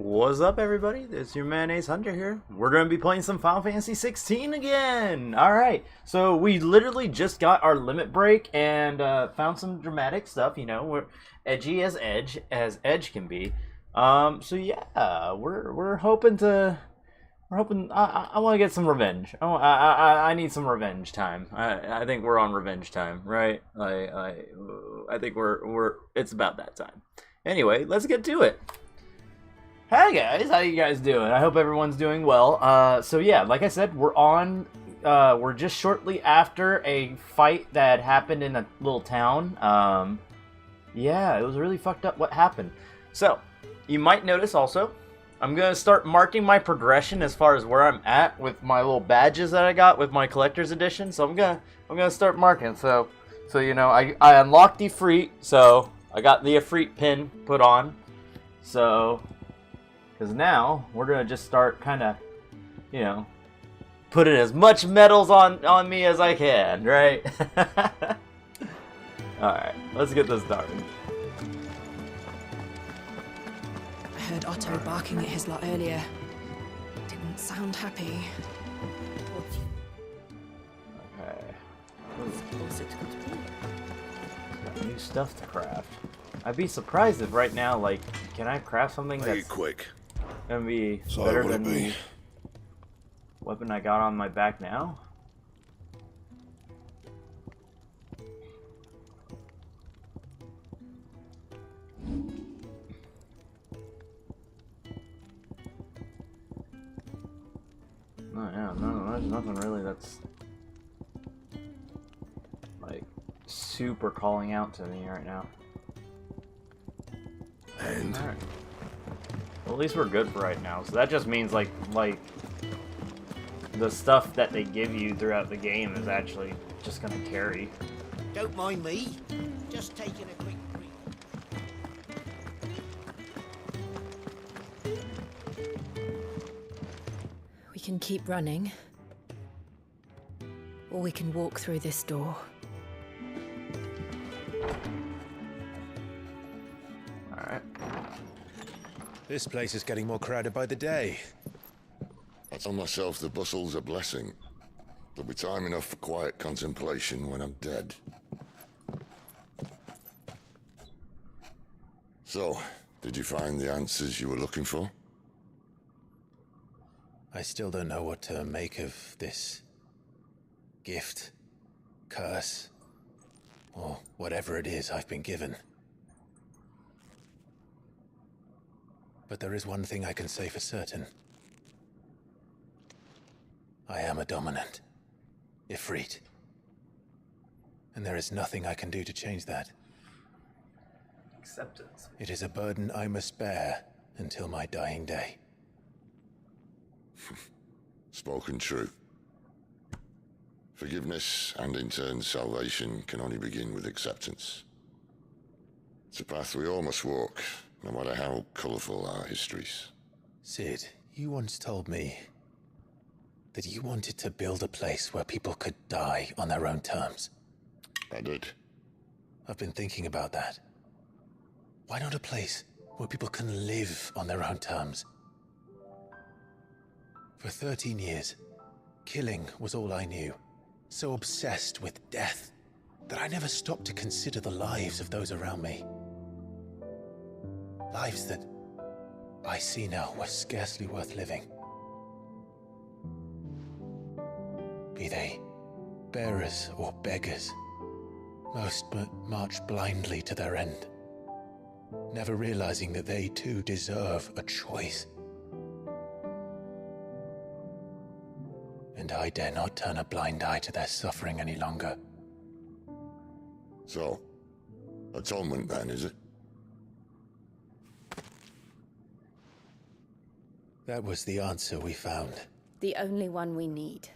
What's up, everybody? It's your man Ace Hunter here. We're going to be playing some Final Fantasy 16 again. Alright, so we literally just got our limit break and found some dramatic stuff. You know, we're edgy as Edge can be. So yeah, we're hoping to... I want to get some revenge. I need some revenge time. I think we're on revenge time, right? I think it's about that time. Anyway, let's get to it. Hey guys, how you guys doing? I hope everyone's doing well. So yeah, like I said, we're just shortly after a fight that happened in a little town. Yeah, it was really fucked up what happened. So, you might notice also, I'm gonna start marking my progression as far as where I'm at with my little badges that I got with my collector's edition. So I'm gonna start marking. So you know, I unlocked the Ifrit, so I got the Ifrit pin put on. So, because now we're gonna just start kind of, you know, putting as much medals on me as I can, right? All right, let's get this started. I heard Otto barking at his lot earlier. Didn't sound happy. Okay. Got new stuff to craft. I'd be surprised if right now, like, can I craft something that's quick. Gonna be better than the weapon I got on my back now? No, there's nothing really that's like super calling out to me right now. And all right. Well, at least we're good for right now. So that just means like the stuff that they give you throughout the game is actually just gonna carry. Don't mind me. Just taking a quick break. We can keep running, or we can walk through this door. Alright. this place is getting more crowded by the day. I tell myself the bustle's a blessing. There'll be time enough for quiet contemplation when I'm dead. So, did you find the answers you were looking for? I still don't know what to make of this gift, curse, or whatever it is I've been given. But there is one thing I can say for certain. I am a dominant, Ifrit. And there is nothing I can do to change that. Acceptance. It is a burden I must bear until my dying day. Spoken true. Forgiveness and in turn salvation can only begin with acceptance. It's a path we all must walk, no matter how colourful our histories. Sid, you once told me that you wanted to build a place where people could die on their own terms. I did. I've been thinking about that. Why not a place where people can live on their own terms? For 13 years, killing was all I knew. So obsessed with death that I never stopped to consider the lives of those around me. Lives that I see now were scarcely worth living. Be they bearers or beggars, most march blindly to their end, never realizing that they too deserve a choice. And I dare not turn a blind eye to their suffering any longer. So, atonement then, is it? That was the answer we found. The only one we need.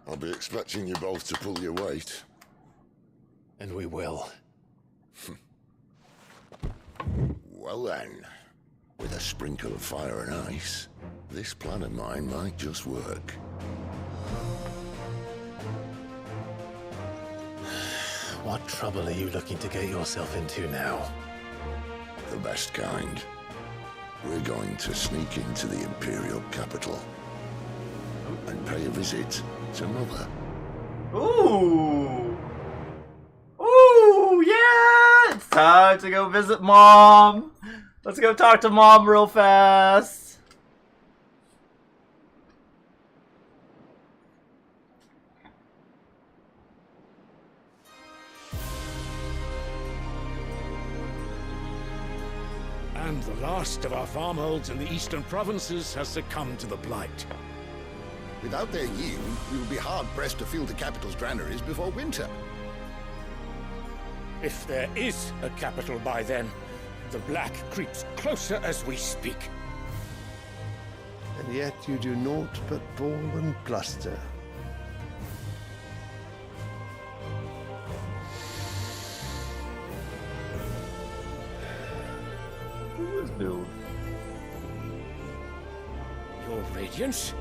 I'll be expecting you both to pull your weight. And we will. Well then, with a sprinkle of fire and ice, this plan of mine might just work. What trouble are you looking to get yourself into now? the best kind. We're going to sneak into the Imperial capital and pay a visit to Mother. Ooh! Ooh, yeah! It's time to go visit Mom! Let's go talk to Mom real fast! And the last of our farmholds in the eastern provinces has succumbed to the blight. Without their yield, we will be hard-pressed to fill the capital's granaries before winter. If there is a capital by then, the black creeps closer as we speak. And yet you do naught but bawl and bluster. Build. Your Radiance?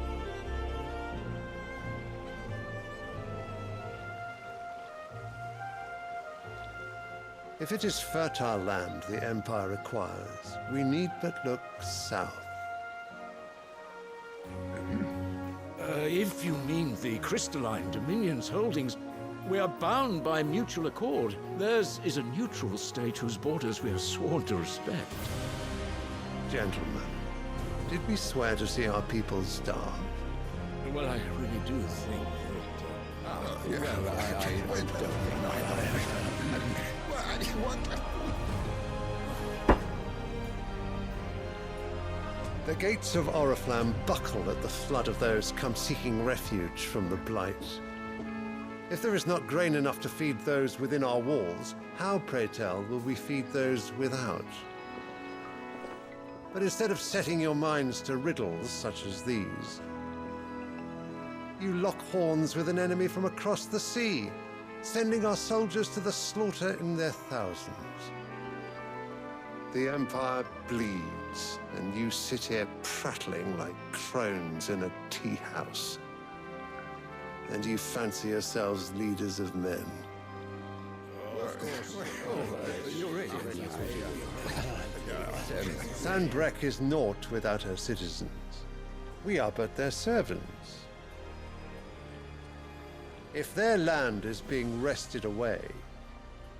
If it is fertile land the Empire requires, we need but look south. If you mean the crystalline Dominion's holdings, we are bound by mutual accord. Theirs is a neutral state whose borders we are sworn to respect. Gentlemen, did we swear to see our people starve? Well, I really do think The gates of Oriflamme buckle at the flood of those come seeking refuge from the blight. If there is not grain enough to feed those within our walls, how, pray tell, will we feed those without? But instead of setting your minds to riddles such as these, you lock horns with an enemy from across the sea, sending our soldiers to the slaughter in their thousands. The Empire bleeds, and you sit here prattling like crones in a tea house. And you fancy yourselves leaders of men. Sanbreque is naught without her citizens. We are but their servants. If their land is being wrested away,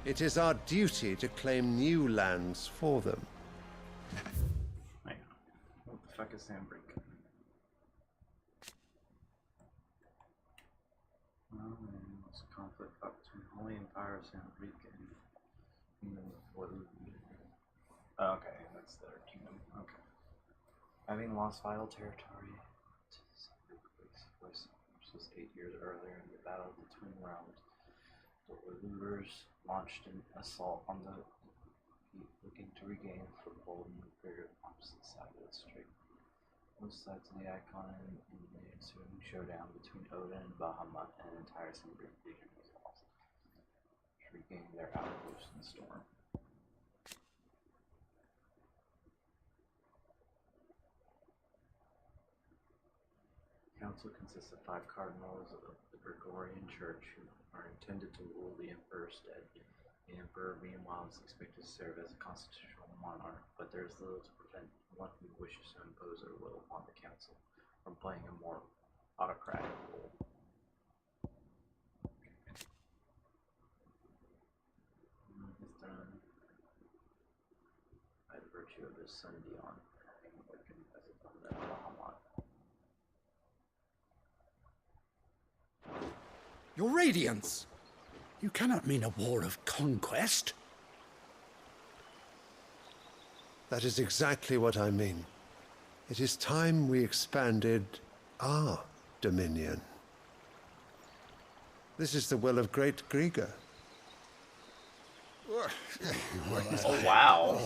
it is our duty to claim new lands for them. Hang on. What the fuck is Sanbreque? It's a conflict up between Holy Empire of Sanbreque and Kingdom of Guadalupe. Oh, okay, that's their kingdom. Okay. Having lost vital territory to Sanbreque was 8 years earlier in the Battle of the Twin Realms, the looters launched an assault on the Keep, looking to regain a foothold in the very opposite side of the strait. Both sides of the icon and in the ensuing showdown between Odin and Bahamut, and an entire Sanbreque region was lost, regaining their outpost in the storm. The council consists of 5 cardinals of the Gregorian Church who are intended to rule the Emperor's stead. The Emperor, meanwhile, is expected to serve as a constitutional monarch, but there is little to prevent one who wishes to impose their will upon the council from playing a more autocratic role. His throne, by virtue of his son Dion, having awakened as a thunder of Bahamut. Your Radiance! You cannot mean a war of conquest. That is exactly what I mean. It is time we expanded our dominion. This is the will of great Grieger. Oh wow!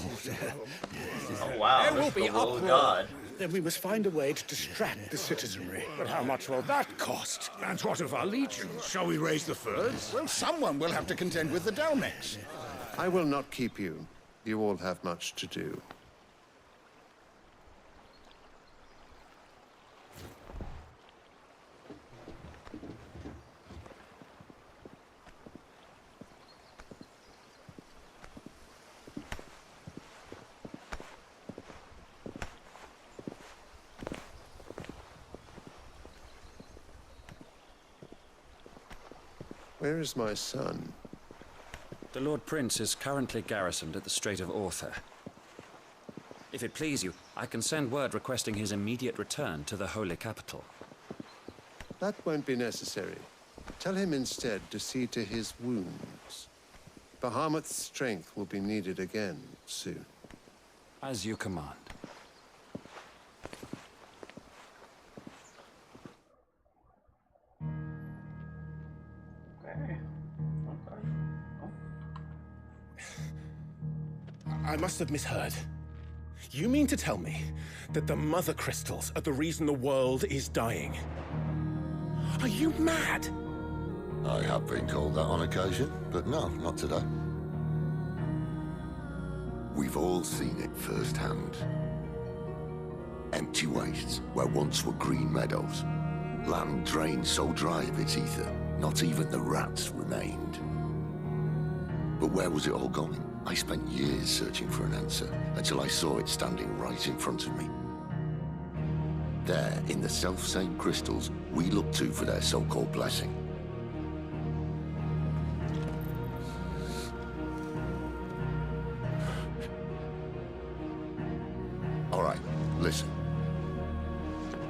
Oh wow! There will be the will of uproar. God. Then we must find a way to distract the citizenry. But how much will that cost? And what of our legions? Shall we raise the furs? Well, someone will have to contend with the Dalnecs. I will not keep you. You all have much to do. Where is my son? The Lord Prince is currently garrisoned at the Strait of Arthur. If it please you, I can send word requesting his immediate return to the Holy Capital. That won't be necessary. Tell him instead to see to his wounds. Bahamut's strength will be needed again soon. As you command. Okay. I must have misheard. You mean to tell me that the mother crystals are the reason the world is dying? Are you mad? I have been called that on occasion, but no, not today. We've all seen it firsthand. Empty wastes where once were green meadows. Land drained so dry of its ether, not even the rats remained. But where was it all going? I spent years searching for an answer, until I saw it standing right in front of me. There, in the self-same crystals we look to for their so-called blessing. All right, listen.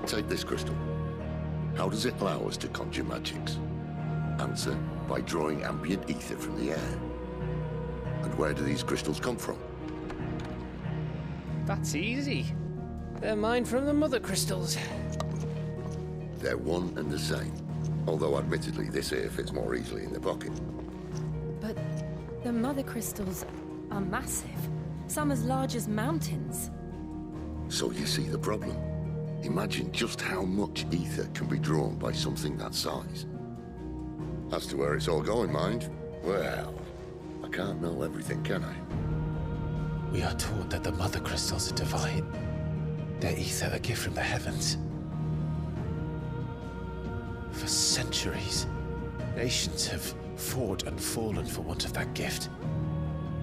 Take this crystal. How does it allow us to conjure magics? Answer, by drawing ambient ether from the air. And where do these crystals come from? That's easy. They're mined from the mother crystals. They're one and the same. Although admittedly this here fits more easily in the pocket. But the mother crystals are massive. Some as large as mountains. So you see the problem. Imagine just how much ether can be drawn by something that size. As to where it's all going, mind, well, I can't know everything, can I? We are taught that the mother crystals are divine. Their ether a gift from the heavens. For centuries, nations have fought and fallen for want of that gift.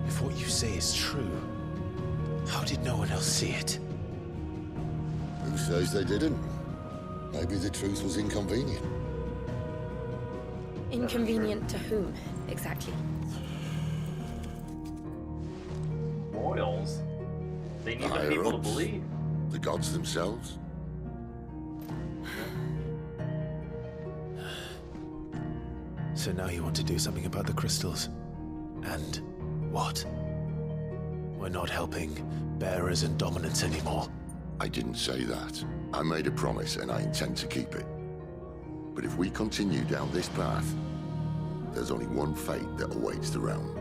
If what you say is true, how did no one else see it? Who says they didn't? Maybe the truth was inconvenient. Inconvenient to whom, exactly? Royals. They need the people to believe. The gods themselves. So now you want to do something about the crystals. And what? We're not helping bearers and dominants anymore. I didn't say that. I made a promise and I intend to keep it. But if we continue down this path, there's only one fate that awaits the realm.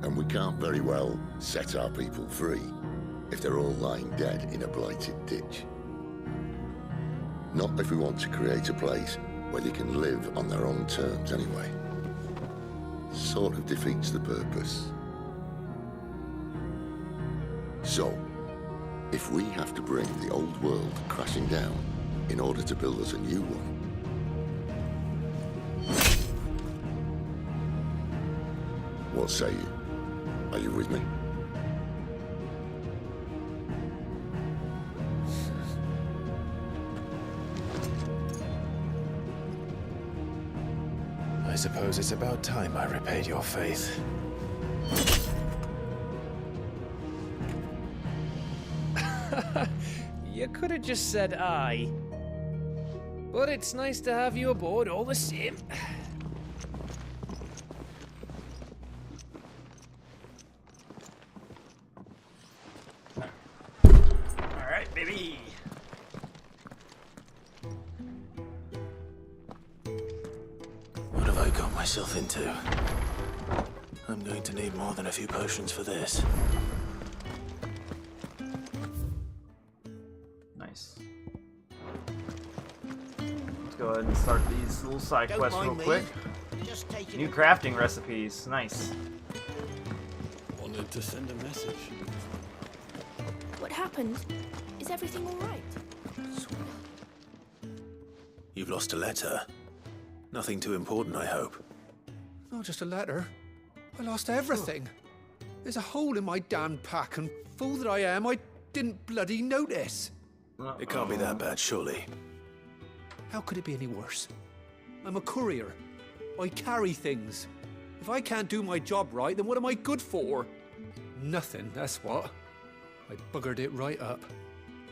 And we can't very well set our people free if they're all lying dead in a blighted ditch. Not if we want to create a place where they can live on their own terms anyway. Sort of defeats the purpose. So, if we have to bring the old world crashing down in order to build us a new one, what say you? Are you with me? I suppose it's about time I repaid your faith. You could have just said aye. But it's nice to have you aboard all the same. Alright, baby. What have I got myself into? I'm going to need more than a few potions for this. Nice. Let's go ahead and start these little side Don't quests real mind me. quick. Just taking New a crafting recipes. Nice. Wanted to send a message. What happened? Is everything all right? You've lost a letter. Nothing too important, I hope. Not just a letter. I lost everything. There's a hole in my damn pack, and fool that I am, I didn't bloody notice. It can't be that bad, surely. How could it be any worse? I'm a courier. I carry things. If I can't do my job right, then what am I good for? Nothing, that's what. I buggered it right up.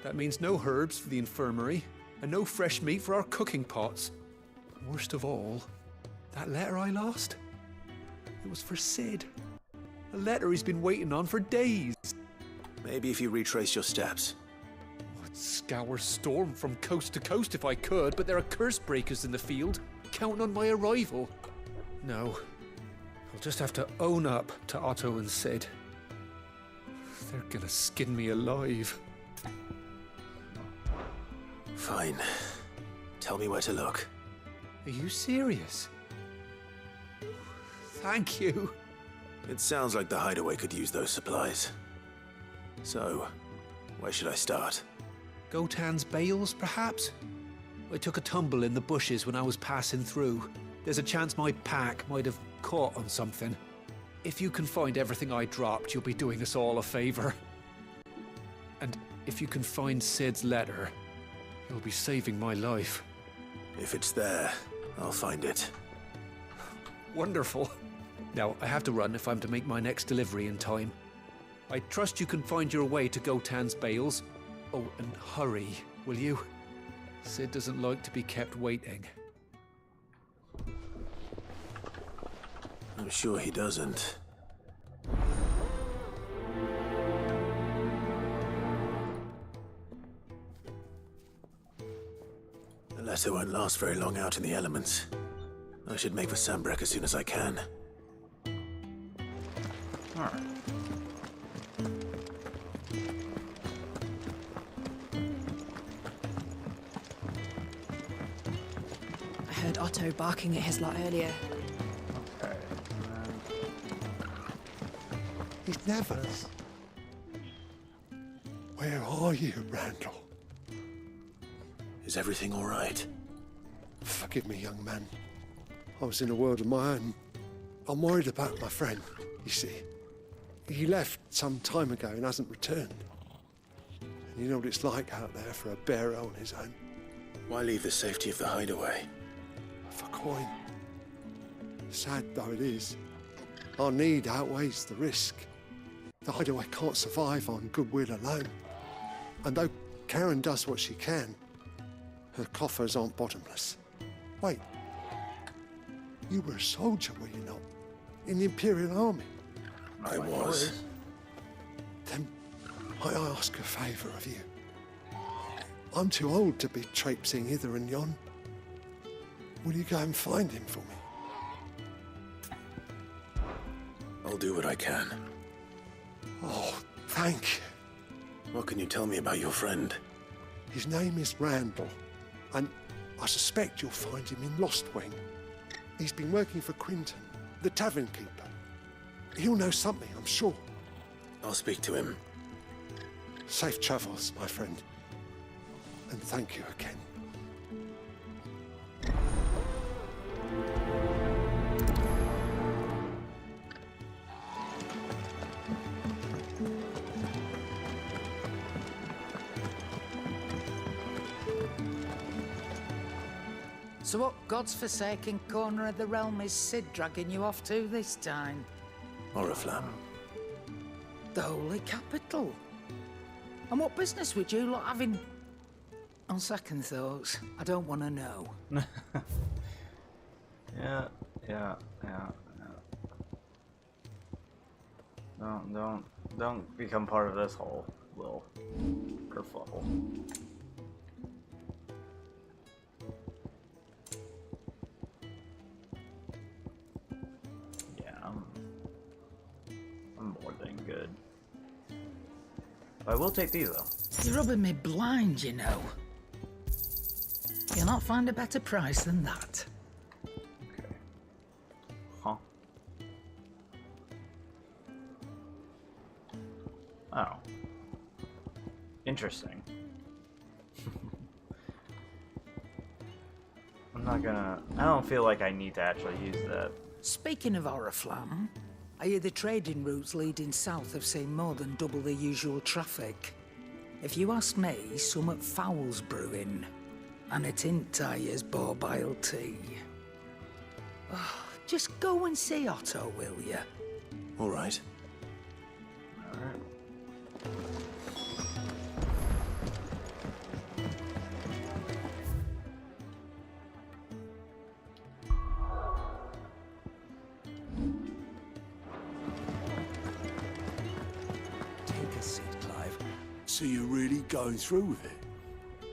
That means no herbs for the infirmary, and no fresh meat for our cooking pots. Worst of all, that letter I lost? It was for Sid. A letter he's been waiting on for days. Maybe if you retrace your steps. I'd scour Storm from coast to coast if I could, but there are curse breakers in the field, counting on my arrival. No, I'll just have to own up to Otto and Sid. They're gonna skin me alive. Fine. Tell me where to look. Are you serious? Thank you. It sounds like the hideaway could use those supplies. So, where should I start? Gotan's bales, perhaps? I took a tumble in the bushes when I was passing through. There's a chance my pack might have caught on something. If you can find everything I dropped, you'll be doing us all a favor. And if you can find Sid's letter, you'll be saving my life. If it's there, I'll find it. Wonderful. Now, I have to run if I'm to make my next delivery in time. I trust you can find your way to Gotan's bales. Oh, and hurry, will you? Sid doesn't like to be kept waiting. I'm sure he doesn't. The letter won't last very long out in the elements. I should make for Sambrek as soon as I can. Alright. I heard Otto barking at his lot earlier. Okay. It never. Where are you, Randall? Is everything all right? Forgive me, young man. I was in a world of my own. I'm worried about my friend, you see. He left some time ago and hasn't returned. And you know what it's like out there for a bearer on his own. Why leave the safety of the hideaway? For coin. Sad though it is, our need outweighs the risk. The hideaway can't survive on goodwill alone. And though Karen does what she can, her coffers aren't bottomless. Wait, you were a soldier, were you not? In the Imperial Army? I was. Then I ask a favour of you. I'm too old to be traipsing hither and yon. Will you go and find him for me? I'll do what I can. Oh, thank you. What can you tell me about your friend? His name is Randall, and I suspect you'll find him in Lost Wing. He's been working for Quinton, the tavern keeper. He'll know something, I'm sure. I'll speak to him. Safe travels, my friend. And thank you again. So what God's forsaken corner of the realm is Sid dragging you off to this time? Oriflamme. The Holy Capital. And what business would you lot having? On second thoughts, I don't want to know. Yeah. Don't become part of this whole little kerfuffle. I'm more than good. I will take these though. You're rubbing me blind, you know. You'll not find a better price than that. Okay. Huh. Oh. Interesting. I don't feel like I need to actually use that. Speaking of Oriflamme, I hear the trading routes leading south have seen more than double the usual traffic. If you ask me, somewhat foul's brewing. And it ain't Tyre's borbile tea. Just go and see Otto, will you? All right. Alright. Take a seat, Clive. So you're really going through with it?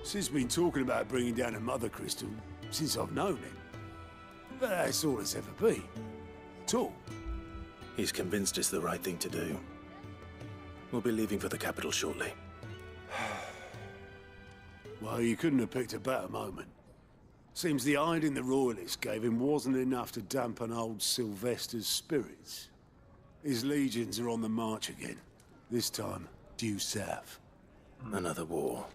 Sid's been talking about bringing down a mother crystal since I've known him. But that's all it's ever been. At all. He's convinced it's the right thing to do. We'll be leaving for the capital shortly. Well, you couldn't have picked a better moment. Seems the hiding the Royalists gave him wasn't enough to dampen old Sylvester's spirits. His legions are on the march again. This time, due south. Another war.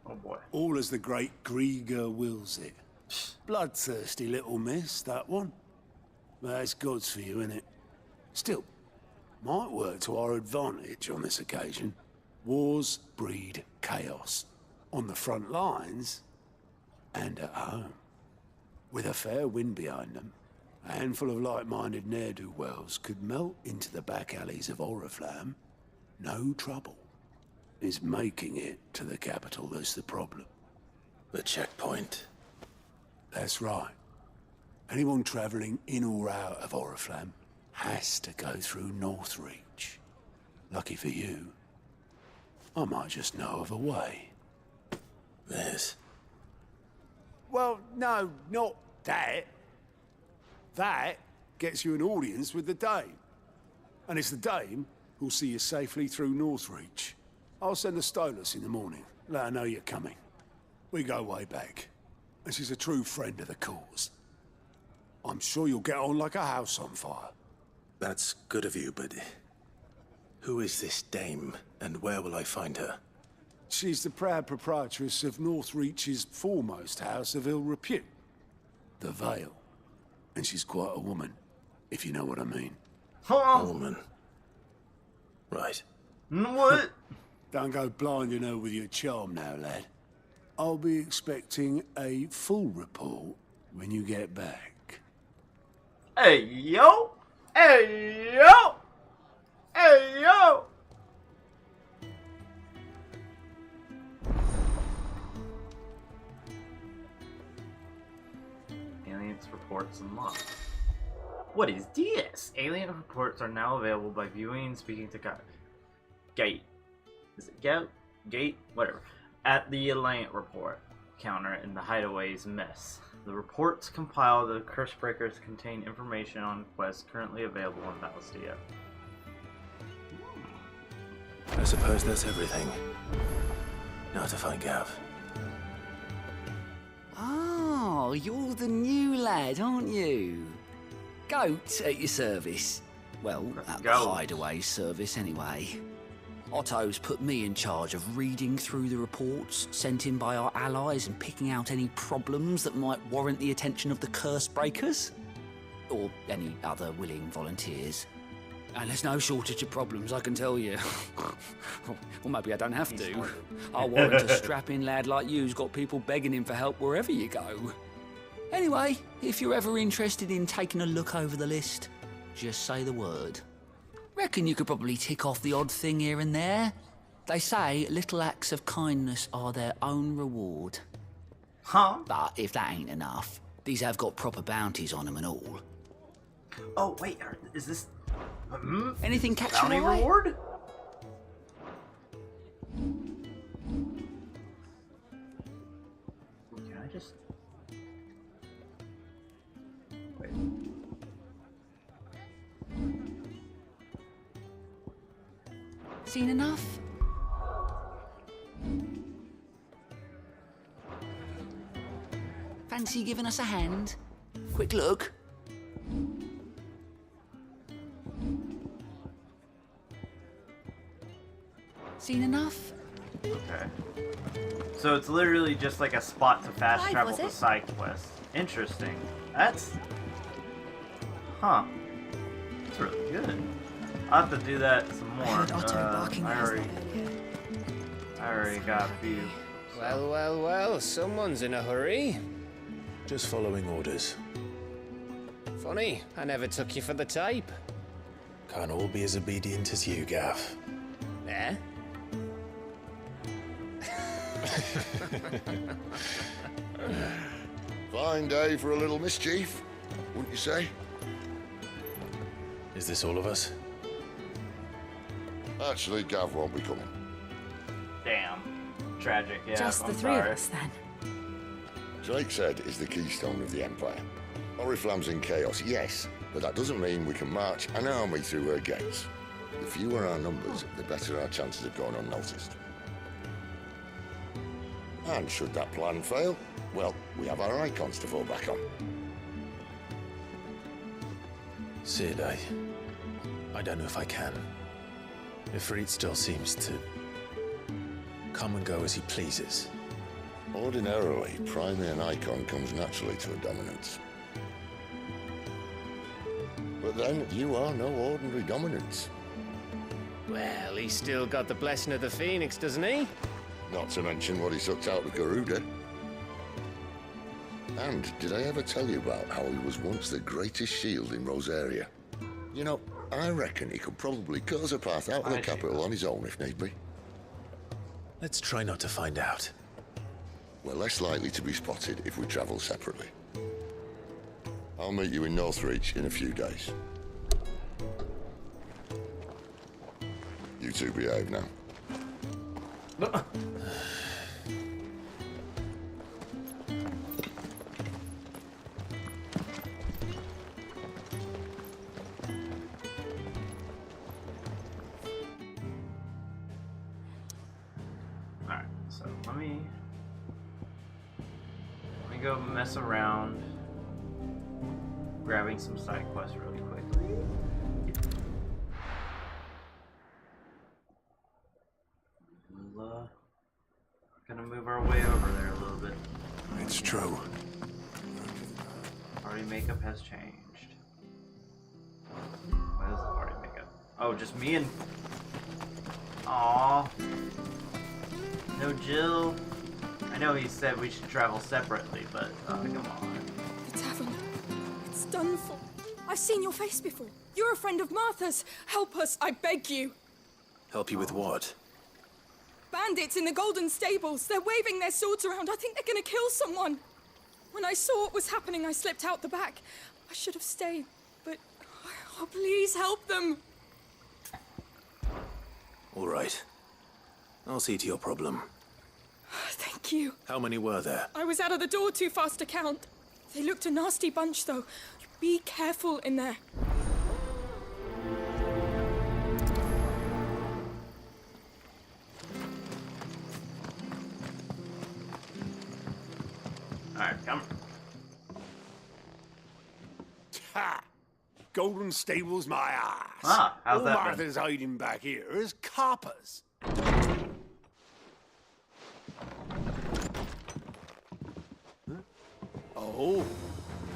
Oh boy. All as the great Grieger wills it. Bloodthirsty little miss, that one. But that's God's for you, innit? Still, might work to our advantage on this occasion. Wars breed chaos. On the front lines, and at home. With a fair wind behind them, a handful of like-minded ne'er-do-wells could melt into the back alleys of Oriflamme. No trouble. It's making it to the capital that's the problem. The checkpoint. That's right. Anyone travelling in or out of Oriflamme has to go through Northreach. Lucky for you, I might just know of a way. There's... Well, no, not that. That gets you an audience with the Dame. And it's the Dame who'll see you safely through Northreach. I'll send the Stolas in the morning. Let her know you're coming. We go way back. And she's a true friend of the cause. I'm sure you'll get on like a house on fire. That's good of you, but... who is this dame, and where will I find her? She's the proud proprietress of Northreach's foremost house of ill repute. The Vale. And she's quite a woman, if you know what I mean. A woman. Right. What? Don't go blinding her with your charm now, lad. I'll be expecting a full report when you get back. Hey, yo! Hey, yo! Hey, yo! Aliens reports unlocked. What is this? Alien reports are now available by viewing and speaking to Gate. Is it Gate? Gate? Whatever. At the Alliant report counter in the Hideaway's mess. The reports compiled the Curse Breakers contain information on quests currently available in Valistia. I suppose that's everything. Now to find Gav. Oh, you're the new lad, aren't you? Goat at your service. Well, at the Hideaway's service anyway. Otto's put me in charge of reading through the reports sent in by our allies and picking out any problems that might warrant the attention of the Curse Breakers. Or any other willing volunteers. And there's no shortage of problems, I can tell you. Or maybe I don't have to. I'll warrant a strapping lad like you's got people begging him for help wherever you go. Anyway, if you're ever interested in taking a look over the list, just say the word. Reckon you could probably tick off the odd thing here and there. They say little acts of kindness are their own reward. Huh? But if that ain't enough, these have got proper bounties on them and all. Oh, wait, is this... Anything catch bounty your eye? reward? Can I just... Wait. Seen enough? Fancy giving us a hand? Quick look. Seen enough? Okay. So it's literally just like a spot to fast Clive, travel was to it? side quests. Interesting. That's... Huh. That's really good. I'll have to do that some more. I heard Otto barking I at us already, earlier. I already got a few. Well, well, well, someone's in a hurry. Just following orders. Funny, I never took you for the type. Can't all be as obedient as you, Gav. Eh? Fine day for a little mischief, wouldn't you say? Is this all of us? Actually, Gav won't be coming. Damn. Tragic, yeah. Just the I'm three of sorry. us then. Drakeshead is the keystone of the Empire. Oriflamme's in chaos, yes, but that doesn't mean we can march an army through her gates. The fewer our numbers, the better our chances of going unnoticed. And should that plan fail, well, we have our icons to fall back on. Sid, I don't know if I can. Ifrit still seems to come and go as he pleases. Ordinarily, priming an icon comes naturally to a dominance. But then, you are no ordinary dominance. Well, he's still got the blessing of the Phoenix, doesn't he? Not to mention what he sucked out of Garuda. And did I ever tell you about how he was once the greatest shield in Rosaria? You know, I reckon he could probably cut us a path out of the capital on his own if need be. Let's try not to find out. We're less likely to be spotted if we travel separately. I'll meet you in Northreach in a few days. You two behave now. Alright, so let me go mess around grabbing some side quests really quickly. We'll, gonna move our way over there a little bit. It's true. Party makeup has changed. What is the party makeup? Oh, just me and... Aww. No Jill. I know he said we should travel separately, but come on. The tavern. It's done for. I've seen your face before. You're a friend of Martha's. Help us, I beg you. Help you with what? Bandits in the Golden Stables. They're waving their swords around. I think they're gonna kill someone. When I saw what was happening, I slipped out the back. I should have stayed, but... Oh, please help them. All right. I'll see to your problem. Thank you. How many were there? I was out of the door too fast to count. They looked a nasty bunch, though. Be careful in there. Alright, come. Ha! Golden Stables, my ass. Ah, how's All that been? Martha's hiding back here is coppers. Oh,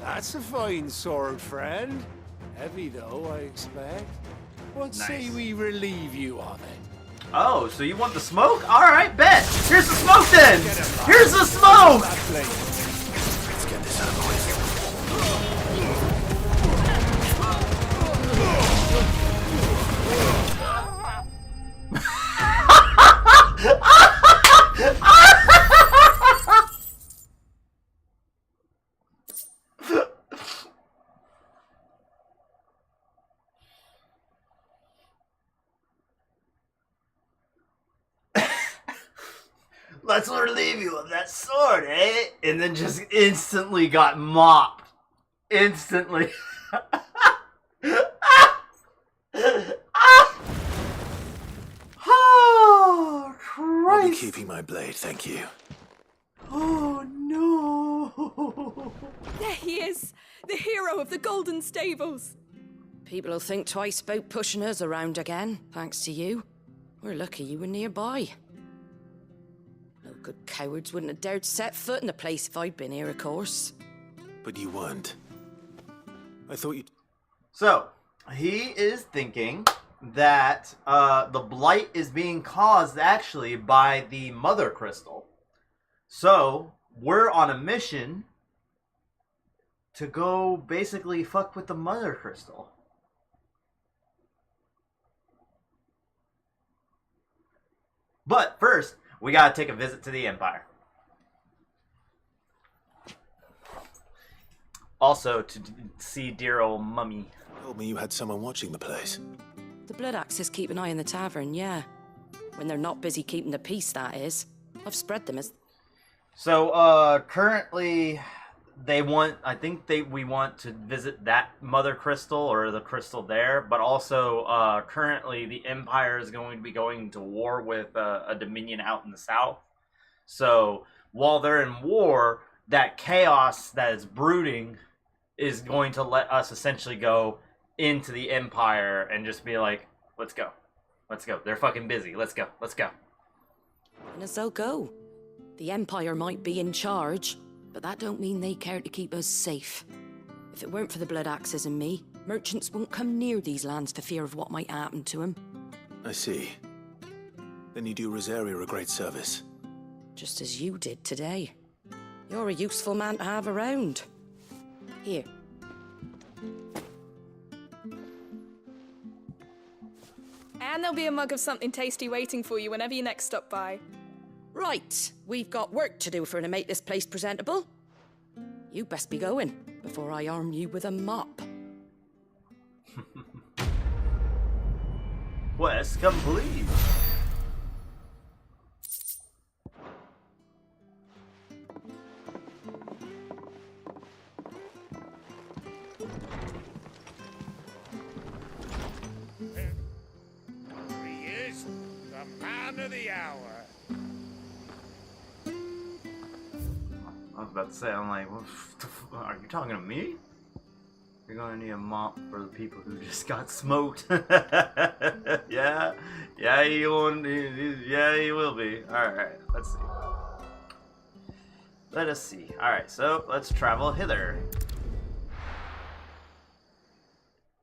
that's a fine sword, friend. Heavy, though, I expect. What say we relieve you of it? Oh, so you want the smoke? Alright, bet! Here's the smoke then! Here's the smoke! Let's get this out of the way. Let's relieve you of that sword, eh? And then just instantly got mopped. Instantly. Oh, Christ. I'll be keeping my blade, thank you. Oh, no. There he is. The hero of the Golden Stables. People will think twice about pushing us around again, thanks to you. We're lucky you were nearby. No good cowards wouldn't have dared set foot in the place if I'd been here, of course. But you weren't. I thought you'd... So, he is thinking that the blight is being caused actually by the Mother Crystal. So, we're on a mission to go basically fuck with the Mother Crystal. But first, we gotta take a visit to the Empire. Also, to see dear old Mummy. Told me you had someone watching the place. The Blood Axes keep an eye on the tavern, yeah. When they're not busy keeping the peace, that is. I've spread them as... So, currently, we want to visit that Mother Crystal, or the crystal there, but also, currently, the Empire is going to be going to war with a Dominion out in the south. So, while they're in war, that chaos that is brooding is going to let us essentially go into the Empire and just be like, let's go. Let's go. They're fucking busy. Let's go. Let's go. And as they'll go. The Empire might be in charge, but that don't mean they care to keep us safe. If it weren't for the Blood Axes and me, merchants won't come near these lands for fear of what might happen to them. I see. Then you do Rosaria a great service. Just as you did today. You're a useful man to have around. Here. And there'll be a mug of something tasty waiting for you whenever you next stop by. Right, we've got work to do for to make this place presentable. You best be going, before I arm you with a mop. Quest complete. He is the man of the hour. I was about to say, I'm like, what the are you talking to me? You're gonna need a mop for the people who just got smoked. yeah, he will be. All right, let's see. Let us see. All right, so let's travel hither.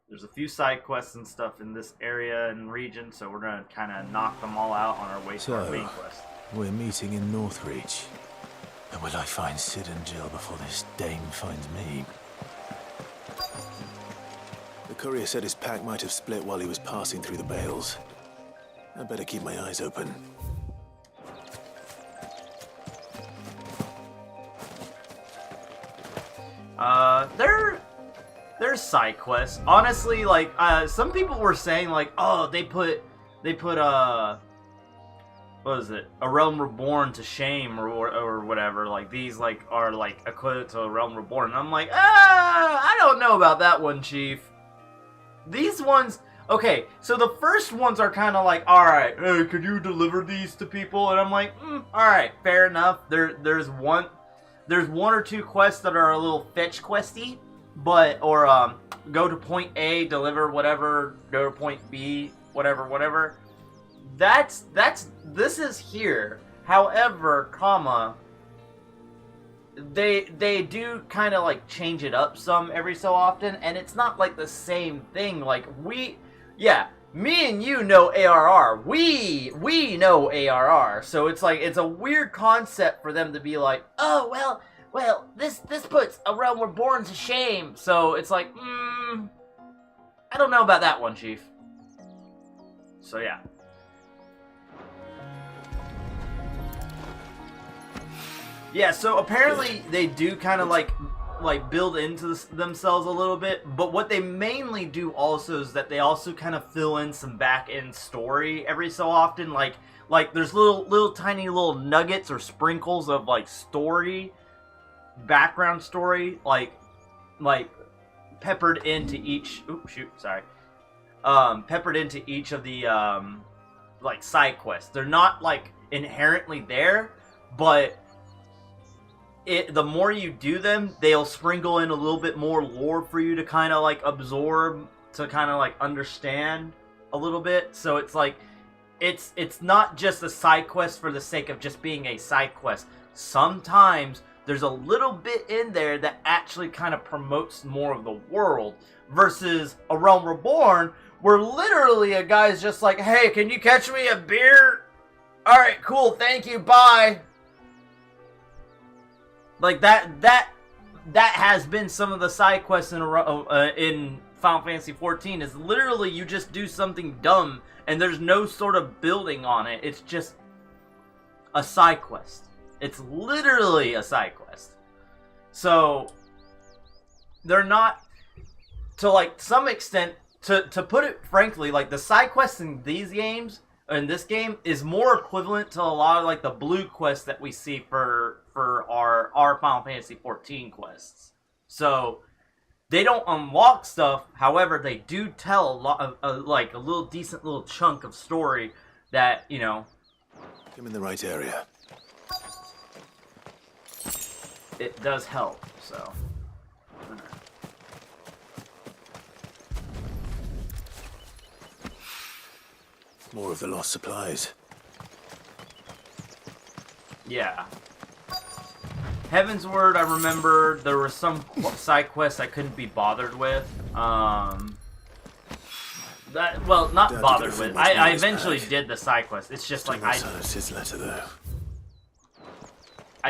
There's a few side quests and stuff in this area and region, so we're gonna kind of knock them all out on our way to our main quest. We're meeting in Northreach. And will I find Sid and Jill before this dame finds me? The courier said his pack might have split while he was passing through the bales. I'd better keep my eyes open. There's side quests. Honestly, like, some people were saying, like, oh, they put, what is it? A Realm Reborn to shame or whatever. Like, these, like, are, like, equivalent to a Realm Reborn. And I'm like, I don't know about that one, Chief. These ones, okay, so the first ones are kind of like, alright, hey, could you deliver these to people? And I'm like, alright, fair enough. There's one or two quests that are a little fetch questy, but, or, go to point A, deliver whatever, go to point B, whatever. This is here. However, they do kind of like change it up some every so often, and it's not like the same thing. Like me and you know ARR. We know ARR. So it's like it's a weird concept for them to be like, oh well, this puts a Realm Reborn to shame. So it's like, I don't know about that one, Chief. So yeah. Yeah, so apparently they do kind of like build into themselves a little bit, but what they mainly do also is that they also kind of fill in some back-end story every so often. Like there's little tiny little nuggets or sprinkles of like background story, like peppered into each. Peppered into each of the like side quests. They're not like inherently there, but the more you do them, they'll sprinkle in a little bit more lore for you to kind of like absorb, to kind of like understand a little bit. So it's like, it's not just a side quest for the sake of just being a side quest. Sometimes there's a little bit in there that actually kind of promotes more of the world, versus a Realm Reborn, where literally a guy's just like, hey, can you catch me a beer? Alright, cool, thank you, bye. Like that that has been some of the side quests in Final Fantasy 14 is literally you just do something dumb and there's no sort of building on it. It's just a side quest. It's literally a side quest. So they're not, to like some extent, to put it frankly, like the side quests in these games, in this game, is more equivalent to a lot of like the blue quests that we see for our Final Fantasy 14 quests. So they don't unlock stuff, however, they do tell a lot of like a little decent little chunk of story that, you know, I'm in the right area. It does help, so. More of the lost supplies. Yeah. Heaven's Word, I remember there was some side quests I couldn't be bothered with. Well, not bothered with. I eventually did the side quest. It's just like I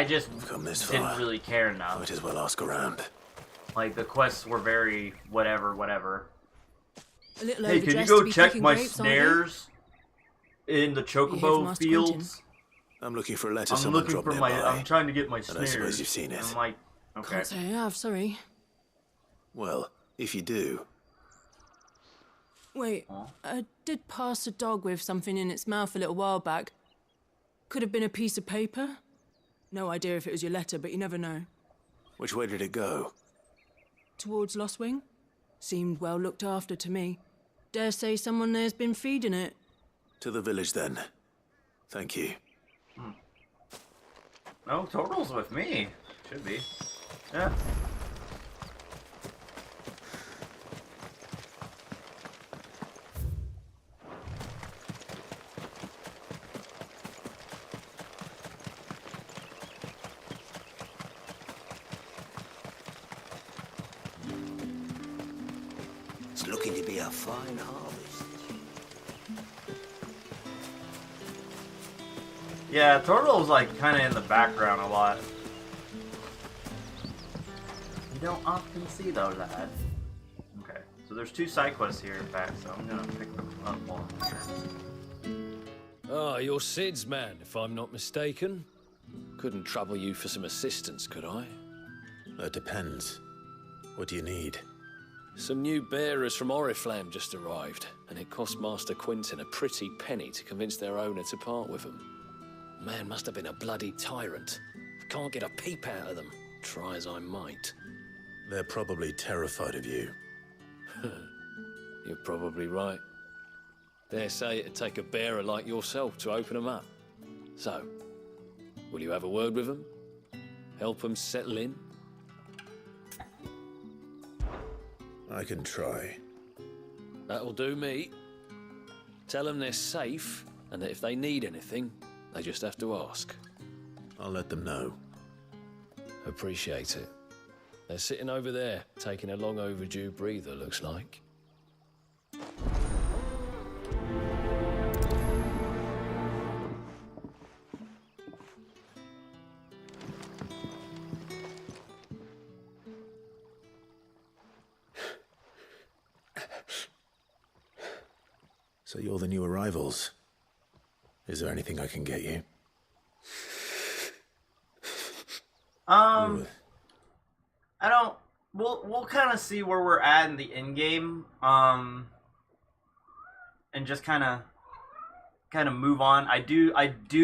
just didn't really care enough. Might as well ask around. Like the quests were very whatever. Hey, can you go check my snares in the chocobo fields? I'm looking for a letter someone dropped nearby. I'm trying to get my snares. And I suppose you've seen it. I'm like, okay. Can't say I have, sorry. Well, if you do. Wait, I did pass a dog with something in its mouth a little while back. Could have been a piece of paper. No idea if it was your letter, but you never know. Which way did it go? Towards Lost Wing. Seemed well looked after to me. Dare say someone there's been feeding it. To the village, then. Thank you. No, Total's with me. Should be. Yeah. It's looking to be a fine harvest. Yeah, Turtle's like kind of in the background a lot. You don't often see those ads. Okay, so there's 2 side quests here, in fact, so I'm gonna pick them up while I'm here. Ah, you're Sid's man, if I'm not mistaken. Couldn't trouble you for some assistance, could I? That depends. What do you need? Some new bearers from Oriflamme just arrived, and it cost Master Quinton a pretty penny to convince their owner to part with them. Man must have been a bloody tyrant. Can't get a peep out of them, try as I might. They're probably terrified of you. You're probably right. Dare say it'd take a bearer like yourself to open them up. So, will you have a word with them? Help them settle in? I can try. That'll do me. Tell them they're safe, and that if they need anything, they just have to ask. I'll let them know. Appreciate it. They're sitting over there, taking a long overdue breather, looks like. So you're the new arrivals. Is there anything I can get you? I don't. We'll kind of see where we're at in the end game, and just kind of move on. I do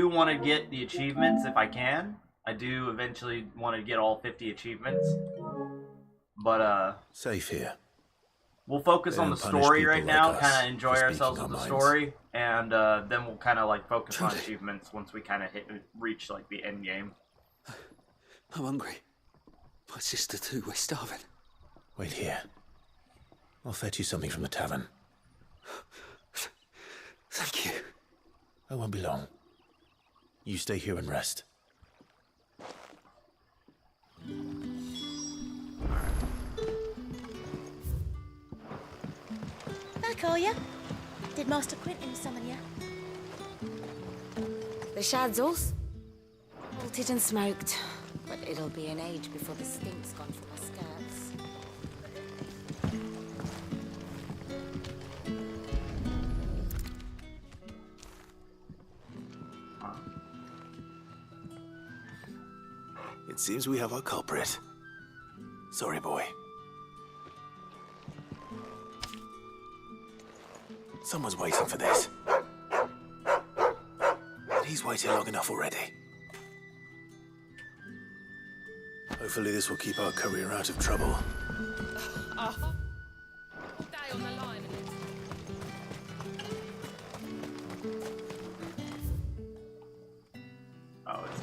want to get the achievements if I can. I do eventually want to get all 50 achievements, but safe here. We'll focus on the story right now, kind of enjoy ourselves with the story, and then we'll kind of like focus on achievements once we kind of reach like the end game. I'm hungry. My sister too, we're starving. Wait here. I'll fetch you something from the tavern. Thank you. I won't be long. You stay here and rest. Back, are ya? Did Master Quinton summon ya? The Shadzels? Salted and smoked. But it'll be an age before the stink's gone from our skirts. It seems we have our culprit. Sorry, boy. Someone's waiting for this. And he's waited long enough already. Hopefully this will keep our career out of trouble. Stay on the line. Oh, it's...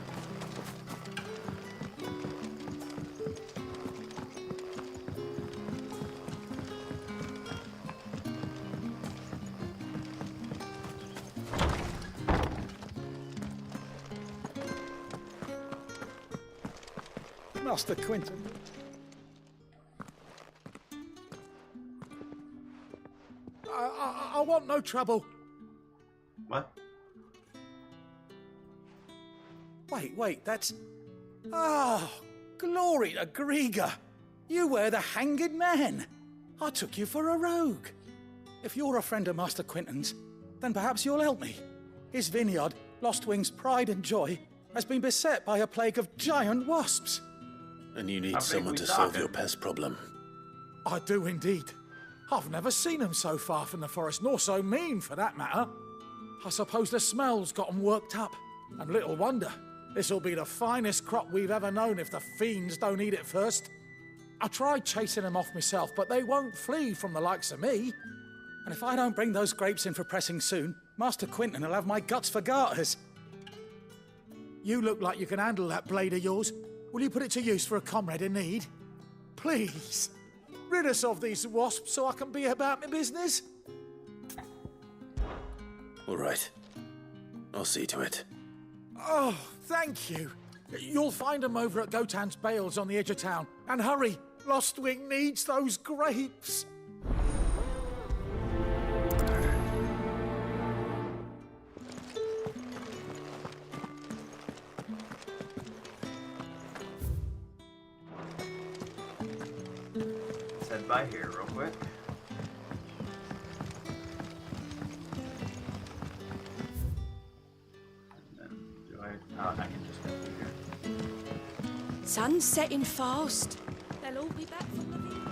Master Quentin. I want no trouble. What? Wait, that's... Oh, glory to Griga. You were the hanged man. I took you for a rogue. If you're a friend of Master Quentin's, then perhaps you'll help me. His vineyard, Lostwing's pride and joy, has been beset by a plague of giant wasps. And you need someone to solve your pest problem. I do indeed. I've never seen them so far from the forest, nor so mean for that matter. I suppose the smell's got them worked up. And little wonder. This'll be the finest crop we've ever known if the fiends don't eat it first. I tried chasing them off myself, but they won't flee from the likes of me. And if I don't bring those grapes in for pressing soon, Master Quentin will have my guts for garters. You look like you can handle that blade of yours. Will you put it to use for a comrade in need? Please, rid us of these wasps so I can be about my business. All right. I'll see to it. Oh, thank you. You'll find them over at Gotan's Bales on the edge of town. And hurry, Lostwing needs those grapes. Let's head by here real quick. I can just go through here. Sun's setting fast. They'll all be back from the vineyard.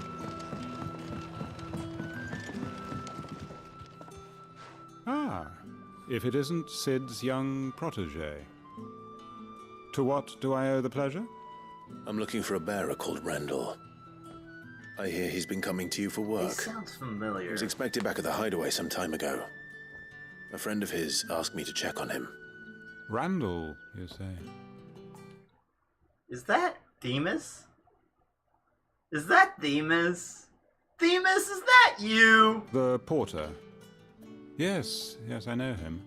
Ah, if it isn't Sid's young protege. To what do I owe the pleasure? I'm looking for a bearer called Randall. I hear he's been coming to you for work. He sounds familiar. He was expected back at the hideaway some time ago. A friend of his asked me to check on him. Randall, you say? Is that Themis? Is that Themis? Themis, is that you? The porter. Yes, I know him.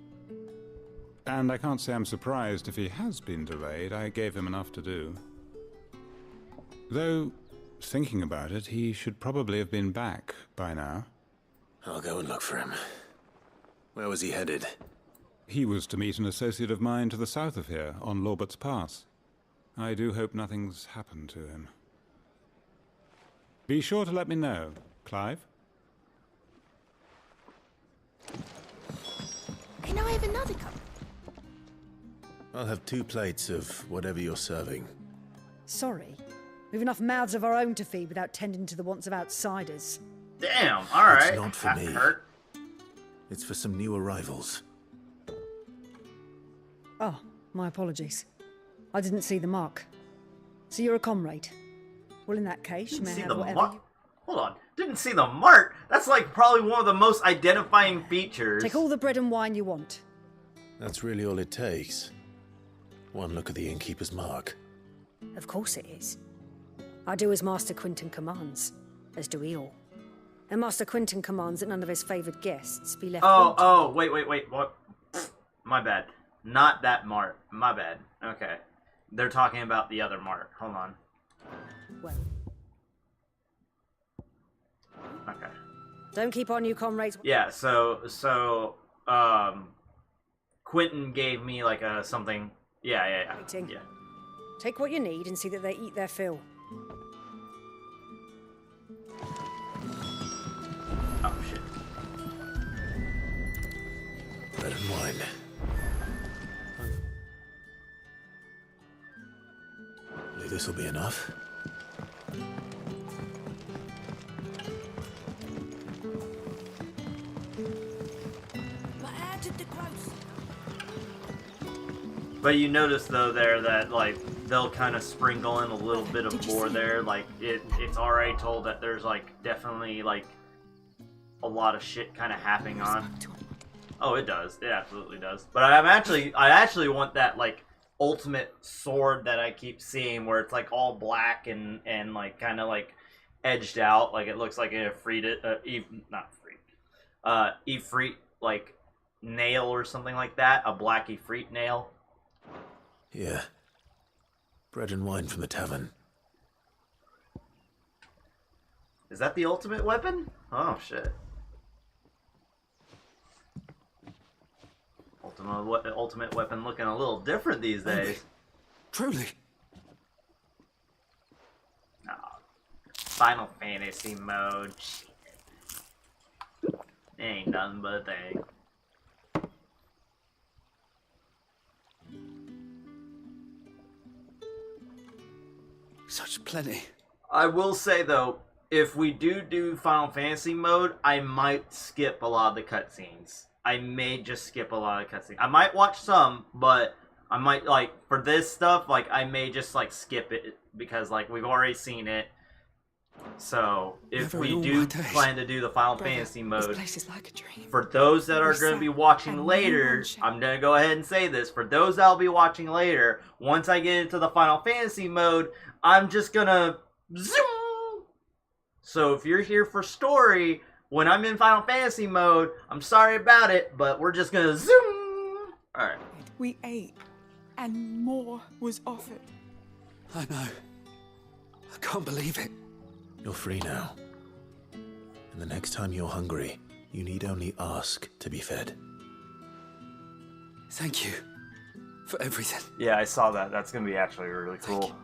And I can't say I'm surprised if he has been delayed. I gave him enough to do. Though, thinking about it, he should probably have been back by now. I'll go and look for him. Where was he headed? He was to meet an associate of mine to the south of here, on Lorbert's Pass. I do hope nothing's happened to him. Be sure to let me know, Clive. Can I have another cup? I'll have 2 plates of whatever you're serving. Sorry. We've enough mouths of our own to feed without tending to the wants of outsiders. Damn, alright. It's not for me. Hurt. It's for some new arrivals. Oh, my apologies. I didn't see the mark. So you're a comrade. Well, in that case, you may have whatever you... Hold on. Didn't see the mark? That's like probably one of the most identifying features. Take all the bread and wine you want. That's really all it takes. One look at the innkeeper's mark. Of course it is. I do as Master Quentin commands, as do we all. And Master Quentin commands that none of his favoured guests be left wanting. Wait, what? My bad. Not that mark. My bad. Okay. They're talking about the other mark. Hold on. Well. Okay. Don't keep on, you comrades. Yeah, so, Quentin gave me like a something. Yeah. Take what you need and see that they eat their fill. Oh, shit. Bread and wine. Believe this will be enough. But you notice though there that like they'll kind of sprinkle in a little bit of lore there. Like it's already told that there's like definitely like a lot of shit kind of happening on. Oh, it does. It absolutely does. But I actually want that like ultimate sword that I keep seeing where it's like all black and like kind of like edged out, like it looks like an Ifrit like nail or something like that, a black Ifrit nail. Yeah. Bread and wine from the tavern. Is that the ultimate weapon? Oh shit. Ultimate weapon looking a little different these days. Truly. No. Final Fantasy mode. Shit. Ain't nothing but a thing. Such plenty. I will say though, if we do Final Fantasy mode, I might skip a lot of the cutscenes. I may just skip a lot of cutscenes. I might watch some, but I might like for this stuff, like I may just like skip it because like we've already seen it. So if we do plan to do the Final Fantasy mode, for those that are going to be watching later, I'm going to go ahead and say this. For those that will be watching later, once I get into the Final Fantasy mode, I'm just going to zoom. So if you're here for story, when I'm in Final Fantasy mode, I'm sorry about it, but we're just going to zoom. Alright. We ate, and more was offered. I know. I can't believe it. You're free now. And the next time you're hungry, you need only ask to be fed. Thank you for everything. Yeah, I saw that. That's going to be actually really cool.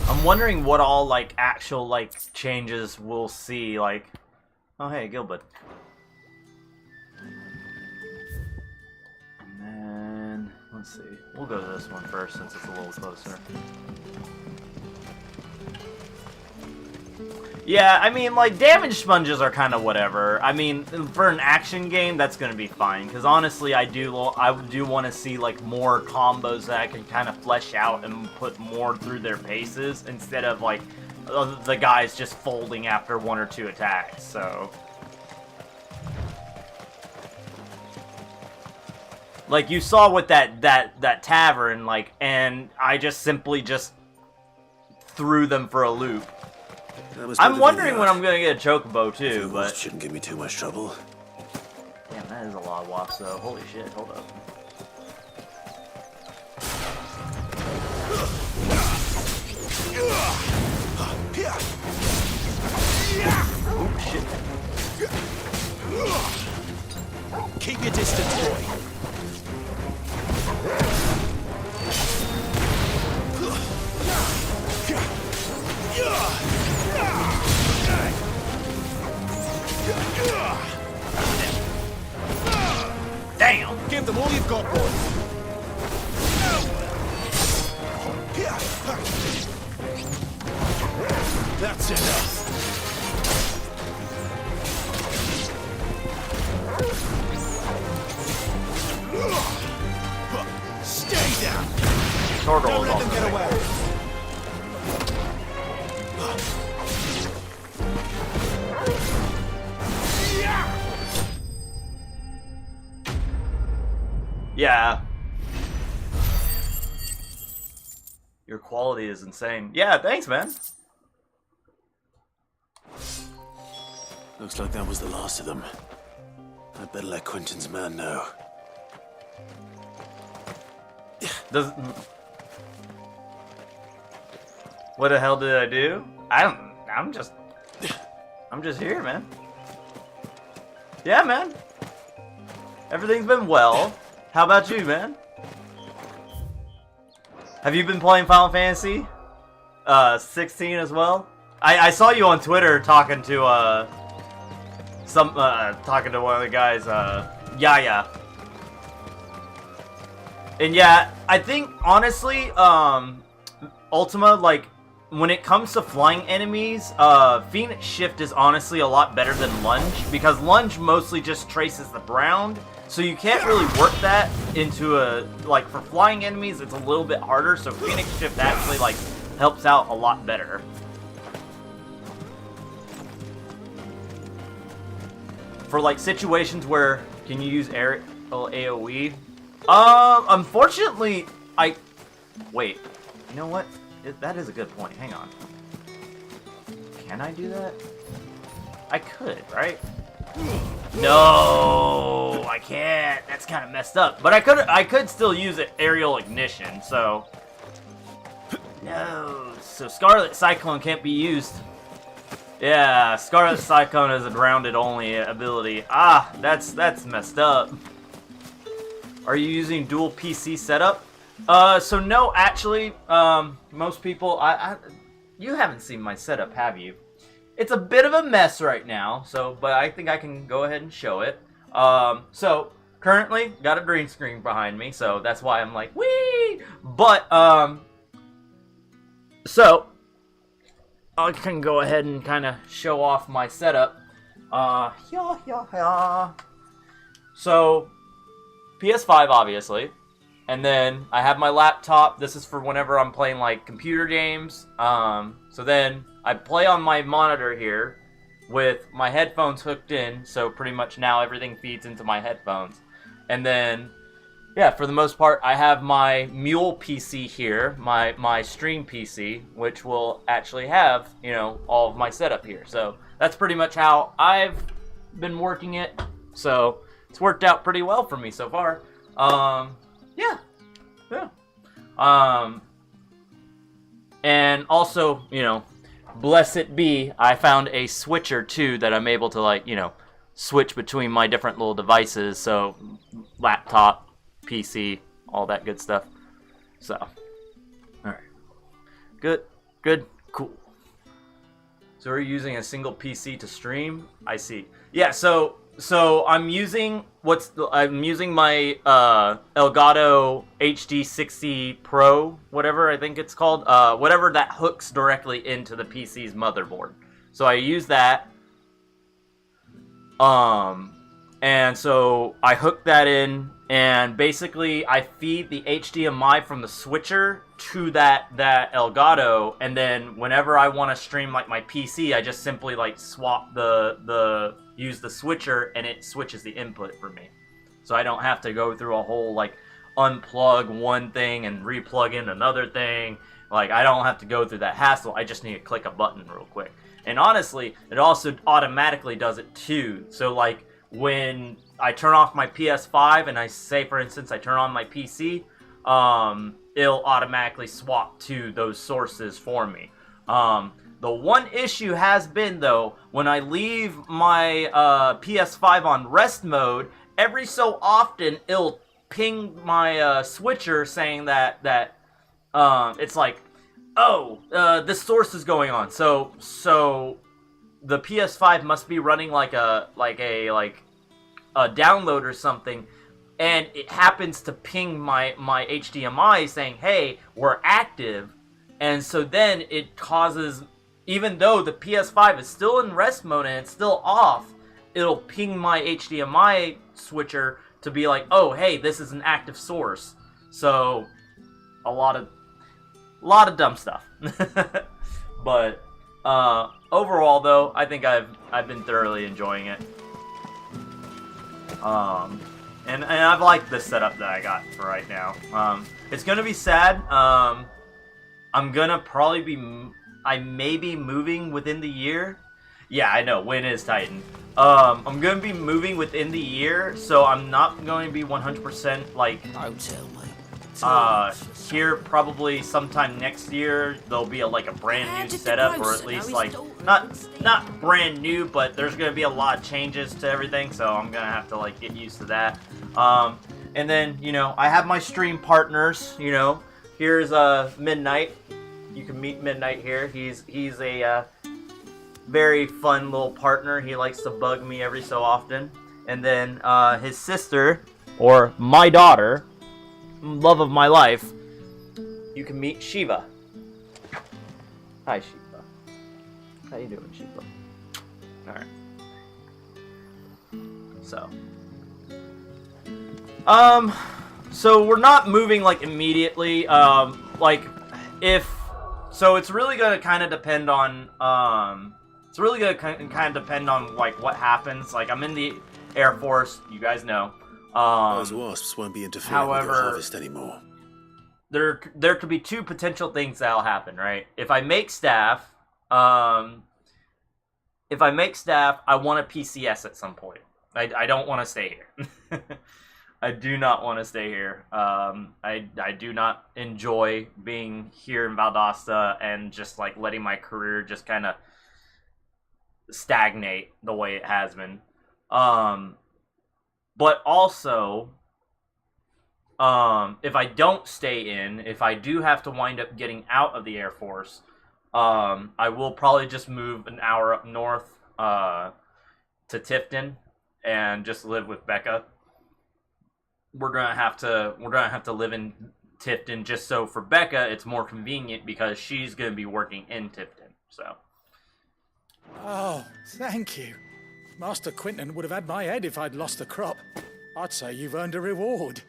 I'm wondering what all, like, actual, like, changes we'll see, like... Oh, hey, Gilbert. And then... Let's see. We'll go to this one first, since it's a little closer. Yeah, I mean, like, damage sponges are kind of whatever. I mean, for an action game, that's going to be fine. Because honestly, I do want to see, like, more combos that I can kind of flesh out and put more through their paces. Instead of, like, the guys just folding after one or two attacks, so... Like, you saw with that tavern, like, and I just simply just threw them for a loop. I'm wondering when I'm gonna get a chocobo too, but shouldn't give me too much trouble. Damn, that is a lot of wasps though. Holy shit! Hold up. Oh shit! Keep your distance, boy. Damn! Give them all you've got, boy. That's enough. Stay down. Don't let them get away. Yeah. Your quality is insane. Yeah, thanks, man. Looks like that was the last of them. I'd better let Quentin's man know. What the hell did I do? I'm just here, man. Yeah, man. Everything's been well. How about you, man? Have you been playing Final Fantasy 16 as well? I saw you on Twitter talking to talking to one of the guys, Yaya. And yeah, I think honestly, Ultima, like when it comes to flying enemies, Phoenix Shift is honestly a lot better than Lunge, because Lunge mostly just traces the ground, so you can't really work that into a, like for flying enemies it's a little bit harder, so Phoenix Shift actually like helps out a lot better. For like situations where, can you use aerial AoE? Unfortunately, wait, you know what? That is a good point. Hang on. Can I do that? I could, right? No, I can't. That's kind of messed up. But I could still use it aerial ignition, so no. So Scarlet Cyclone can't be used. Yeah, Scarlet Cyclone is a grounded only ability. Ah, that's messed up. Are you using dual PC setup? So no, actually, most people, you haven't seen my setup, have you? It's a bit of a mess right now, but I think I can go ahead and show it. So, currently, got a green screen behind me, so that's why I'm like, whee! But, so, I can go ahead and kind of show off my setup. So, PS5, obviously. And then I have my laptop. This is for whenever I'm playing like computer games. So then I play on my monitor here with my headphones hooked in. So pretty much now everything feeds into my headphones. And then, yeah, for the most part, I have my Mule PC here, my stream PC, which will actually have, you know, all of my setup here. So that's pretty much how I've been working it. So it's worked out pretty well for me so far. Yeah. And also, you know, blessed be, I found a switcher too that I'm able to, like, you know, switch between my different little devices. So, laptop, PC, all that good stuff. So, alright. Good, cool. So we're using a single PC to stream? I see. Yeah, so I'm using my Elgato HD60 Pro, whatever I think it's called, whatever that hooks directly into the PC's motherboard. So I use that, and so I hook that in, and basically I feed the HDMI from the switcher to that Elgato, and then whenever I want to stream like my PC, I just simply like swap use the switcher, and it switches the input for me. So I don't have to go through a whole like unplug one thing and replug in another thing. Like, I don't have to go through that hassle. I just need to click a button real quick. And honestly, it also automatically does it too. So like when I turn off my PS5 and I say, for instance, I turn on my PC, it'll automatically swap to those sources for me. The one issue has been, though, when I leave my PS5 on rest mode, every so often it'll ping my switcher saying that it's like, oh, this source is going on. So the PS5 must be running like a download or something, and it happens to ping my HDMI saying, hey, we're active. And so then it causes, even though the PS5 is still in rest mode and it's still off, it'll ping my HDMI switcher to be like, oh, hey, this is an active source. So, a lot of dumb stuff. But overall, though, I think I've been thoroughly enjoying it. And I've liked this setup that I got for right now. It's gonna be sad. I'm gonna probably I may be moving within the year. Yeah, I know, Win is Titan. I'm gonna be moving within the year, so I'm not going to be 100% like... Don't tell me. Here probably sometime next year there'll be a brand new setup, or at least like not brand new, but there's gonna be a lot of changes to everything, so I'm gonna have to like get used to that. And then, you know, I have my stream partners, you know. Here's Midnight. You can meet Midnight here. He's a very fun little partner. He likes to bug me every so often. And then his sister, or my daughter, love of my life, you can meet Shiva. Hi, Shiva. How you doing, Shiva? Alright. So we're not moving, like, immediately. So it's really gonna kind of depend on, like, what happens. Like, I'm in the Air Force, you guys know. Those wasps won't be interfering with your harvest anymore. There could be two potential things that'll happen, right? If I make staff, I want a PCS at some point. I don't want to stay here. I do not want to stay here. I do not enjoy being here in Valdosta and just like letting my career just kind of stagnate the way it has been. But also, if I don't stay in, if I do have to wind up getting out of the Air Force, I will probably just move an hour up north to Tifton and just live with Becca. We're gonna have to live in Tifton just so for Becca it's more convenient because she's gonna be working in Tifton. So. Oh, thank you. Master Quinton would have had my head if I'd lost the crop. I'd say you've earned a reward.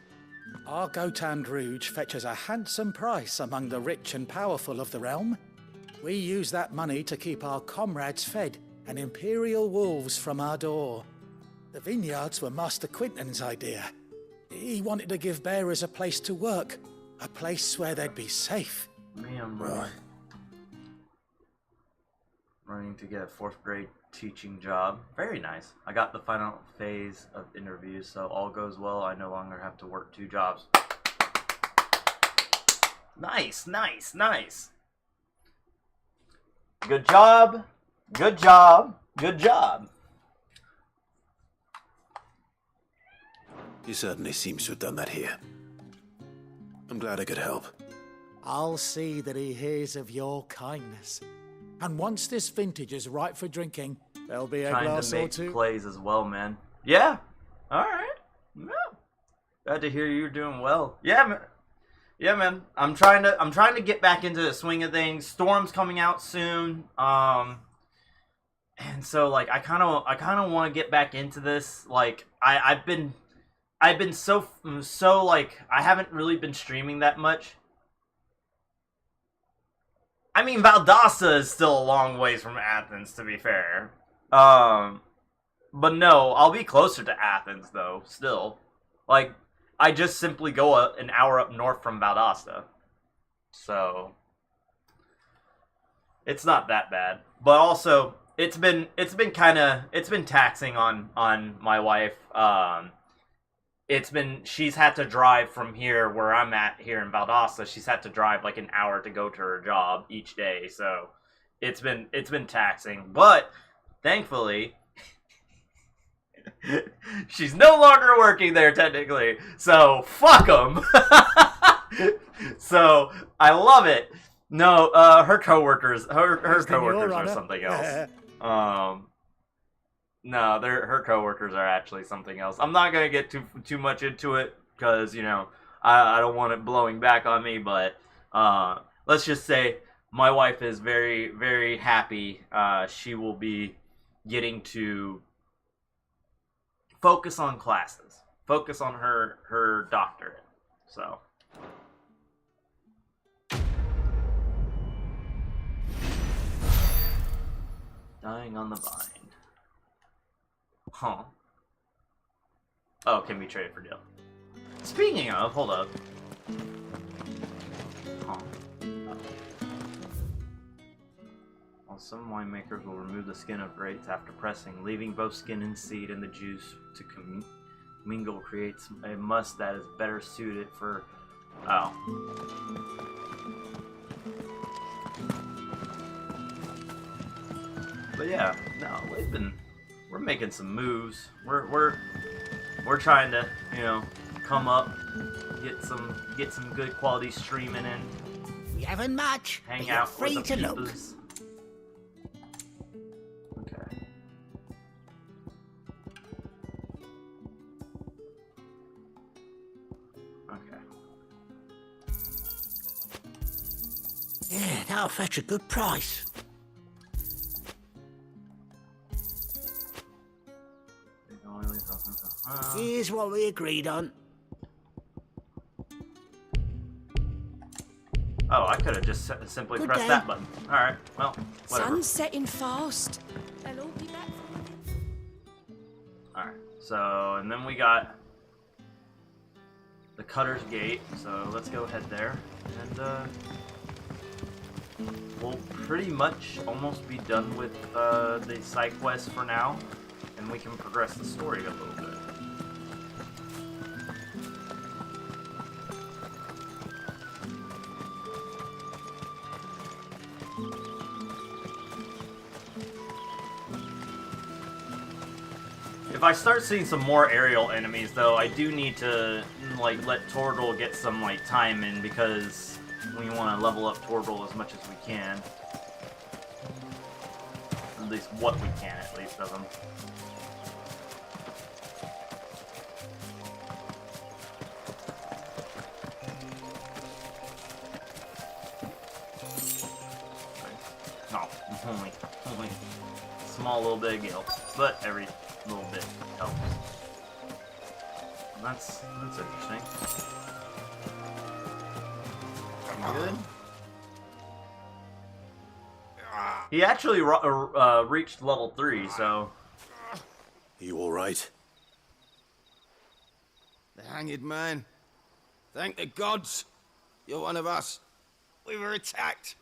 Our Gotand Rouge fetches a handsome price among the rich and powerful of the realm. We use that money to keep our comrades fed and imperial wolves from our door. The vineyards were Master Quinton's idea. He wanted to give bearers a place to work, a place where they'd be safe. Man, running to get a 4th grade teaching job. Very nice. I got the final phase of interviews, so all goes well. I no longer have to work 2 jobs. Nice, nice, nice. Good job. Good job. Good job. He certainly seems to have done that here. I'm glad I could help. I'll see that he hears of your kindness. And once this vintage is ripe for drinking, there'll be a glass or two. Trying to make plays as well, man. Yeah. All right. Yeah. Glad to hear you're doing well. Yeah, man. Yeah, man. I'm trying to get back into the swing of things. Storm's coming out soon. And so like I kind of want to get back into this. Like I've been so like I haven't really been streaming that much. I mean, Valdosta is still a long ways from Athens, to be fair. But no, I'll be closer to Athens, though, still. Like, I just simply go an hour up north from Valdosta. So, it's not that bad. But also, it's been taxing on my wife. She's had to drive from here where I'm at here in Valdosta. She's had to drive like an hour to go to her job each day. So it's been taxing, but thankfully she's no longer working there technically. So fuck them. So I love it. No, her coworkers are something else. No, her coworkers are actually something else. I'm not gonna get too much into it because you know I don't want it blowing back on me. But let's just say my wife is very, very happy. She will be getting to focus on classes, focus on her doctorate. So. Dying on the vine. Huh. Oh, can be traded for deal. Speaking of, hold up. Huh. Well, some winemakers will remove the skin of grapes after pressing, leaving both skin and seed and the juice to mingle creates a must that is better suited for... Oh. But yeah, no, we're making some moves. We're trying to, you know, come up, get some good quality streaming in. We haven't much. Hang but you're out free with the to look. peepers. Okay. Okay. Yeah, that'll fetch a good price. Here's what we agreed on. Oh, I could have just simply Good pressed day. that button. Alright, well, whatever. Sun's setting fast. They'll all be back. Alright, so, and then we got the Cutter's Gate, so let's go ahead there. And, we'll pretty much almost be done with the side quest for now, and we can progress the story a little bit. If I start seeing some more aerial enemies, though, I do need to like let Tortle get some like time in because we want to level up Tortle as much as we can. At least what we can, at least of them. No, only small little bit of gale, but every little bit helps. That's interesting. Good. He actually reached level 3, so. You all right? The hanged man. Thank the gods. You're one of us. We were attacked.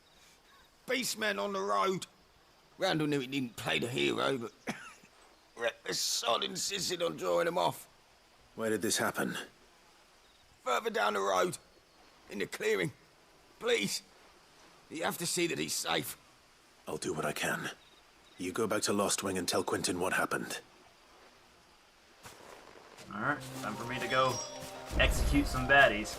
Beastmen on the road. Randall knew he didn't play the hero, but reckless sod insisted on drawing him off. Where did this happen? Further down the road. In the clearing. Please. You have to see that he's safe. I'll do what I can. You go back to Lost Wing and tell Quentin what happened. Alright, time for me to go execute some baddies.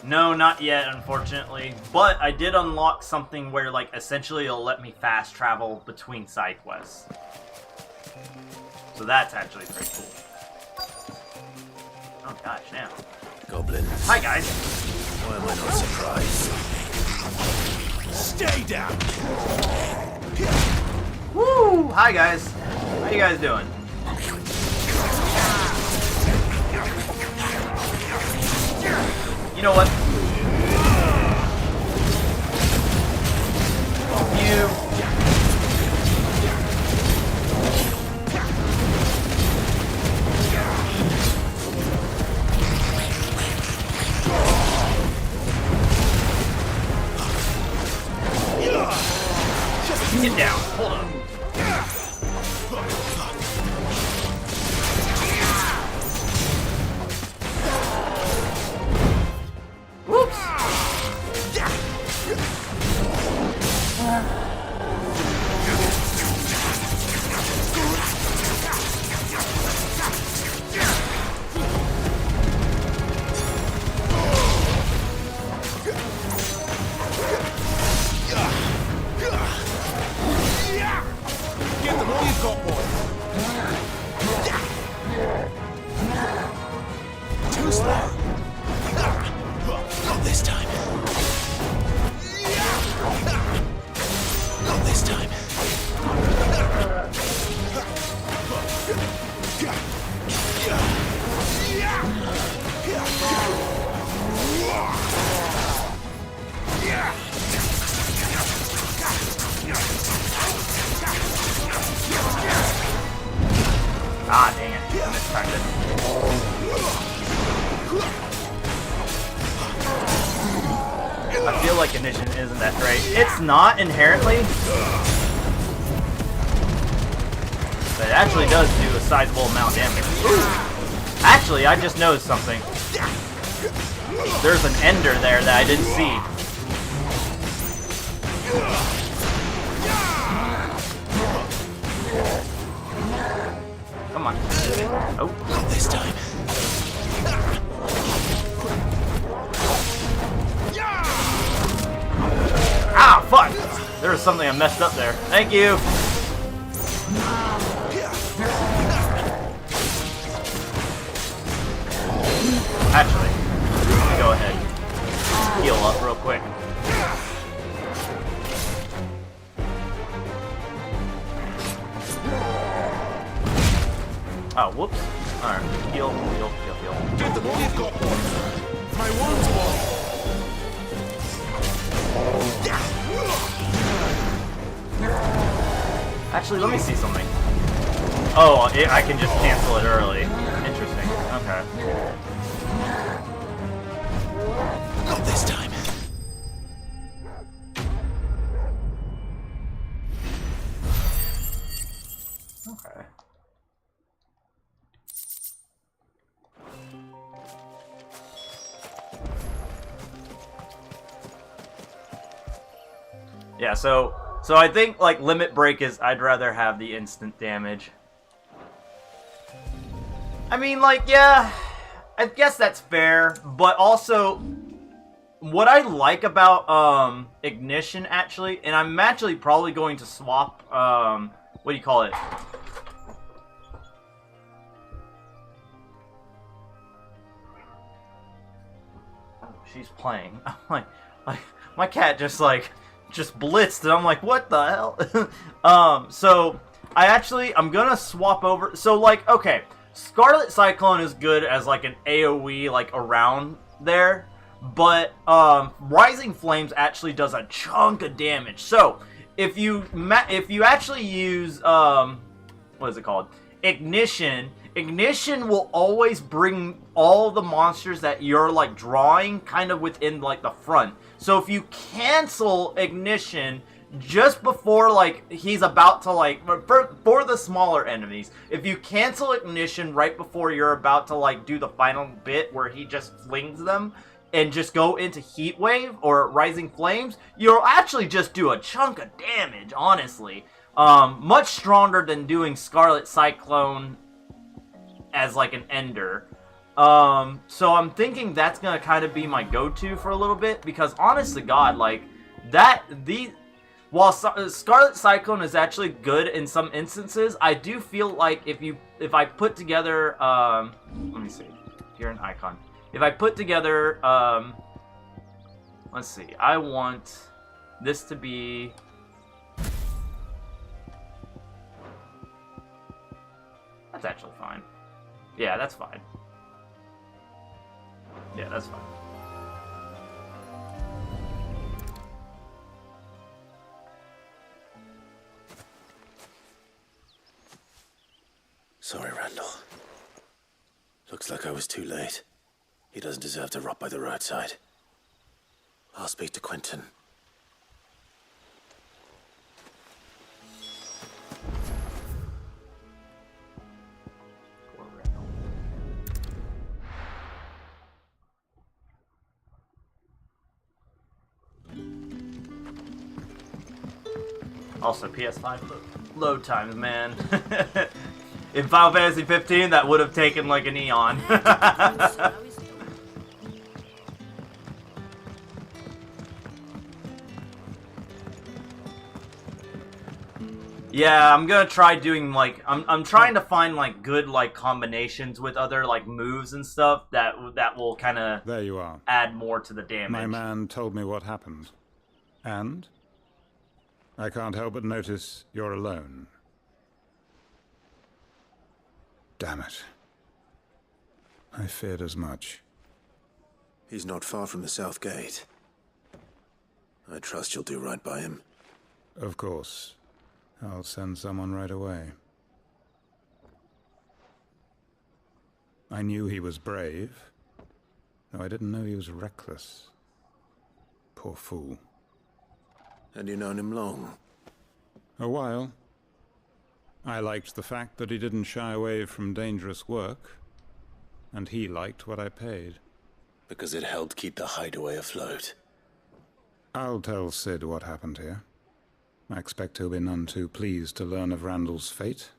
No, not yet, unfortunately. But I did unlock something where, like, essentially it'll let me fast travel between side quests. So that's actually pretty cool. Oh gosh, damn. Goblins. Hi guys. Why am I not surprised? Stay down! Woo! Hi guys. How you guys doing? You know what? Get down. Hold on. Whoops. Give them all you've got, boy. Too slow. Not this time. Not this time. Ah, dang it. I mistimed it. I feel like Ignition isn't that great. It's not inherently, but it actually does do a sizable amount of damage. Ooh. Actually, I just noticed something. There's an ender there that I didn't see. Come on. Oh. Not this time. something I messed up there. Thank you. Actually, let me go ahead. Heal up real quick. Oh, whoops. Alright, heal. Give them all you've got, boys. My one's Actually, let me see something. Oh, I can just cancel it early. Interesting. Okay. Not this time. Okay. Yeah, so I think like limit break is I'd rather have the instant damage. I mean, like, yeah, I guess that's fair, but also what I like about ignition actually, and I'm actually probably going to swap what do you call it? Oh, she's playing. I'm like my cat just blitzed, and I'm like, what the hell? So I'm gonna swap over. So like, okay, Scarlet Cyclone is good as like an AoE like around there, but Rising Flames actually does a chunk of damage. So if you actually use what is it called? Ignition will always bring all the monsters that you're like drawing kind of within like the front. So if you cancel Ignition just before like he's about to like for the smaller enemies, if you cancel Ignition right before you're about to like do the final bit where he just flings them and just go into Heat Wave or Rising Flames, you'll actually just do a chunk of damage, honestly. Much stronger than doing Scarlet Cyclone as like an ender. So I'm thinking that's gonna kind of be my go-to for a little bit, because honest to God, like while Scarlet Cyclone is actually good in some instances, I do feel like if I put together let me see, you're an icon. If I put together let's see, I want this to be that's actually fine. Yeah, that's fine. Yeah, that's fine. Sorry, Randall. Looks like I was too late. He doesn't deserve to rot by the roadside. I'll speak to Quentin. Also, PS5 load times, man. In Final Fantasy 15, that would have taken like an eon. Yeah, I'm gonna try doing like I'm trying to find like good like combinations with other like moves and stuff that will kind of there you are. Add more to the damage. My man told me what happened, and I can't help but notice you're alone. Damn it. I feared as much. He's not far from the South Gate. I trust you'll do right by him. Of course. I'll send someone right away. I knew he was brave, though I didn't know he was reckless. Poor fool. And you've known him long? A while. I liked the fact that he didn't shy away from dangerous work, and he liked what I paid. Because it helped keep the hideaway afloat. I'll tell Sid what happened here. I expect he'll be none too pleased to learn of Randall's fate.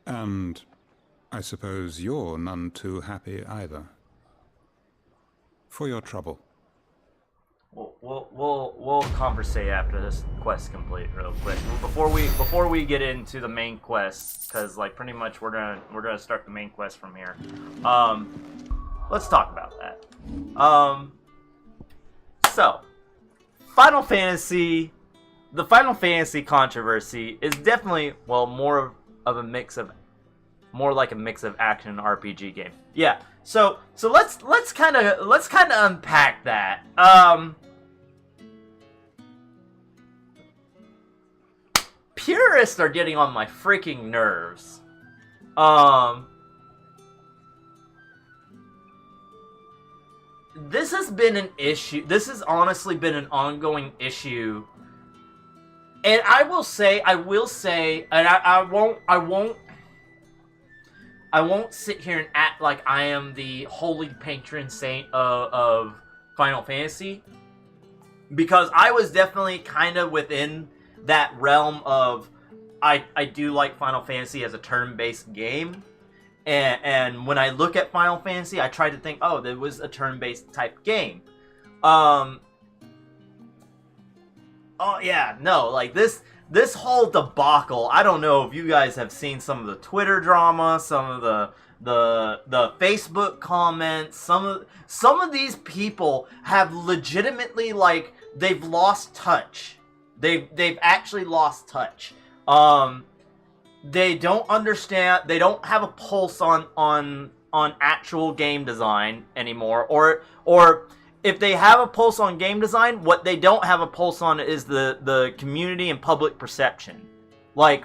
And I suppose you're none too happy either. For your trouble. We'll conversate after this quest complete real quick. Before we get into the main quest, because like pretty much we're gonna start the main quest from here. Let's talk about that. So Final Fantasy, the Final Fantasy controversy is definitely more like a mix of action and RPG game. Yeah. So let's kind of unpack that. Purists are getting on my freaking nerves. This has been an issue. This has honestly been an ongoing issue. And I will say, and I won't sit here and act like I am the holy patron saint of Final Fantasy, because I was definitely kind of within that realm of I do like Final Fantasy as a turn-based game, and when I look at Final Fantasy, I try to think, oh, there was a turn-based type game. Oh yeah, no, like this whole debacle. I don't know if you guys have seen some of the Twitter drama, some of the Facebook comments. Some of these people have legitimately, like, they've lost touch. They've actually lost touch. They don't understand. They don't have a pulse on actual game design anymore, or if they have a pulse on game design, what they don't have a pulse on is the community and public perception. Like,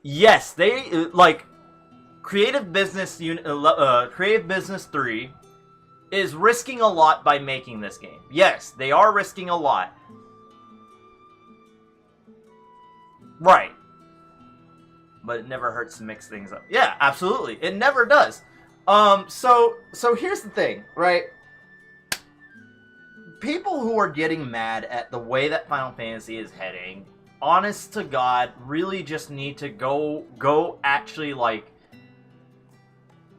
yes, they like Creative Business 3 is risking a lot by making this game. Yes, they are risking a lot. Right. But it never hurts to mix things up. Yeah, absolutely. It never does. So here's the thing, right? People who are getting mad at the way that Final Fantasy is heading, honest to God, really just need to go actually, like,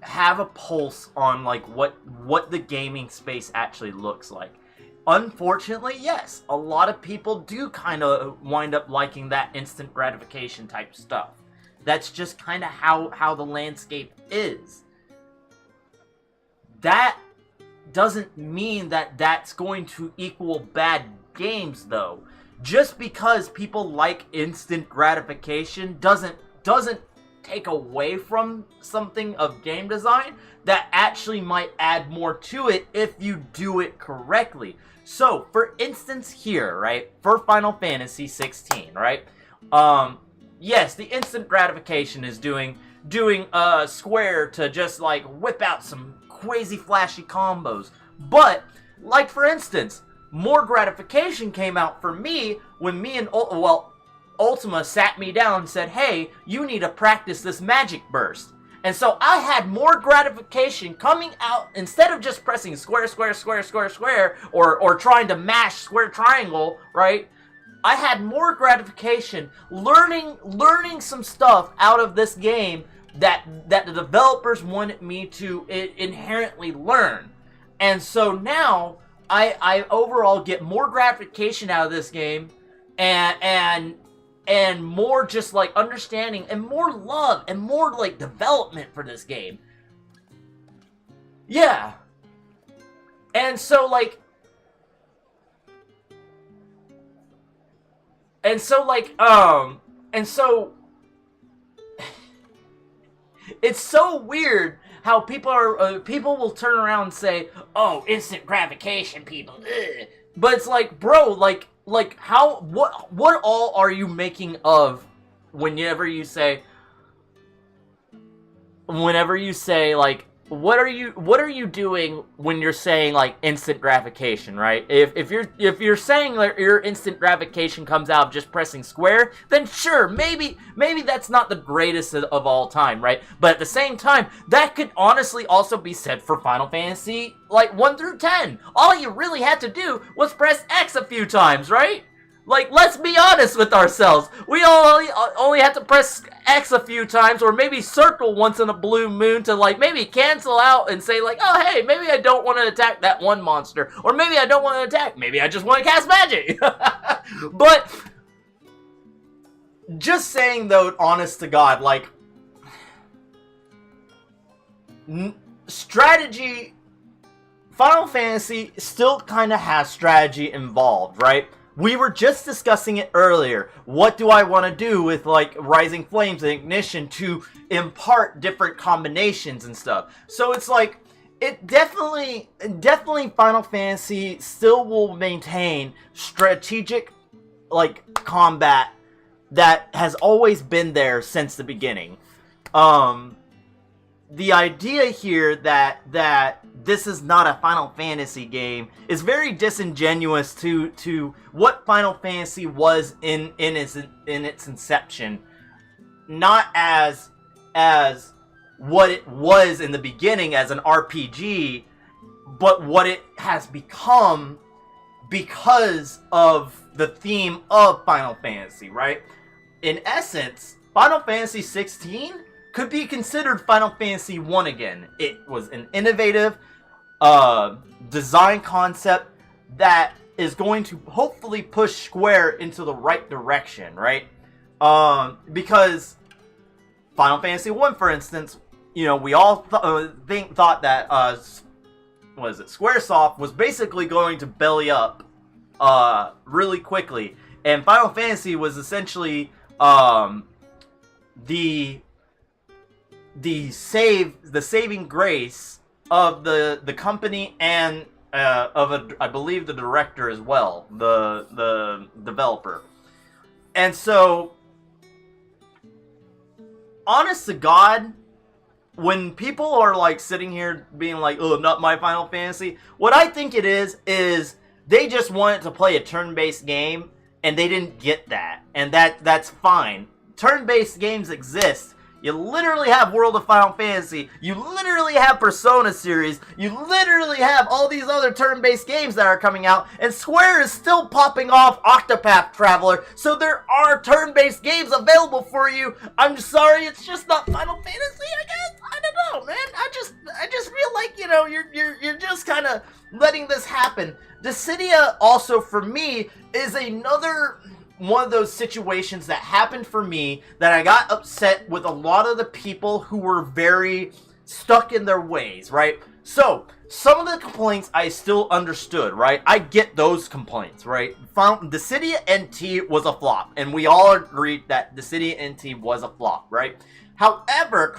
have a pulse on, like, what the gaming space actually looks like. Unfortunately, yes, a lot of people do kind of wind up liking that instant gratification type stuff. That's just kind of how the landscape is. That doesn't mean that that's going to equal bad games, though. Just because people like instant gratification doesn't take away from something of game design that actually might add more to it if you do it correctly. So, for instance here, right, for Final Fantasy 16, right, yes, the instant gratification is doing Square to just, like, whip out some crazy flashy combos. But, like, for instance, more gratification came out for me when me and, Ultima sat me down and said, hey, you need to practice this magic burst. And so I had more gratification coming out, instead of just pressing square, or trying to mash square triangle, right? I had more gratification learning some stuff out of this game that the developers wanted me to inherently learn. And so now I overall get more gratification out of this game, and more just, like, understanding and more love and more, like, development for this game. Yeah. And so, like, it's so weird how people will turn around and say, oh, instant gratification, people. Ugh. But it's like, bro, like how, what all are you making of whenever you say, like, what are you doing when you're saying, like, instant gratification, right? If you're saying that your instant gratification comes out of just pressing square, then sure, maybe that's not the greatest of all time, right? But at the same time, that could honestly also be said for Final Fantasy, like, 1 through 10. All you really had to do was press X a few times, right? Like, let's be honest with ourselves. We only have to press X a few times, or maybe circle once in a blue moon to, like, maybe cancel out and say, like, oh, hey, maybe I don't want to attack that one monster. Or maybe I don't want to attack. Maybe I just want to cast magic. But, just saying, though, honest to God, like, strategy... Final Fantasy still kind of has strategy involved, right? We were just discussing it earlier. What do I want to do with, like, Rising Flames and Ignition to impart different combinations and stuff? So it's like, it definitely Final Fantasy still will maintain strategic, like, combat that has always been there since the beginning. The idea here that this is not a Final Fantasy game is very disingenuous to what Final Fantasy was in its inception, not as what it was in the beginning as an RPG, but what it has become because of the theme of Final Fantasy, right? In essence, Final Fantasy 16 could be considered Final Fantasy 1 again. It was an innovative design concept that is going to hopefully push Square into the right direction, right? Because Final Fantasy 1, for instance, you know, we all thought that Squaresoft was basically going to belly up really quickly, and Final Fantasy was essentially the saving grace of the company and I believe the director as well, the developer. And so, honest to God, when people are like sitting here being like, oh, not my Final Fantasy, what I think it is they just wanted to play a turn-based game and they didn't get that, and that's fine. Turn-based games exist. You literally have World of Final Fantasy. You literally have Persona series. You literally have all these other turn-based games that are coming out. And Square is still popping off Octopath Traveler. So there are turn-based games available for you. I'm sorry, it's just not Final Fantasy, I guess? I don't know, man. I just feel like, you know, you're just kind of letting this happen. Dissidia also, for me, is another one of those situations that happened for me that I got upset with a lot of the people who were very stuck in their ways, right? So, some of the complaints I still understood, right? I get those complaints, right? Dissidia NT was a flop, and we all agreed that Dissidia NT was a flop, right? However,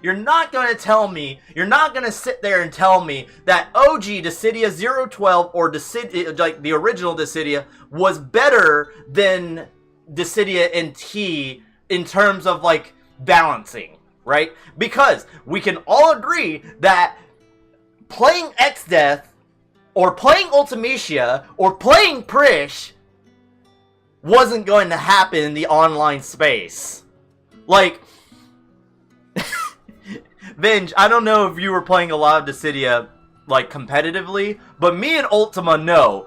you're not going to sit there and tell me that OG Dissidia 012 or Dissidia, like the original Dissidia, was better than Dissidia NT in terms of, like, balancing, right? Because we can all agree that playing Exdeath, or playing Ultimecia, or playing Prish wasn't going to happen in the online space. Like, Venge, I don't know if you were playing a lot of Dissidia, like, competitively, but me and Ultima know.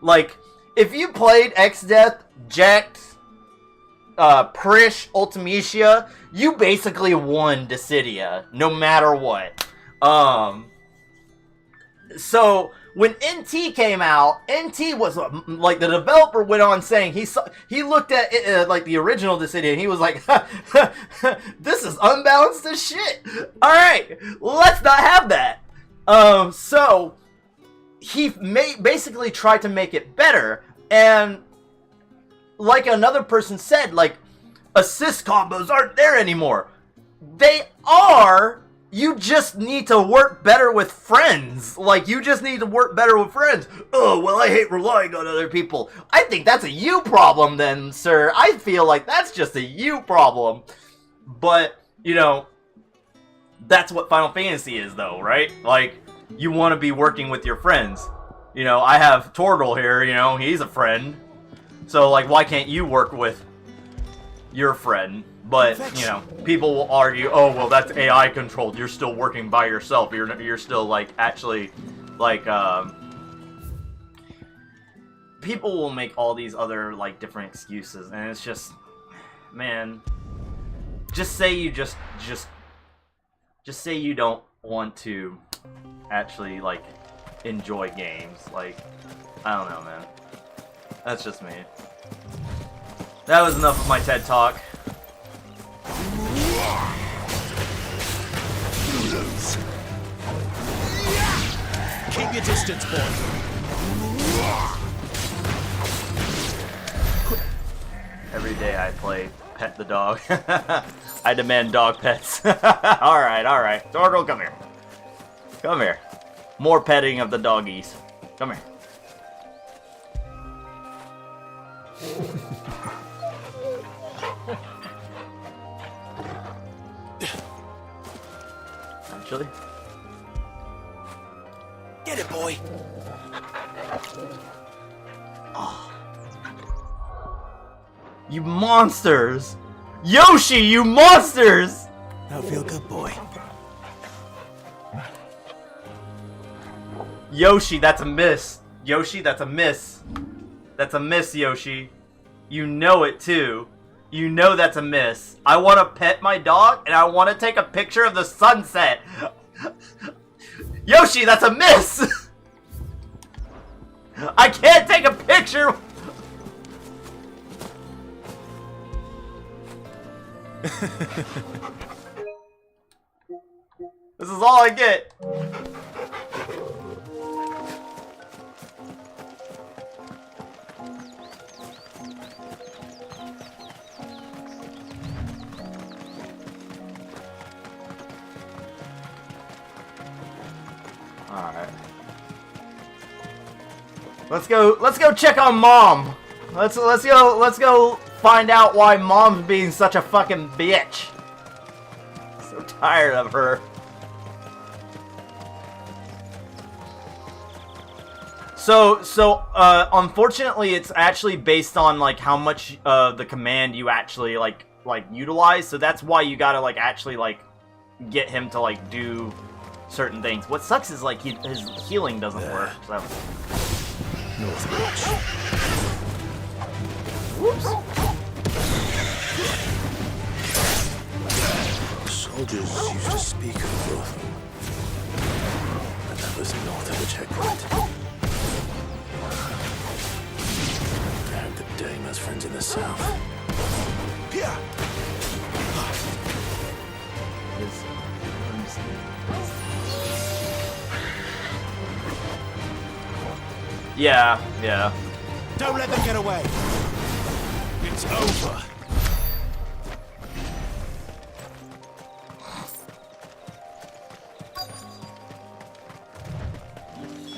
Like, if you played Exdeath, Jex, Prish, Ultimecia, you basically won Dissidia, no matter what. So, when NT came out, NT was, like, the developer went on saying, he looked at it, like, the original Dissidia, and he was like, this is unbalanced as shit. Alright, let's not have that. So, he basically tried to make it better, and like another person said, like, assist combos aren't there anymore. They are. You just need to work better with friends. Like, you just need to work better with friends. Oh, well, I hate relying on other people. I think that's a you problem then, sir. I feel like that's just a you problem. But, you know, that's what Final Fantasy is, though, right? Like, you want to be working with your friends. You know, I have Torgal here, you know, he's a friend. So, like, why can't you work with your friend? But, you know, people will argue, oh, well, that's AI controlled. You're still working by yourself. You're still, like, actually, like, people will make all these other like different excuses, and it's just, man, just say you just say you don't want to actually like enjoy games. Like, I don't know, man. That's just me. That was enough of my TED Talk. Keep your distance, boy. Every day I play Pet the Dog. I demand dog pets. Alright. Torgal, come here. Come here. More petting of the doggies. Come here. Actually. Get it, boy. Oh. You monsters! Yoshi, you monsters! Now feel good, boy. Yoshi, that's a miss. Yoshi, that's a miss. That's a miss, Yoshi. You know it too. You know that's a miss. I want to pet my dog and I want to take a picture of the sunset. Yoshi, that's a miss! I can't take a picture! This is all I get. Alright. Let's go check on Mom. Let's go find out why Mom's being such a fucking bitch. So tired of her. So unfortunately it's actually based on like how much the command you actually like utilize, so that's why you gotta like actually like get him to like do certain things. What sucks is like his healing doesn't work. So. Northwich. Whoops. Soldiers used to speak of Rotham, but that was north of the checkpoint. I heard that Dame has friends in the south. Yeah. Yeah. Don't let them get away. It's over.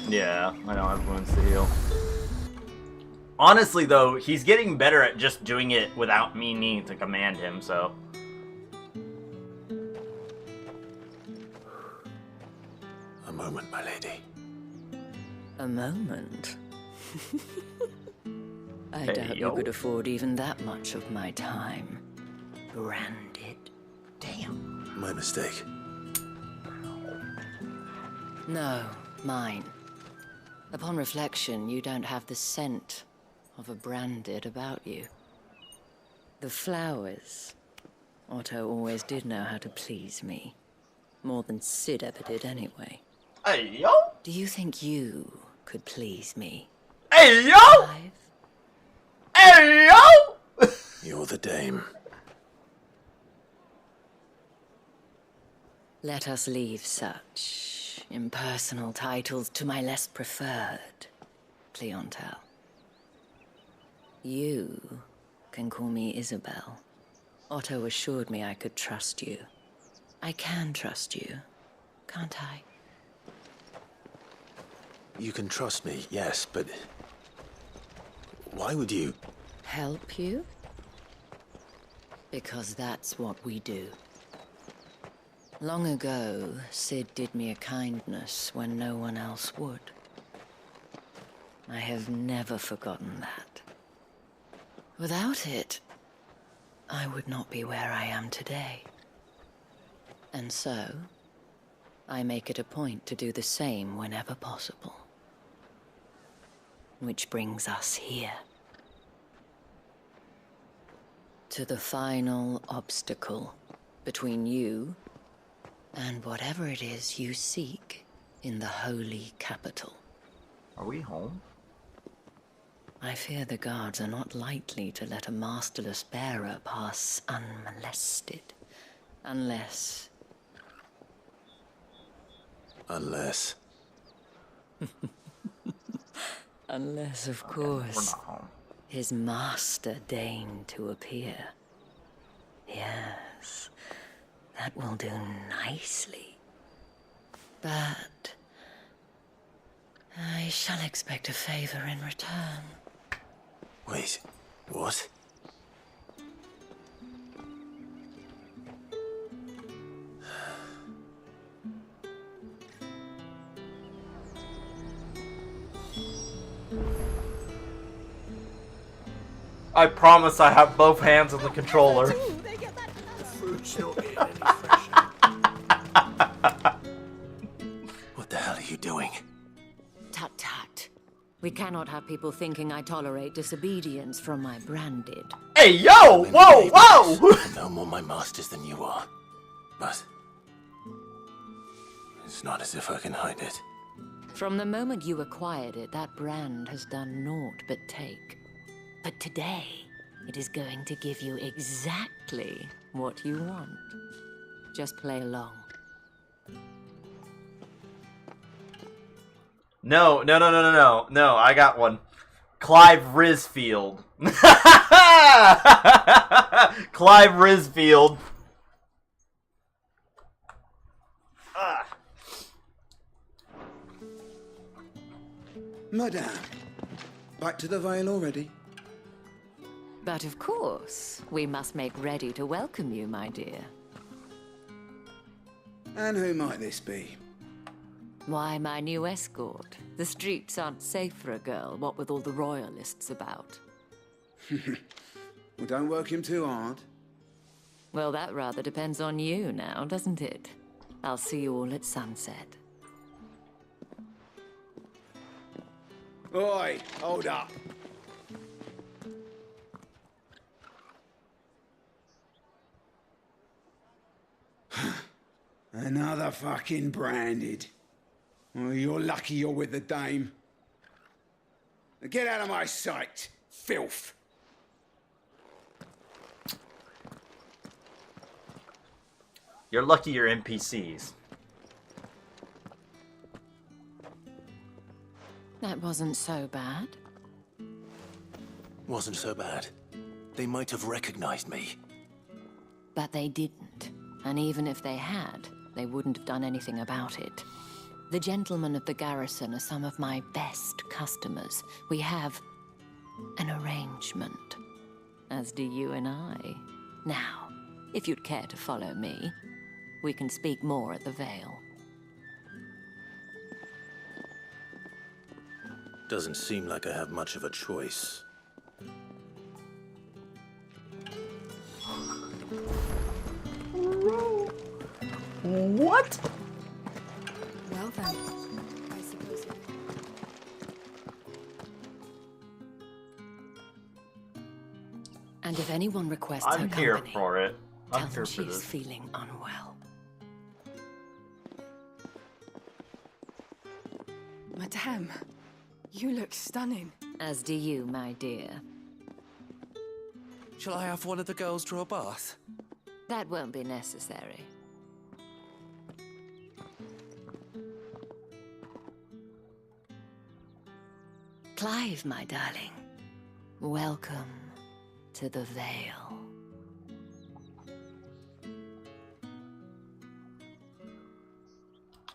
Yeah, I don't have wounds to heal. Honestly, though, he's getting better at just doing it without me needing to command him, so... A moment, my lady. A moment? I Hey, doubt yo. you could afford even that much of my time. Branded. Damn. My mistake. No, mine. Upon reflection, you don't have the scent of a branded about you. The flowers. Otto always did know how to please me. More than Sid ever did anyway. Hey, yo! Do you think you could please me? Hey, yo! Hey, yo! You're the Dame. Let us leave such impersonal titles to my less preferred clientele. You can call me Isabel. Otto assured me I could trust you. I can trust you, can't I? You can trust me, yes, but... why would you... Help you? Because that's what we do. Long ago, Sid did me a kindness when no one else would. I have never forgotten that. Without it, I would not be where I am today. And so, I make it a point to do the same whenever possible. Which brings us here. To the final obstacle between you and whatever it is you seek in the holy capital. Are we home? I fear the guards are not likely to let a masterless bearer pass unmolested. Unless... Unless, of course, We're not home. his master deigned to appear. Yes, that will do nicely. But I shall expect a favor in return. wait, what? I promise I have both hands on the controller. Fruit's not getting any What the hell are you doing? Tut tut. We cannot have people thinking I tolerate disobedience from my branded. Hey, yo! Whoa, whoa! I'm no more my masters than you are. But it's not as if I can hide it. From the moment you acquired it, that brand has done naught but take. But today, it is going to give you exactly what you want. Just play along. No, I got one. Clive Risfield. Clive Risfield. Madame, back to the Vale already? But of course, we must make ready to welcome you, my dear. And who might this be? Why, my new escort. The streets aren't safe for a girl, what with all the royalists about. Well, don't work him too hard. Well, that rather depends on you now, doesn't it? I'll see you all at sunset. Oi, hold up. Another fucking branded. Well, you're lucky you're with the dame. Now get out of my sight, filth. You're lucky you're NPCs. That wasn't so bad. Wasn't so bad. They might have recognized me. But they didn't. And even if they had, they wouldn't have done anything about it. The gentlemen of the garrison are some of my best customers. We have an arrangement, as do you and I. Now, if you'd care to follow me, we can speak more at the Vale. Doesn't seem like I have much of a choice. What? Well then, I suppose. And if anyone requests I'm her here company, for it. I'm tell here them for she's this. feeling unwell. Madame, you look stunning. As do you, my dear. Shall I have one of the girls draw a bath? That won't be necessary. Clive, my darling. Welcome to the Vale.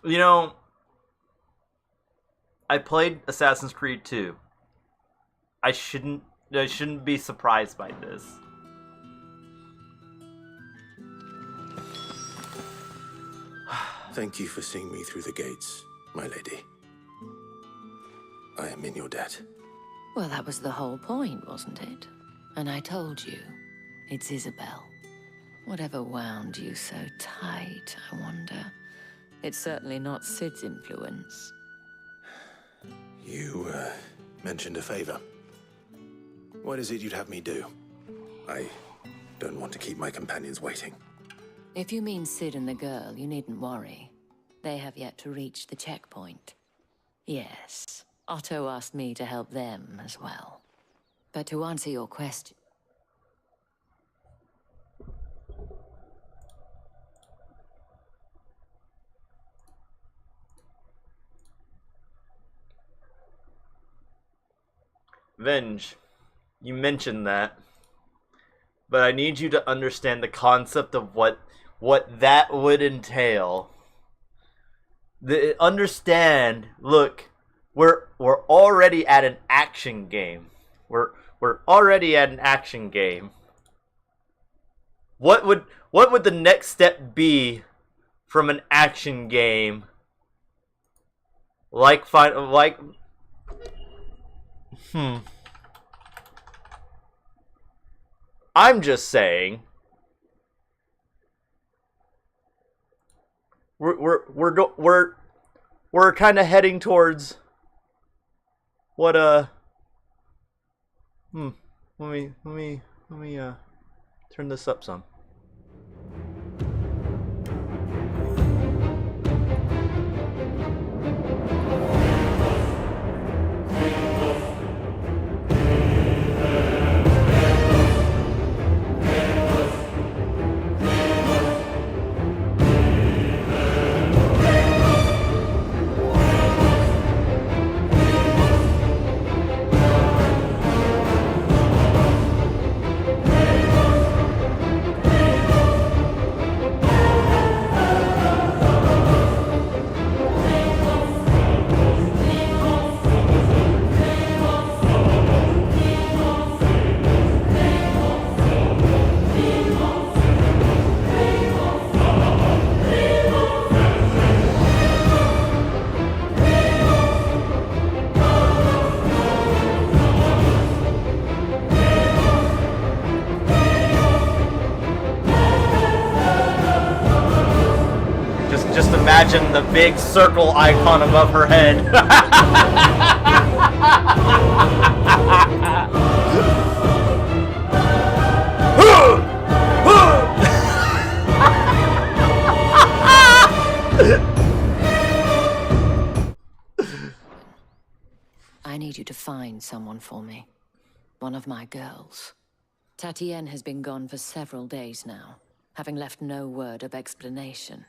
You know, I played Assassin's Creed 2. I shouldn't be surprised by this. Thank you for seeing me through the gates, my lady. I am in your debt. Well, that was the whole point, wasn't it? And I told you, it's Isabel. Whatever wound you so tight, I wonder. It's certainly not Sid's influence. You mentioned a favor. What is it you'd have me do? I don't want to keep my companions waiting. If you mean Sid and the girl, you needn't worry. They have yet to reach the checkpoint. Yes, Otto asked me to help them as well. But to answer your question... Venge, you mentioned that, but I need you to understand the concept of what that would entail. Look, we're already at an action game. We're already at an action game. What would the next step be from an action game? I'm just saying. We're kind of heading towards what let me turn this up some. Just imagine the big circle icon above her head. I need you to find someone for me. One of my girls. Tatienne has been gone for several days now, having left no word of explanation.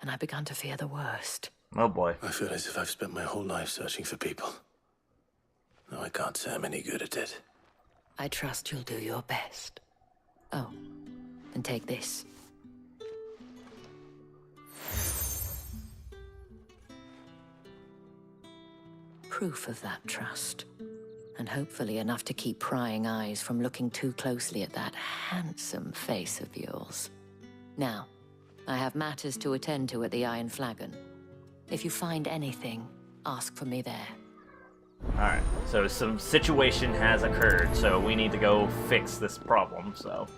And I began to fear the worst. Oh boy. I feel as if I've spent my whole life searching for people. No, I can't say I'm any good at it. I trust you'll do your best. Oh, and take this. Proof of that trust. And hopefully enough to keep prying eyes from looking too closely at that handsome face of yours. Now, I have matters to attend to at the Iron Flagon. If you find anything, ask for me there. Alright, so some situation has occurred, so we need to go fix this problem, so...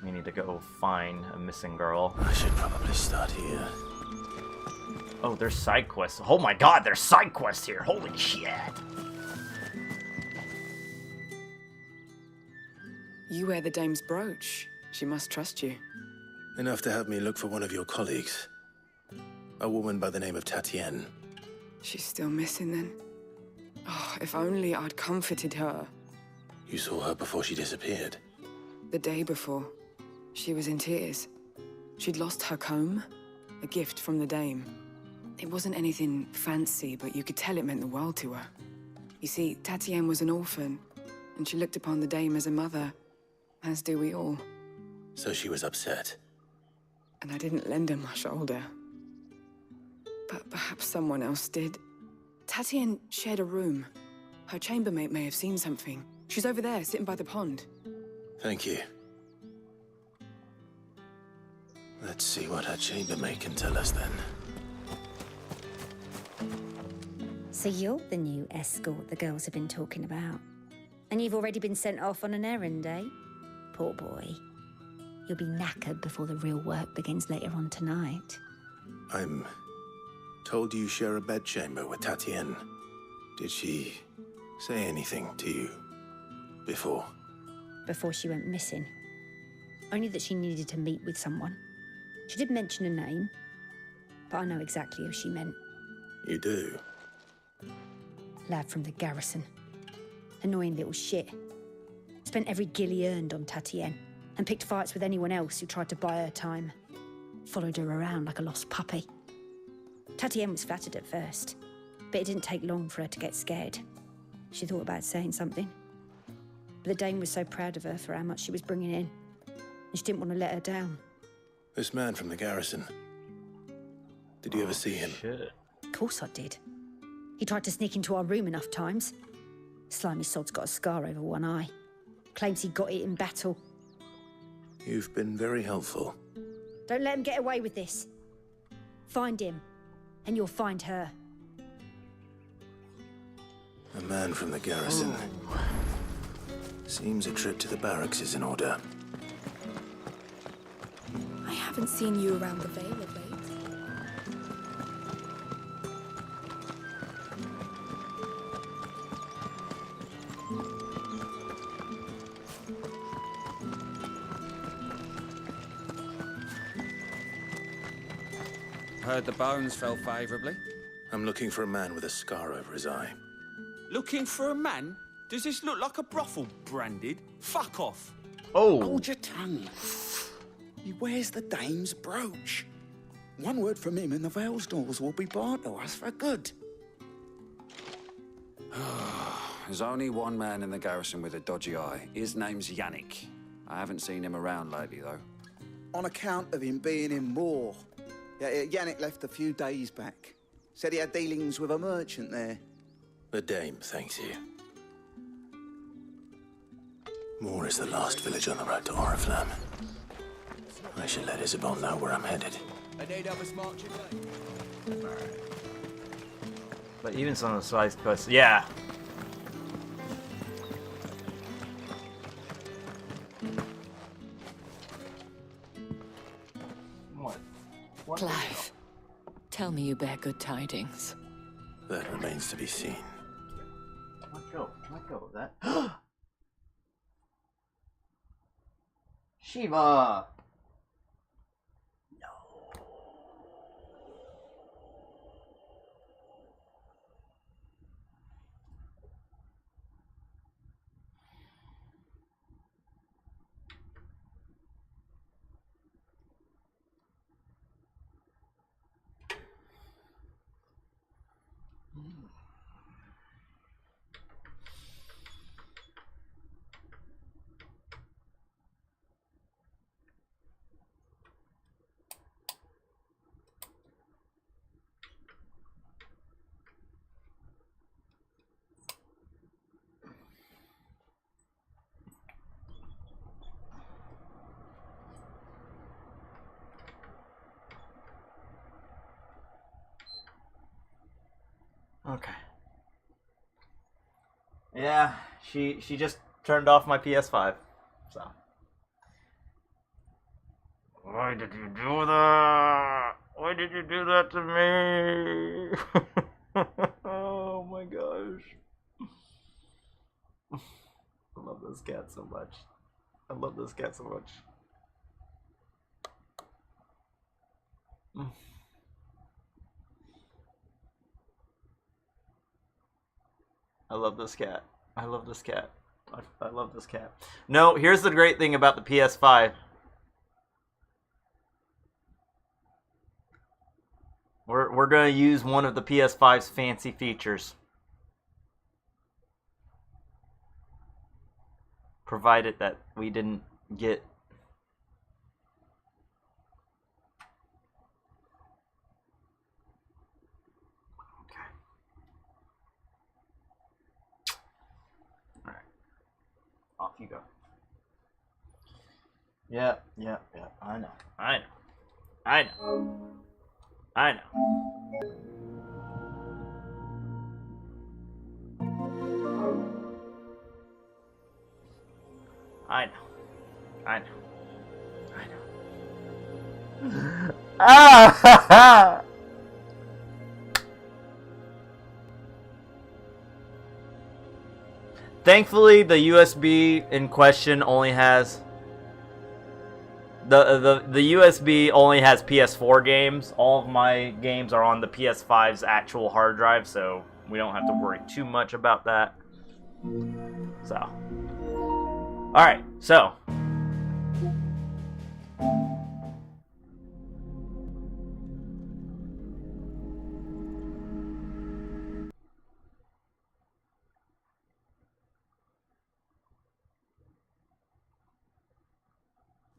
We need to go find a missing girl. I should probably start here. Oh, there's side quests. Oh my god, there's side quests here! Holy shit! You wear the dame's brooch. She must trust you. Enough to have me look for one of your colleagues. A woman by the name of Tatienne. She's still missing then? Oh, if only I'd comforted her. You saw her before she disappeared? The day before. She was in tears. She'd lost her comb, a gift from the dame. It wasn't anything fancy, but you could tell it meant the world to her. You see, Tatienne was an orphan, and she looked upon the dame as a mother, as do we all. So she was upset. And I didn't lend her my shoulder. But perhaps someone else did. Tatienne shared a room. Her chambermaid may have seen something. She's over there, sitting by the pond. Thank you. Let's see what her chambermaid can tell us then. So you're the new escort the girls have been talking about. And you've already been sent off on an errand, eh? Poor boy. You'll be knackered before the real work begins later on tonight. I'm told you share a bedchamber with Tatienne. Did she say anything to you before? Before she went missing. Only that she needed to meet with someone. She did mention a name, but I know exactly who she meant. You do? Lad from the garrison. Annoying little shit. Spent every guil he earned on Tatienne, and picked fights with anyone else who tried to buy her time. Followed her around like a lost puppy. Tatienne was flattered at first, but it didn't take long for her to get scared. She thought about saying something. But the Dame was so proud of her for how much she was bringing in, and she didn't want to let her down. This man from the garrison. Did you ever see him? Shit. Of course I did. He tried to sneak into our room enough times. Slimy sod's got a scar over one eye. Claims he got it in battle. You've been very helpful. Don't let him get away with this. Find him, and you'll find her. A man from the garrison. Seems a trip to the barracks is in order. I haven't seen you around the Vale of late. Heard the bones fell favourably. I'm looking for a man with a scar over his eye. Looking for a man? Does this look like a brothel, Branded? Fuck off. Oh. Hold your tongue. He wears the Dame's brooch. One word from him and the Vale's doors will be barred to us for good. There's only one man in the garrison with a dodgy eye. His name's Yannick. I haven't seen him around lately, though. On account of him being in war. Yeah, Yannick left a few days back. Said he had dealings with a merchant there. The Dame thanks you. Moor is the last village on the road to Oriflamme. I should let Isabel know where I'm headed. But even some of the side quests, yeah. What? Clive, tell me you bear good tidings. That remains to be seen. Let go of that. Shiva! Okay. Yeah, she just turned off my PS5, so. Why did you do that? Why did you do that to me? Oh my gosh. I love this cat so much. I love this cat so much. I love this cat. I love this cat. I love this cat. No, here's the great thing about the PS5. We're gonna use one of the PS5's fancy features. Provided that we didn't get off you go. Yeah. I know. I know. I know. I know. I know. I know. I know. Ah! thankfully, the USB in question only has the USB only has PS4 games. All of my games are on the PS5's actual hard drive, so we don't have to worry too much about that. So, all right, so.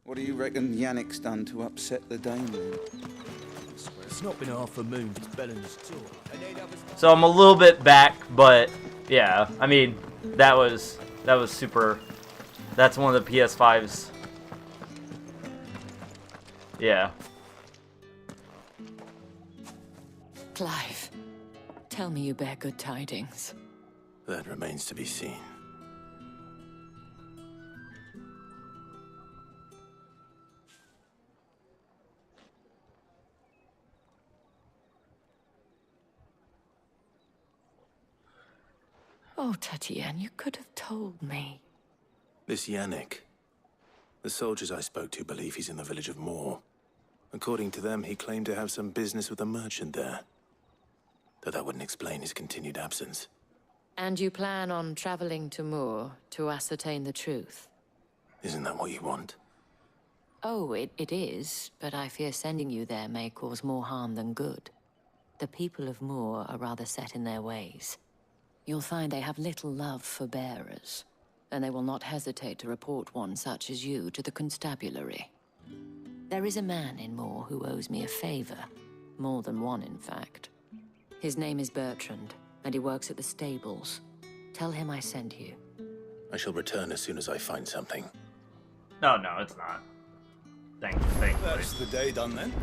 What do you reckon Yannick's done to upset the dame? It's not been half a moon, it's Bellen's tour. So I'm a little bit back, but yeah, I mean, that was super. That's one of the PS5's. Yeah. Clive, tell me you bear good tidings. That remains to be seen. Oh, Tatiana, you could have told me. This Yannick. The soldiers I spoke to believe he's in the village of Moor. According to them, he claimed to have some business with a merchant there. Though that wouldn't explain his continued absence. And you plan on traveling to Moor to ascertain the truth? Isn't that what you want? Oh, it is, but I fear sending you there may cause more harm than good. The people of Moor are rather set in their ways. You'll find they have little love for bearers, and they will not hesitate to report one such as you to the constabulary. There is a man in Moor who owes me a favor. More than one, in fact. His name is Bertrand, and he works at the stables. Tell him I sent you. I shall return as soon as I find something. No, it's not. Thankfully. That's the day done then.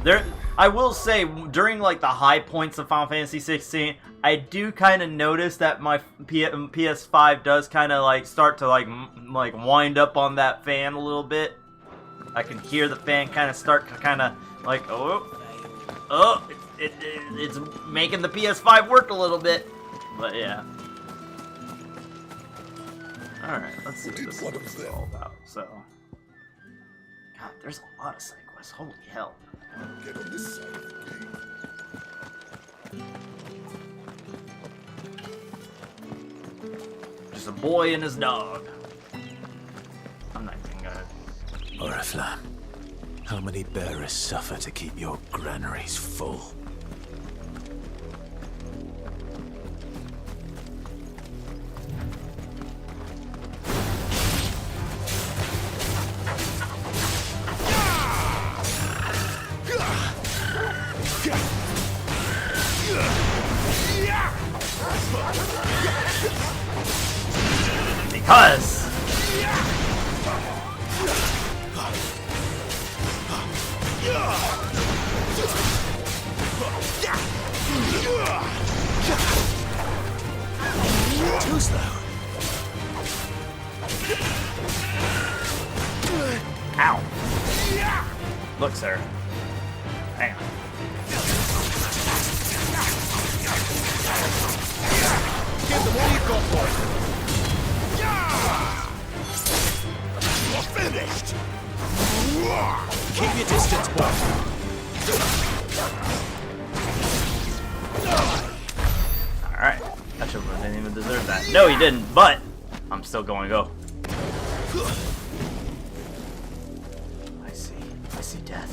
I will say, during like the high points of Final Fantasy 16, I do kind of notice that my PS5 does kind of like start to like wind up on that fan a little bit. I can hear the fan kind of start to kind of like it's making the PS5 work a little bit. But yeah. All right, let's see what this is all about. So. God, there's a lot of side quests. Holy hell. Get on this side of the cave. Just a boy and his dog. I'm not even gonna. Oriflamme, how many bearers suffer to keep your granaries full? Because too slow. Ow. Look, sir. Hang on. Give them all you've got, boy. You're finished. Keep your distance, boy. Alright. That should didn't even deserve that. No, he didn't, but I'm still going to go. I see death.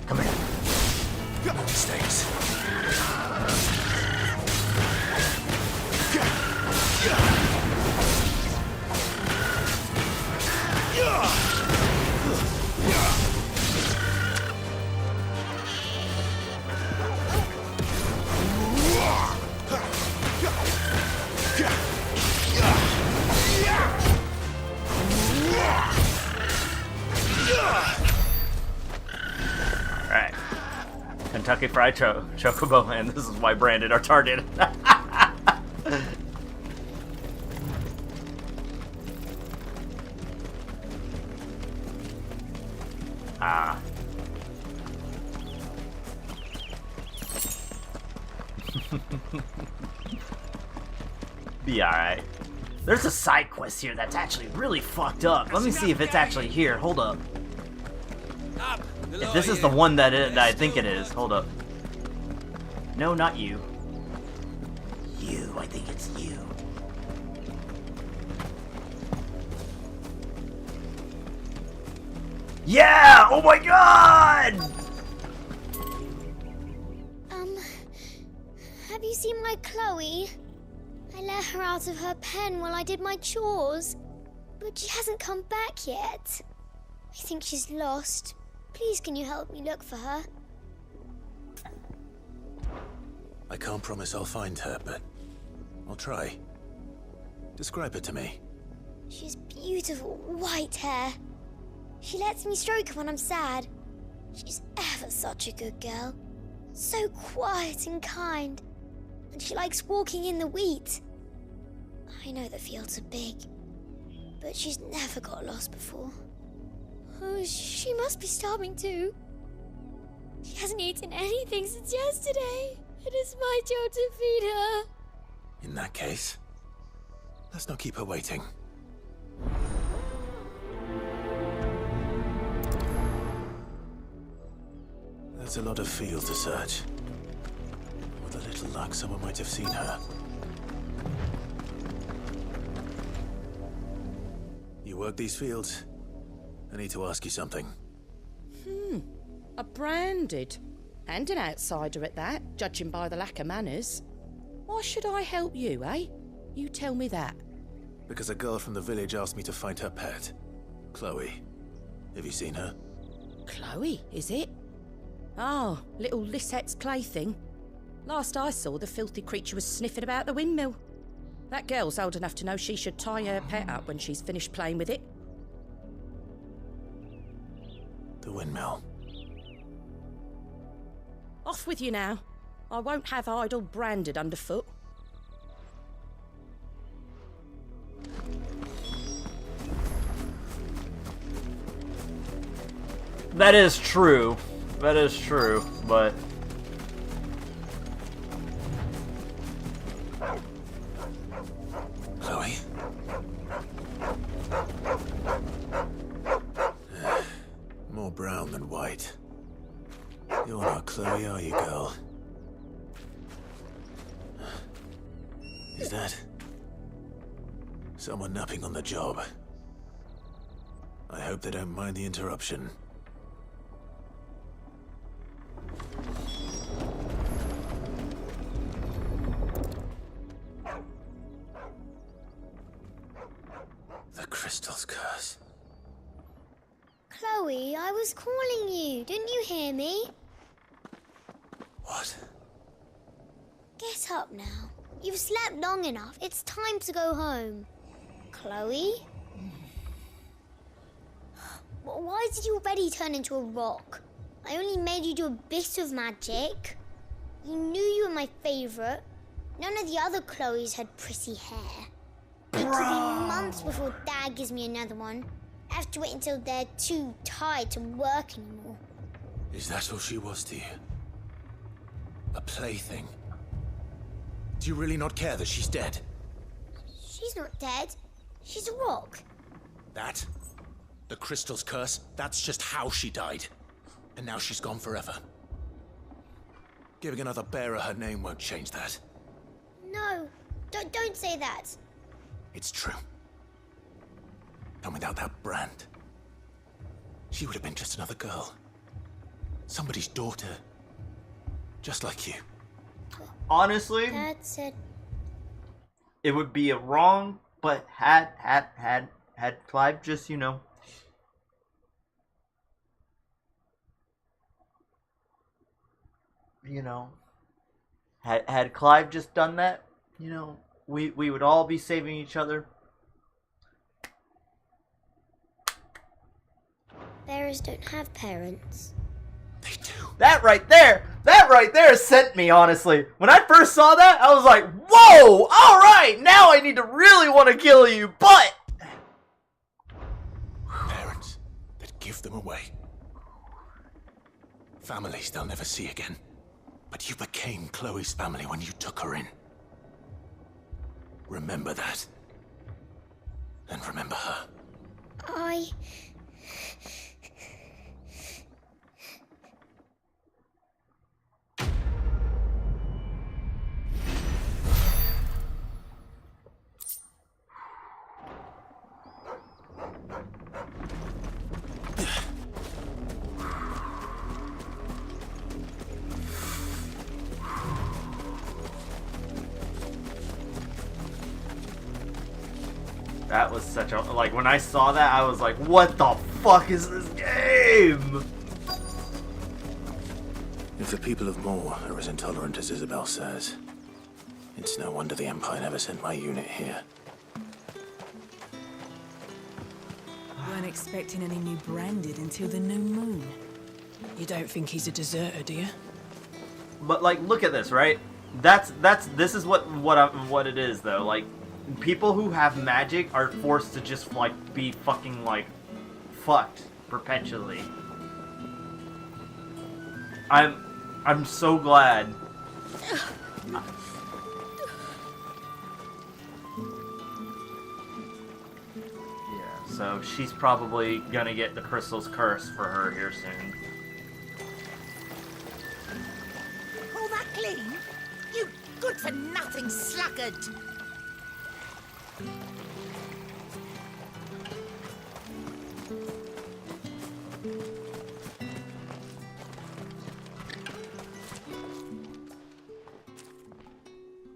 Come here. Mistakes. Alright. Kentucky Fried Chocobo, and this is why branded are targeted. Ah. Be alright. There's a side quest here that's actually really fucked up. Let me see if it's actually here. Hold up. If this is the one that I think it is. Hold up. No, not you. You. I think it's you. Yeah! Oh my god! Have you seen my Chloe? I let her out of her pen while I did my chores, but she hasn't come back yet. I think she's lost. Please, can you help me look for her? I can't promise I'll find her, but I'll try. Describe her to me. She's beautiful white hair. She lets me stroke her when I'm sad. She's ever such a good girl. So quiet and kind. And she likes walking in the wheat. I know the fields are big, but she's never got lost before. Oh, she must be starving too. She hasn't eaten anything since yesterday. It is my job to feed her. In that case, let's not keep her waiting. There's a lot of field to search. With a little luck, someone might have seen her. You work these fields? I need to ask you something. A branded. And an outsider at that, judging by the lack of manners. Why should I help you, eh? You tell me that. Because a girl from the village asked me to find her pet, Chloe. Have you seen her? Chloe, is it? Oh, little Lisette's plaything. Last I saw, the filthy creature was sniffing about the windmill. That girl's old enough to know she should tie her pet up when she's finished playing with it. The windmill. Off with you now. I won't have idle branded underfoot. That is true. That is true, but... Chloe? More brown than white. You're not Chloe, are you, girl? Is that... someone napping on the job? I hope they don't mind the interruption. The crystal's curse. Chloe, I was calling you. Didn't you hear me? What? Get up now. You've slept long enough. It's time to go home. Chloe? Why did you already turn into a rock? I only made you do a bit of magic. You knew you were my favorite. None of the other Chloes had pretty hair. It could be months before Dad gives me another one. I have to wait until they're too tired to work anymore. Is that all she was to you? A plaything? Do you really not care that she's dead? She's not dead. She's a rock. That? The crystal's curse? That's just how she died. And now she's gone forever. Giving another bearer her name won't change that. No, don't say that. It's true. And without that brand, she would have been just another girl. Somebody's daughter. Just like you. Honestly, Dad said... it would be a wrong, but had Clive just, you know... had Clive just done that, we would all be saving each other. Bearers don't have parents. That right there sent me, honestly. When I first saw that, I was like, whoa, alright, now I need to really want to kill you, but... Parents that give them away. Families they'll never see again. But you became Chloe's family when you took her in. Remember that. And remember her. That was such a... Like, when I saw that, I was like, what the fuck is this game? If the people of Moor are as intolerant as Isabel says, it's no wonder the Empire never sent my unit here. Weren't expecting any new branded until the new moon. You don't think he's a deserter, do you? But, like, look at this, right? This is what it is, though. Like, people who have magic are forced to just, like, be fucking, like, fucked perpetually. I'm so glad. Yeah, so she's probably gonna get the crystal's curse for her here soon. All that clean? You good-for-nothing sluggard!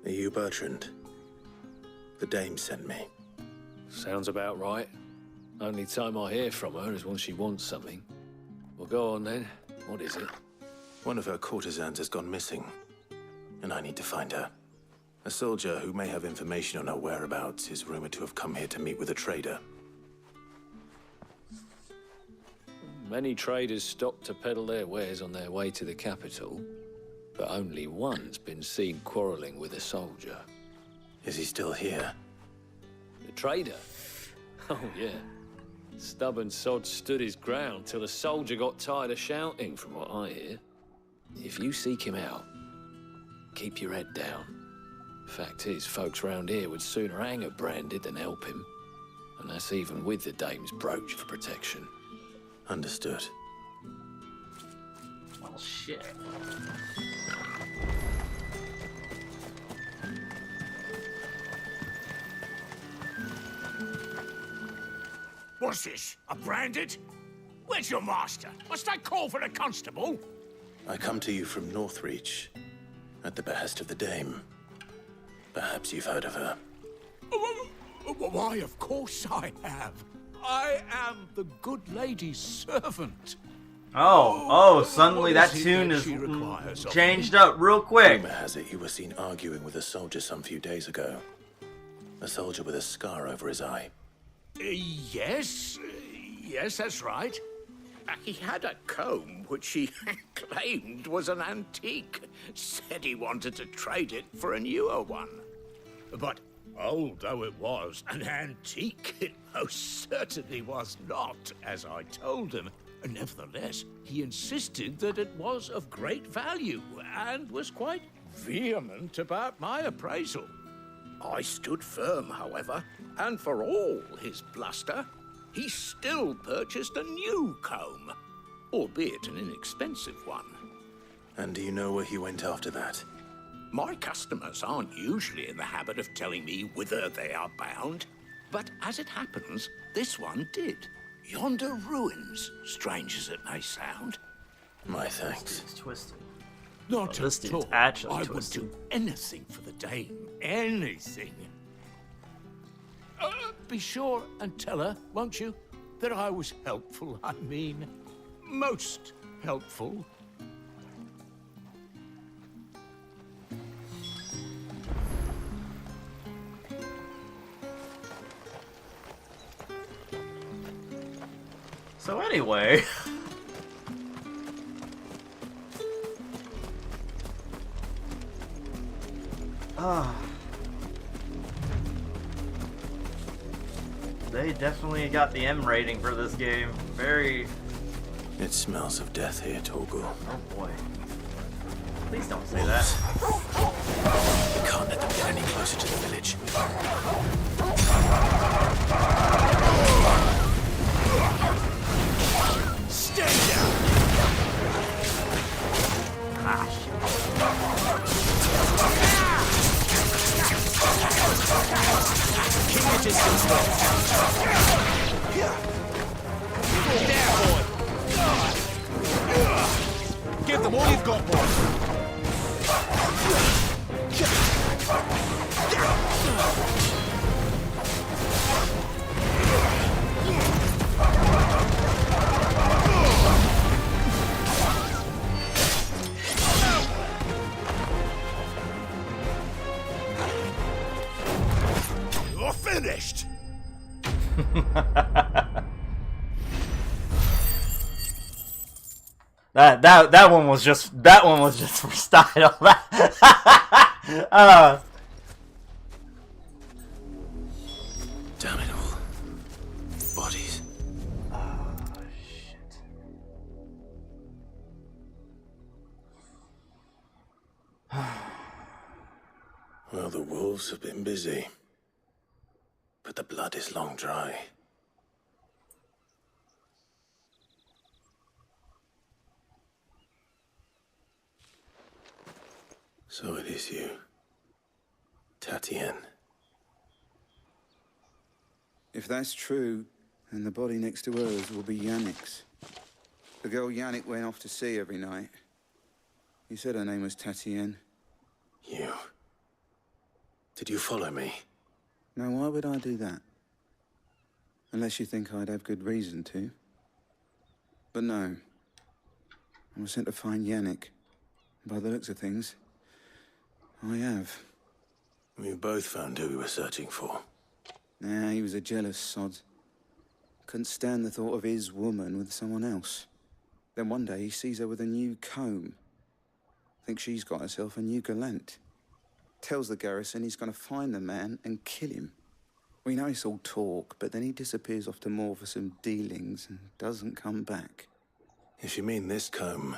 Are you Bertrand? The dame sent me. Sounds about right. Only time I hear from her is when she wants something. Well, go on then. What is it? One of her courtesans has gone missing, and I need to find her. A soldier who may have information on her whereabouts is rumored to have come here to meet with a trader. Many traders stop to peddle their wares on their way to the capital, but only one's been seen quarreling with a soldier. Is he still here? The trader? Oh, yeah. Stubborn sod stood his ground till the soldier got tired of shouting, from what I hear. If you seek him out, keep your head down. Fact is, folks round here would sooner hang a branded than help him. And that's even with the dame's brooch for protection. Understood. Well, shit. What's this? A branded? Where's your master? Must I call for a constable? I come to you from Northreach, at the behest of the dame. Perhaps you've heard of her. Why, of course I have. I am the good lady's servant. Oh, suddenly that tune is changed up real quick. Rumor has it you were seen arguing with a soldier some few days ago. A soldier with a scar over his eye. Yes, that's right. He had a comb which he claimed was an antique. Said he wanted to trade it for a newer one. But old though it was, an antique it most certainly was not, as I told him. Nevertheless, he insisted that it was of great value and was quite vehement about my appraisal. I stood firm, however, and for all his bluster, he still purchased a new comb, albeit an inexpensive one. And do you know where he went after that? My customers aren't usually in the habit of telling me whither they are bound, but as it happens, this one did. Yonder ruins, strange as it may sound. My thanks. It's twisted. Not this at all. dude's actually I twisted. would do anything for the dame. Anything. Be sure and tell her, won't you, that I was helpful. I mean, most helpful. So anyway... They definitely got the M rating for this game. Very... It smells of death here, Torgal. Oh boy. Please don't say that. We can't let them get any closer to the village. Stay down! Ah, shit. Keep your distance, though. There, boy! Give them all you've got, boy! You're finished! That one was just for style. Damn it all. Bodies. Oh shit. Well, the wolves have been busy. But the blood is long dry. So it is you, Tatienne. If that's true, then the body next to hers will be Yannick's. The girl Yannick went off to sea every night. You said her name was Tatienne. You. Did you follow me? Now, why would I do that? Unless you think I'd have good reason to. But no. I was sent to find Yannick. By the looks of things, I have. We both found who we were searching for. Nah, he was a jealous sod. Couldn't stand the thought of his woman with someone else. Then one day he sees her with a new comb. Thinks she's got herself a new gallant. Tells the garrison he's gonna find the man and kill him. We know it's all talk, but then he disappears off to Moor for some dealings and doesn't come back. If you mean this comb,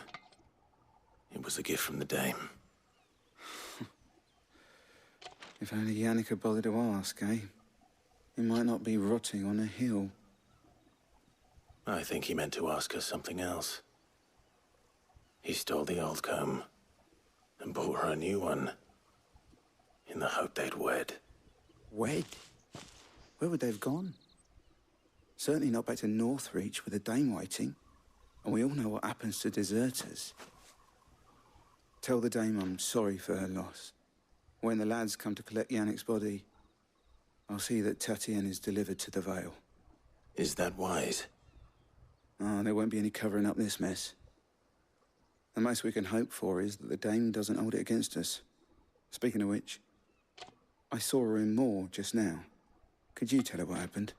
it was a gift from the dame. If only Yannick had bothered to ask, eh? He might not be rotting on a hill. I think he meant to ask her something else. He stole the old comb and bought her a new one in the hope they'd wed. Wed? Where would they have gone? Certainly not back to Northreach with a dame waiting. And we all know what happens to deserters. Tell the dame I'm sorry for her loss. When the lads come to collect Yannick's body, I'll see that Tatienne is delivered to the Vale. Is that wise? Oh, there won't be any covering up this mess. The most we can hope for is that the dame doesn't hold it against us. Speaking of which, I saw her in Moor just now. Could you tell her what happened?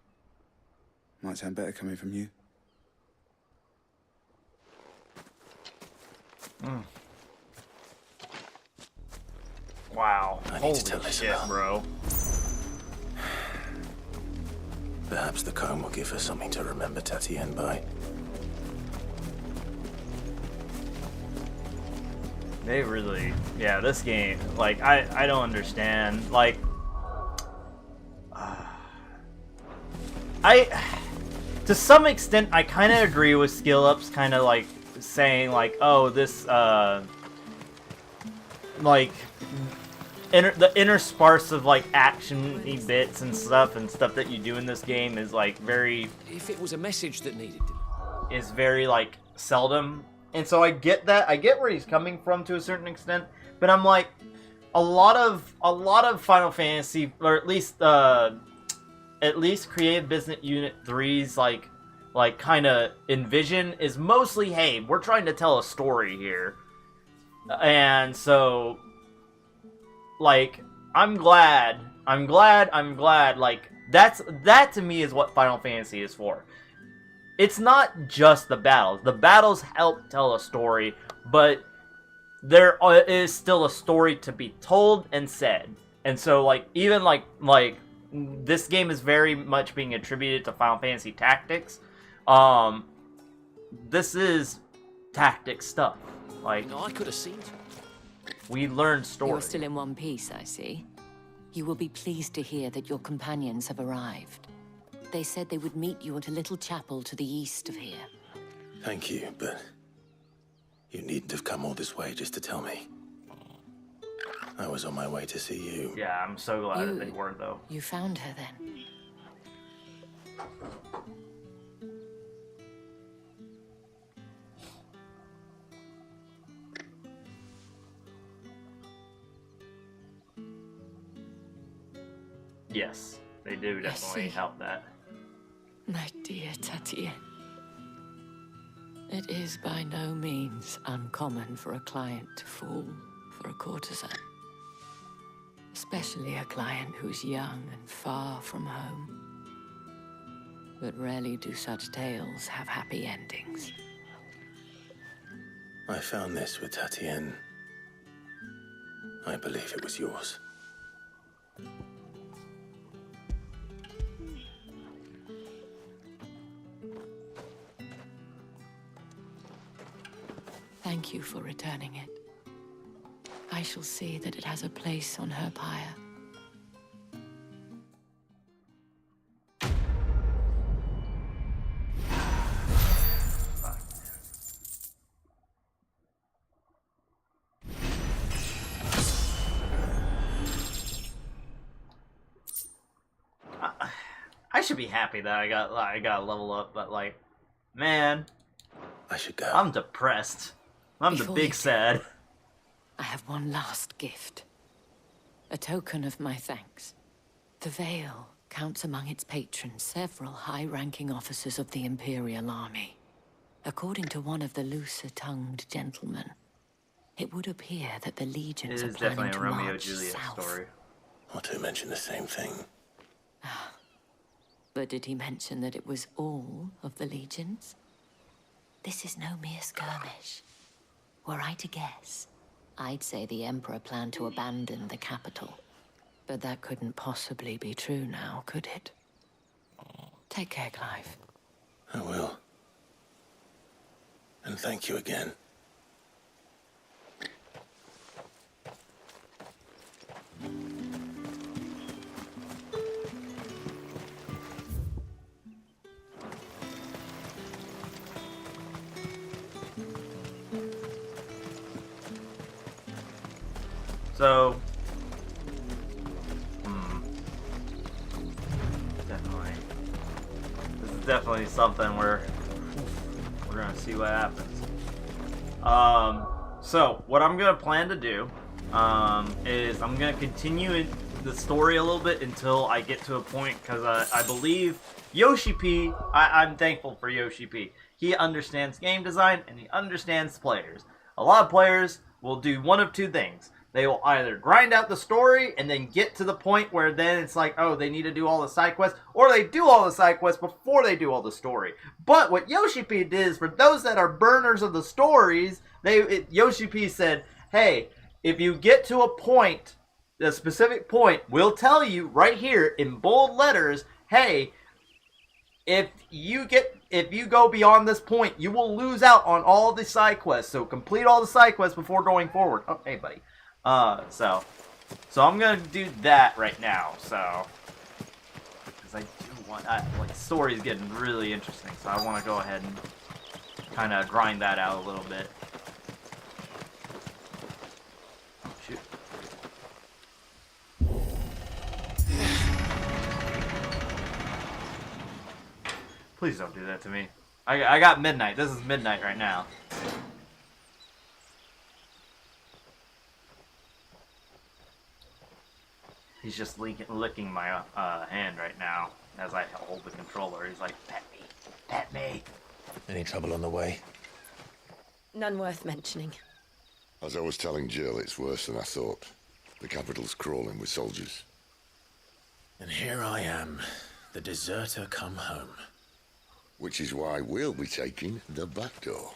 Might sound better coming from you. Wow. I need Holy to tell shit, Isabel. bro. Perhaps the comb will give her something to remember Tatienne by. They really, yeah, this game, like, I don't understand, like, to some extent, I kind of agree with Skill Up's kind of, like, saying, like, oh, this, like, the intersparse of, like, action-y bits and stuff that you do in this game is, like, very... If it was a message that needed it. Is very, like, seldom. And so I get that. I get where he's coming from to a certain extent. But I'm like, a lot of Final Fantasy, or at least Creative Business Unit 3's, like kind of envision is mostly, hey, we're trying to tell a story here. And so, like, I'm glad, like, that to me is what Final Fantasy is for. It's not just the battles. The battles help tell a story, but there is still a story to be told and said. And so, like, even like this game is very much being attributed to Final Fantasy Tactics. This is tactic stuff. Like, No, I could have seen. We learned story. You're still in one piece, I see. You will be pleased to hear that your companions have arrived. They said they would meet you at a little chapel to the east of here. Thank you, but you needn't have come all this way just to tell me. I was on my way to see you. Yeah, I'm so glad that they were, though. You found her then? Yes, they do definitely help that. My dear Tatienne. It is by no means uncommon for a client to fall for a courtesan. Especially a client who's young and far from home. But rarely do such tales have happy endings. I found this with Tatienne. I believe it was yours. Thank you for returning it. I shall see that it has a place on her pyre. I should be happy that I got a level up, but like, man, I should go. I'm depressed. I'm the big sad. I have one last gift. A token of my thanks. The Veil counts among its patrons several high-ranking officers of the Imperial Army. According to one of the looser-tongued gentlemen, it would appear that the legions are planning to march south. Story. Or to mention the same thing. But did he mention that it was all of the legions? This is no mere skirmish. Were I to guess, I'd say the Emperor planned to abandon the capital. But that couldn't possibly be true now, could it? Take care, Clive. I will. And thank you again. So, definitely, this is definitely something where we're gonna see what happens. So what I'm gonna plan to do, is I'm gonna continue the story a little bit until I get to a point, because I believe Yoshi P. I'm thankful for Yoshi P. He understands game design and he understands players. A lot of players will do one of two things. They will either grind out the story and then get to the point where then it's like, oh, they need to do all the side quests, or they do all the side quests before they do all the story. But what Yoshi P did is, for those that are burners of the stories, Yoshi P said, hey, if you get to a point, a specific point, we'll tell you right here in bold letters, hey, if you go beyond this point, you will lose out on all the side quests. So complete all the side quests before going forward. Oh, hey, buddy. So I'm gonna do that right now. So, because I do want, like, the story's getting really interesting. So I want to go ahead and kind of grind that out a little bit. Shoot. Please don't do that to me. I got midnight. This is midnight right now. He's just licking my hand right now as I hold the controller. He's like, pet me, pet me. Any trouble on the way? None worth mentioning. As I was telling Jill, it's worse than I thought. The capital's crawling with soldiers. And here I am, the deserter come home. Which is why we'll be taking the back door.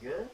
You good?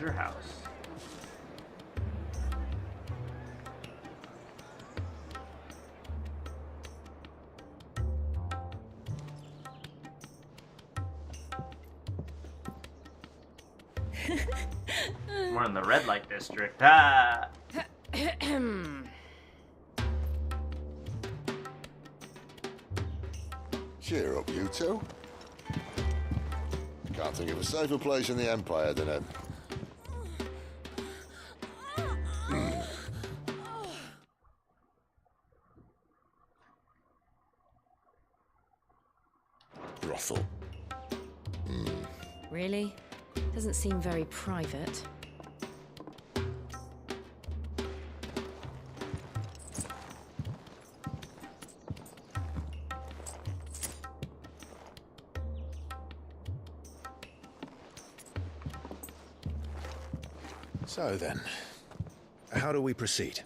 treasure house. We're in the red light district. Ah! Cheer up, you two. Can't think of a safer place in the Empire than a... brothel. Really? Doesn't seem very private. So then, how do we proceed?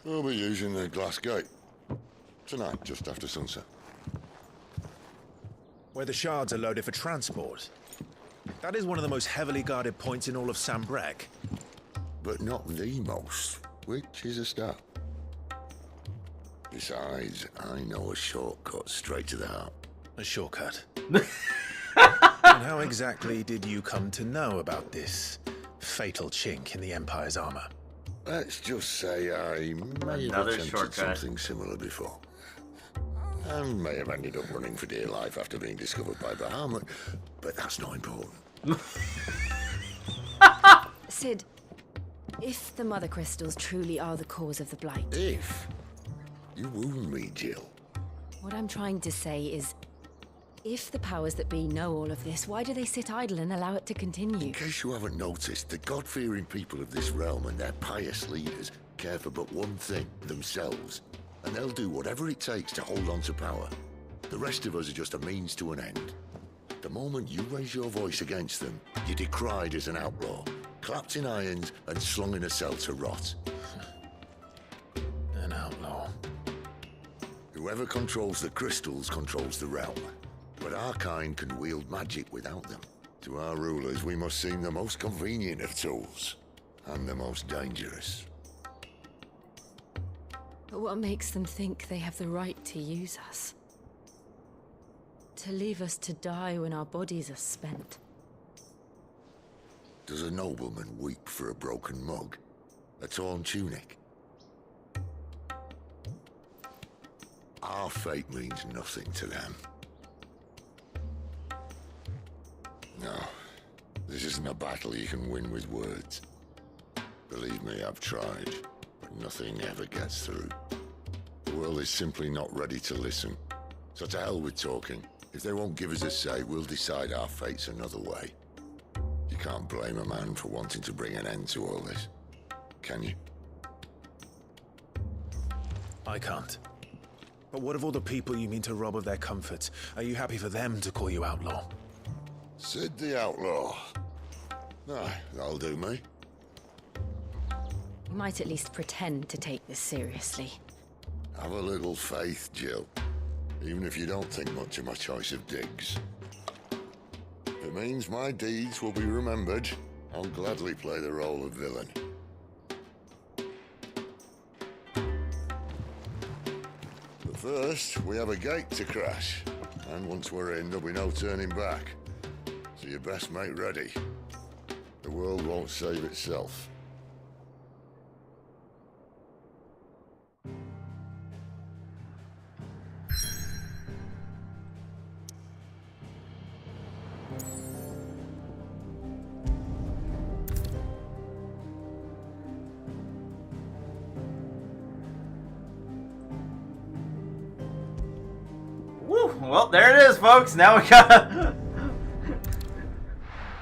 We'll be using the glass gate. Tonight, just after sunset. Where the shards are loaded for transport. That is one of the most heavily guarded points in all of Sambrek. But not the most, which is a start. Besides, I know a shortcut straight to the heart. A shortcut? And how exactly did you come to know about this fatal chink in the Empire's armor? Let's just say I may have attempted something similar before. And may have ended up running for dear life after being discovered by Bahamut, but that's not important. Sid, if the Mother Crystals truly are the cause of the Blight... If? You wound me, Jill. What I'm trying to say is, if the powers that be know all of this, why do they sit idle and allow it to continue? In case you haven't noticed, the God-fearing people of this realm and their pious leaders care for but one thing, themselves. And they'll do whatever it takes to hold on to power. The rest of us are just a means to an end. The moment you raise your voice against them, you're decried as an outlaw, clapped in irons and slung in a cell to rot. An outlaw. Whoever controls the crystals controls the realm. But our kind can wield magic without them. To our rulers, we must seem the most convenient of tools, and the most dangerous. But what makes them think they have the right to use us? To leave us to die when our bodies are spent? Does a nobleman weep for a broken mug? A torn tunic? Our fate means nothing to them. No, this isn't a battle you can win with words. Believe me, I've tried, but nothing ever gets through. The world is simply not ready to listen. So to hell with talking. If they won't give us a say, we'll decide our fates another way. You can't blame a man for wanting to bring an end to all this, can you? I can't. But what of all the people you mean to rob of their comforts? Are you happy for them to call you outlaw? Sid the Outlaw. Aye, that'll do me. We might at least pretend to take this seriously. Have a little faith, Jill. Even if you don't think much of my choice of digs. If it means my deeds will be remembered, I'll gladly play the role of villain. But first, we have a gate to crash. And once we're in, there'll be no turning back. So you best make ready. The world won't save itself. Woo! Well, there it is, folks. Now we got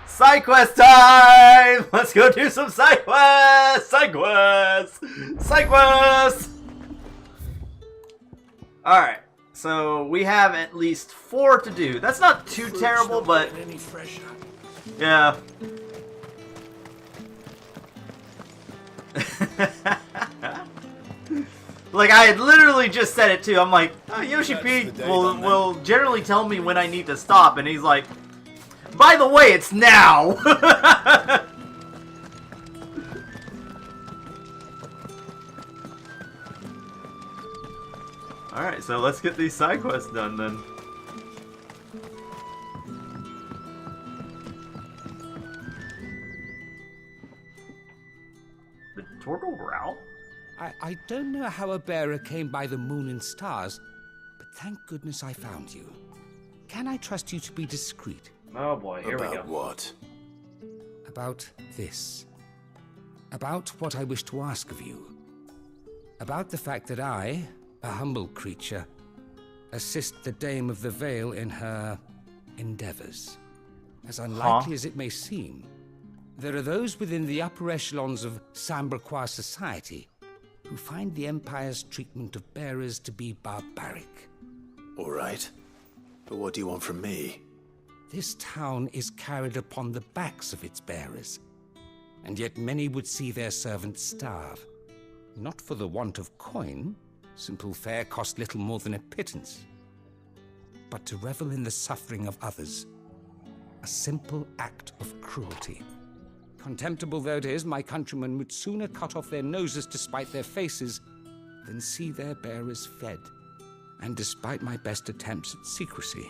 side quest time. Let's go do some side quests. Side quests. Side quests. All right. So we have at least 4 to do. That's not too terrible, but yeah. Like, I had literally just said it too. I'm like, oh, Yoshi P will generally tell me when I need to stop, and he's like, by the way, it's now. so let's get these side quests done then. The turtle growl? I don't know how a bearer came by the moon and stars, but thank goodness I found you. Can I trust you to be discreet? Oh boy, here we go. About what? About this. About what I wish to ask of you. About the fact that I, a humble creature, assist the Dame of the Vale in her endeavors. As unlikely as it may seem, there are those within the upper echelons of Samberquois society who find the Empire's treatment of bearers to be barbaric. All right. But what do you want from me? This town is carried upon the backs of its bearers, and yet many would see their servants starve. Not for the want of coin, simple fare cost little more than a pittance, but to revel in the suffering of others, a simple act of cruelty. Contemptible though it is, my countrymen would sooner cut off their noses to spite their faces than see their bearers fed. And despite my best attempts at secrecy,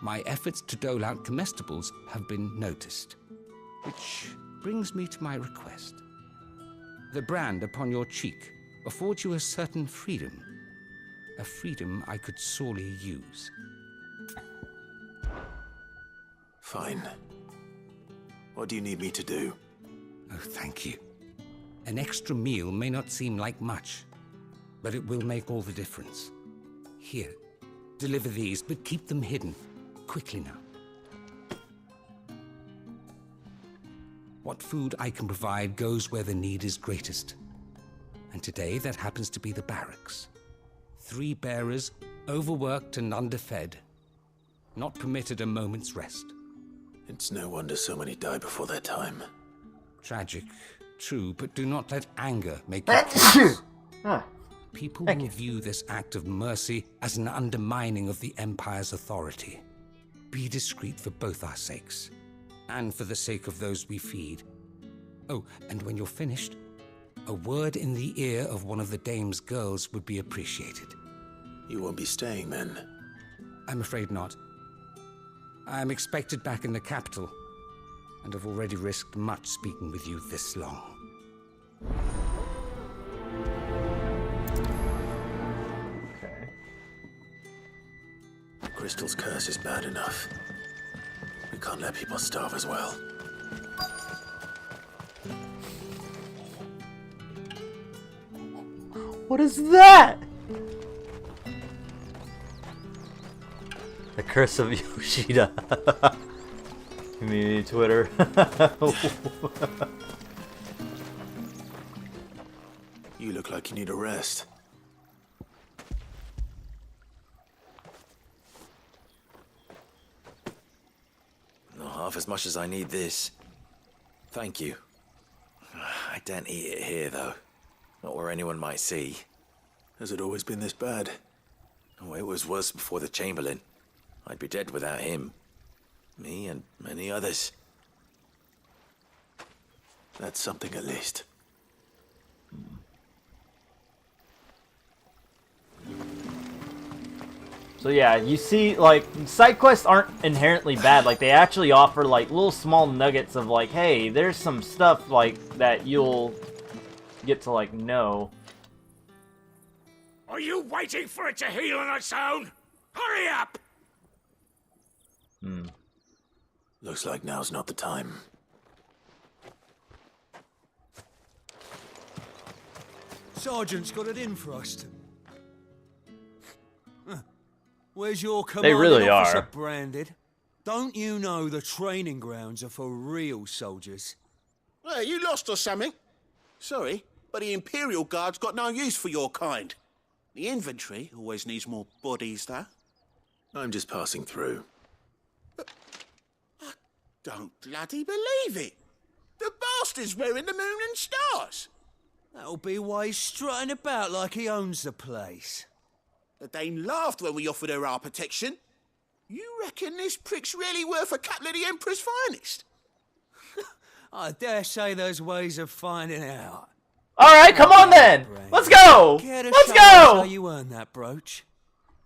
my efforts to dole out comestibles have been noticed. Which brings me to my request. The brand upon your cheek affords you a certain freedom. A freedom I could sorely use. Fine. What do you need me to do? Oh, thank you. An extra meal may not seem like much, but it will make all the difference. Here, deliver these, but keep them hidden. Quickly now. What food I can provide goes where the need is greatest. And today, that happens to be the barracks. 3 bearers, overworked and underfed, not permitted a moment's rest. It's no wonder so many die before their time. Tragic, true, but do not let anger make you choose. People will view this act of mercy as an undermining of the Empire's authority. Be discreet for both our sakes, and for the sake of those we feed. Oh, and when you're finished, a word in the ear of one of the Dame's girls would be appreciated. You won't be staying then? I'm afraid not. I'm expected back in the capital, and have already risked much speaking with you this long. Okay. Crystal's curse is bad enough. We can't let people starve as well. What is that? The Curse of Yoshida. Community Twitter. You look like you need a rest. Not half as much as I need this. Thank you. I don't eat it here, though. Not where anyone might see. Has it always been this bad? Oh, it was worse before the Chamberlain. I'd be dead without him. Me and many others. That's something at least. So yeah, you see, like, side quests aren't inherently bad. Like, they actually offer, like, little small nuggets of, like, hey, there's some stuff, like, that you'll get to, like, know. Are you waiting for it to heal on its own? Hurry up! Looks like now's not the time. Sergeant's got it in for us. Where's your They commanding really officer, are. Branded? Don't you know the training grounds are for real soldiers? Hey, you lost or something? Sorry, but the Imperial Guard's got no use for your kind. The infantry always needs more bodies, though. I'm just passing through. Don't bloody believe it. The bastard's wearing the moon and stars. That'll be why he's strutting about like he owns the place. The Dane laughed when we offered her our protection. You reckon this prick's really worth a couple of the Emperor's finest? I dare say there's ways of finding out. Alright, come on then! Let's go! Care to Let's show us how go! you earned that brooch?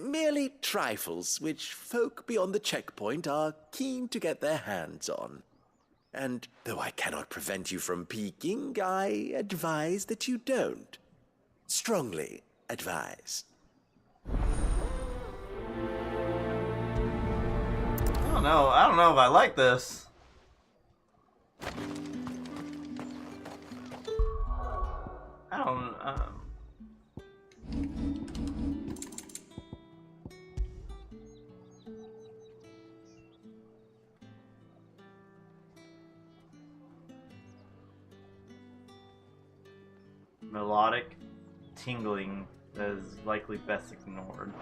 Merely trifles which folk beyond the checkpoint are keen to get their hands on. And though I cannot prevent you from peeking, I advise that you don't. Strongly advise. I don't know if I like this. I don't, melodic tingling that is likely best ignored.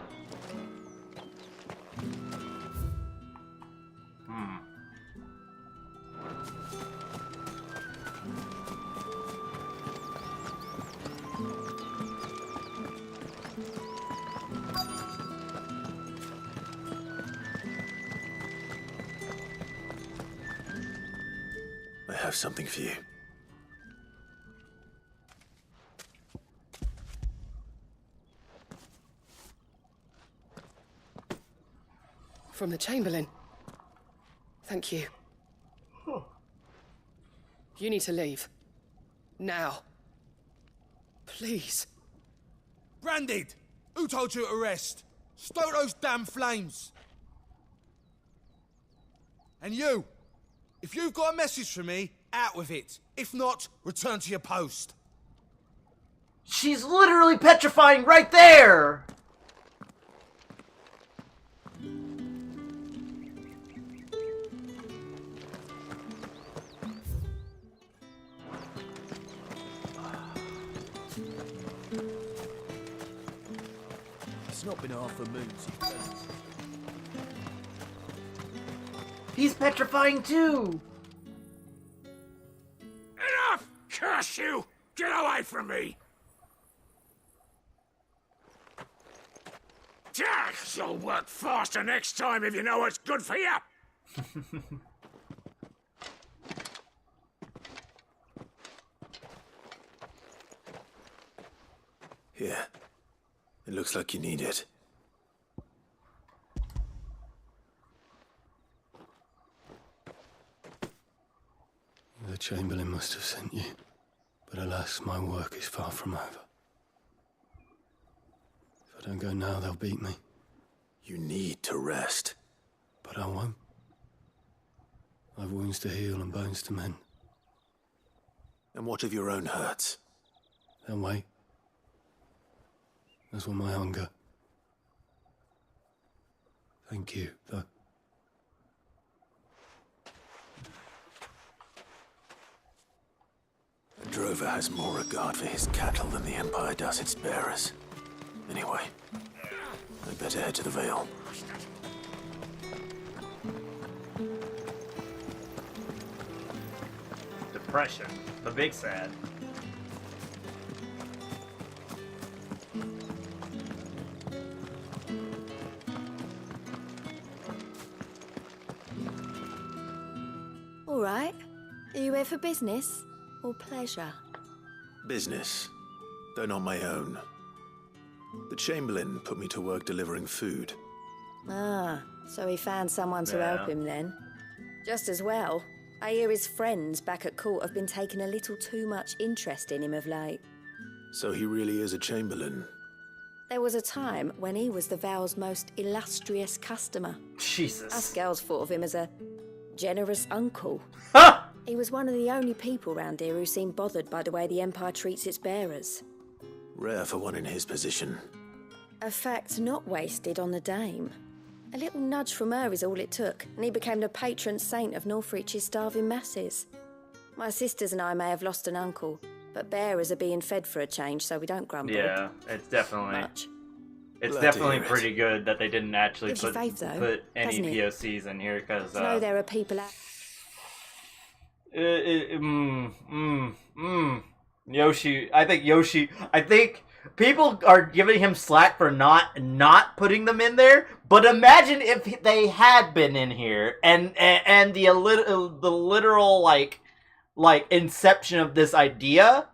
I have something for you. From the Chamberlain. Thank you. You need to leave. Now. Please. Branded! Who told you to rest? Stoke those damn flames! And you! If you've got a message for me, out with it. If not, return to your post. She's literally petrifying right there! It's not been half a moon since. He's petrifying too! Enough! Curse you! Get away from me! You'll work faster next time if you know what's good for you! Here. It looks like you need it. The Chamberlain must have sent you, but alas, my work is far from over. If I don't go now, they'll beat me. You need to rest. But I won't. I've wounds to heal and bones to mend. And what of your own hurts? They'll wait. As will my hunger. Thank you, though. A drover has more regard for his cattle than the Empire does its bearers. Anyway, I better head to the Vale. Depression. The big sad. All right. Are you here for business or pleasure? Business, though not my own. The Chamberlain put me to work delivering food. Ah, so he found someone to Yeah. help him then. Just as well. I hear his friends back at court have been taking a little too much interest in him of late. So he really is a Chamberlain. There was a time when he was the Vale's most illustrious customer. Jesus. Us girls thought of him as a generous uncle. He was one of the only people round here who seemed bothered by the way the Empire treats its bearers. Rare for one in his position. A fact not wasted on the dame. A little nudge from her is all it took, and he became the patron saint of Northreach's starving masses. My sisters and I may have lost an uncle, but bearers are being fed for a change, so we don't grumble. Yeah, it's definitely... Much. It's Glad to definitely hear it. pretty good that they didn't actually Gives you put, faith, though, put any doesn't it? POCs in here, because... To know there are people out... Yoshi, I think people are giving him slack for not putting them in there, but imagine if they had been in here, and the literal, like inception of this idea,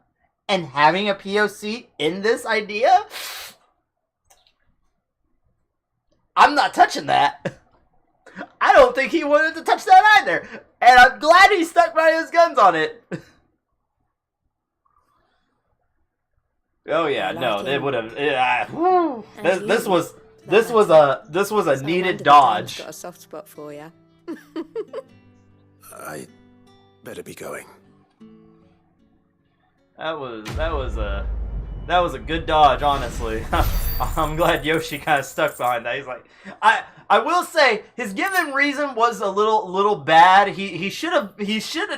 and having a POC in this idea. I'm not touching that. I don't think he wanted to touch that either. And I'm glad he stuck by his guns on it. Oh yeah, no, they would have. Yeah, this was a needed dodge. Got a soft spot for you. I better be going. That was a good dodge, honestly. I'm glad Yoshi kind of stuck behind that. He's like, I will say his given reason was a little bad. He should have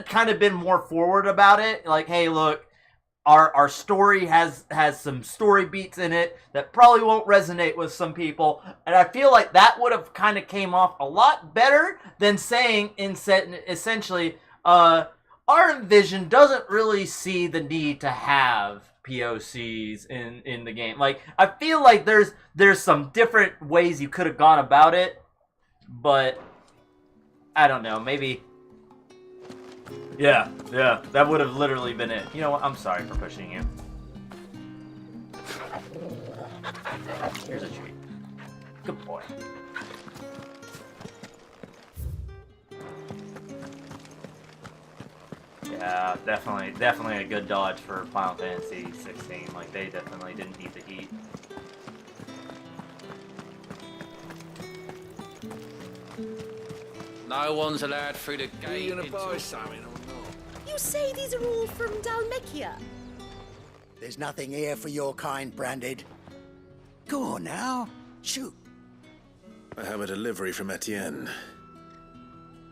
kind of been more forward about it. Like, hey, look, our story has some story beats in it that probably won't resonate with some people, and I feel like that would have kind of came off a lot better than saying essentially, our Envision doesn't really see the need to have POCs in the game. Like, I feel like there's some different ways you could have gone about it, but I don't know, maybe. Yeah, that would have literally been it. You know what? I'm sorry for pushing you. Here's a treat. Good boy. Yeah, definitely a good dodge for Final Fantasy 16. Like, they definitely didn't need the heat. No one's allowed through the gate. Are you gonna buy something or not? You say these are all from Dalmekia? There's nothing here for your kind, Branded. Go on now, shoot. I have a delivery from Etienne.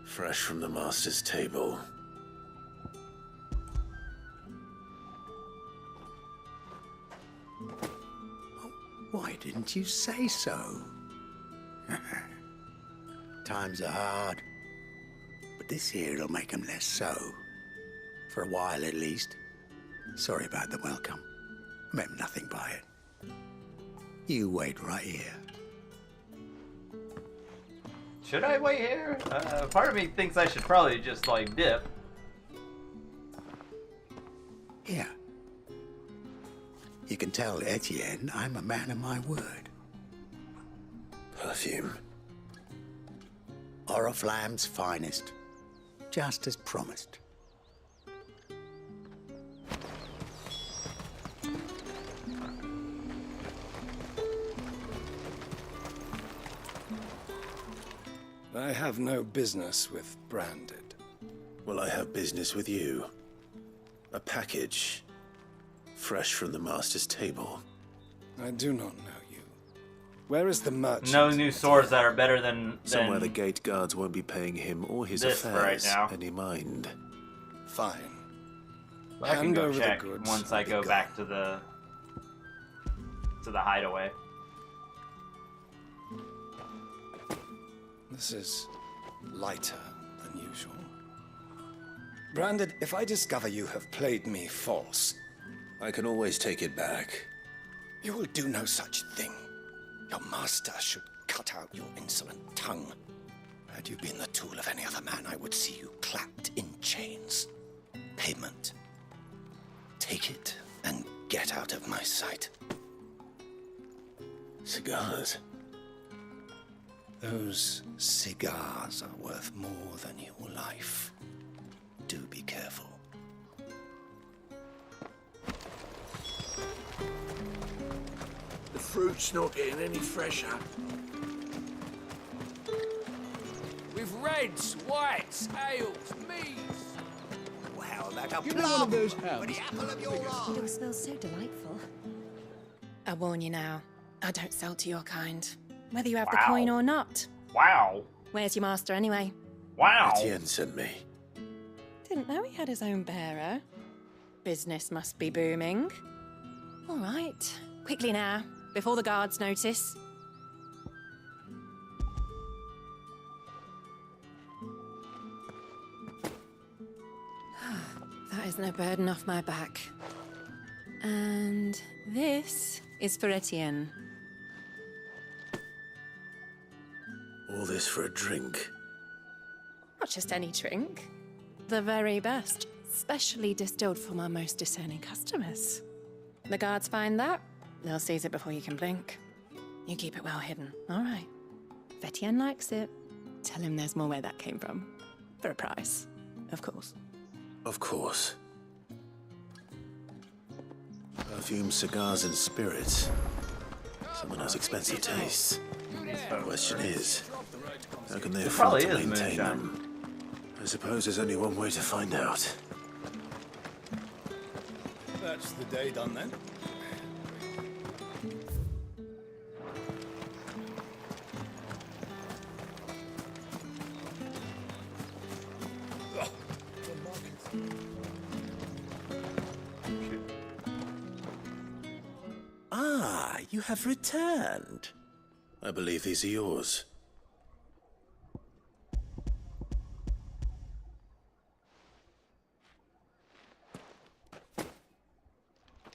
Fresh from the master's table. Why didn't you say so? Times are hard, but this here'll make them less so. For a while, at least. Sorry about the welcome. Meant nothing by it. You wait right here. Should I wait here? Part of me thinks I should probably just, like, dip. Here. You can tell Etienne I'm a man of my word. Perfume. Oriflamme's finest. Just as promised. I have no business with Branded. Well, I have business with you. A package. Fresh from the master's table. I do not know you. Where is the merchant? No new swords that are better than Somewhere the gate guards won't be paying him or his this affairs right now. any mind. Fine. I can Hand go over the check goods. once I go back to the hideaway. This is lighter than usual. Branded, if I discover you have played me false... I can always take it back. You will do no such thing. Your master should cut out your insolent tongue. Had you been the tool of any other man, I would see you clapped in chains. Payment. Take it and get out of my sight. Cigars? Those cigars are worth more than your life. Do be careful. The fruit's not getting any fresher. With reds, whites, ales, meads. Wow, that a Give me one of those plum for the apple of your eye. It all smells so delightful. I warn you now, I don't sell to your kind. Whether you have the Wow. coin or not. Wow. Where's your master anyway? Wow. Etienne sent me. Didn't know he had his own bearer. Business must be booming. All right, quickly now, before the guards notice. That is no burden off my back. And this is for Etienne. All this for a drink. Not just any drink. The very best. Specially distilled from our most discerning customers. The guards find that, they'll seize it before you can blink. You keep it well hidden, all right? If Etienne likes it, tell him there's more where that came from. For a price, of course. Of course. Perfume, cigars, and spirits. Someone has expensive tastes. The question is, how can they afford to maintain them? I suppose there's only one way to find out. That's the day done then. Ah, you have returned. I believe these are yours.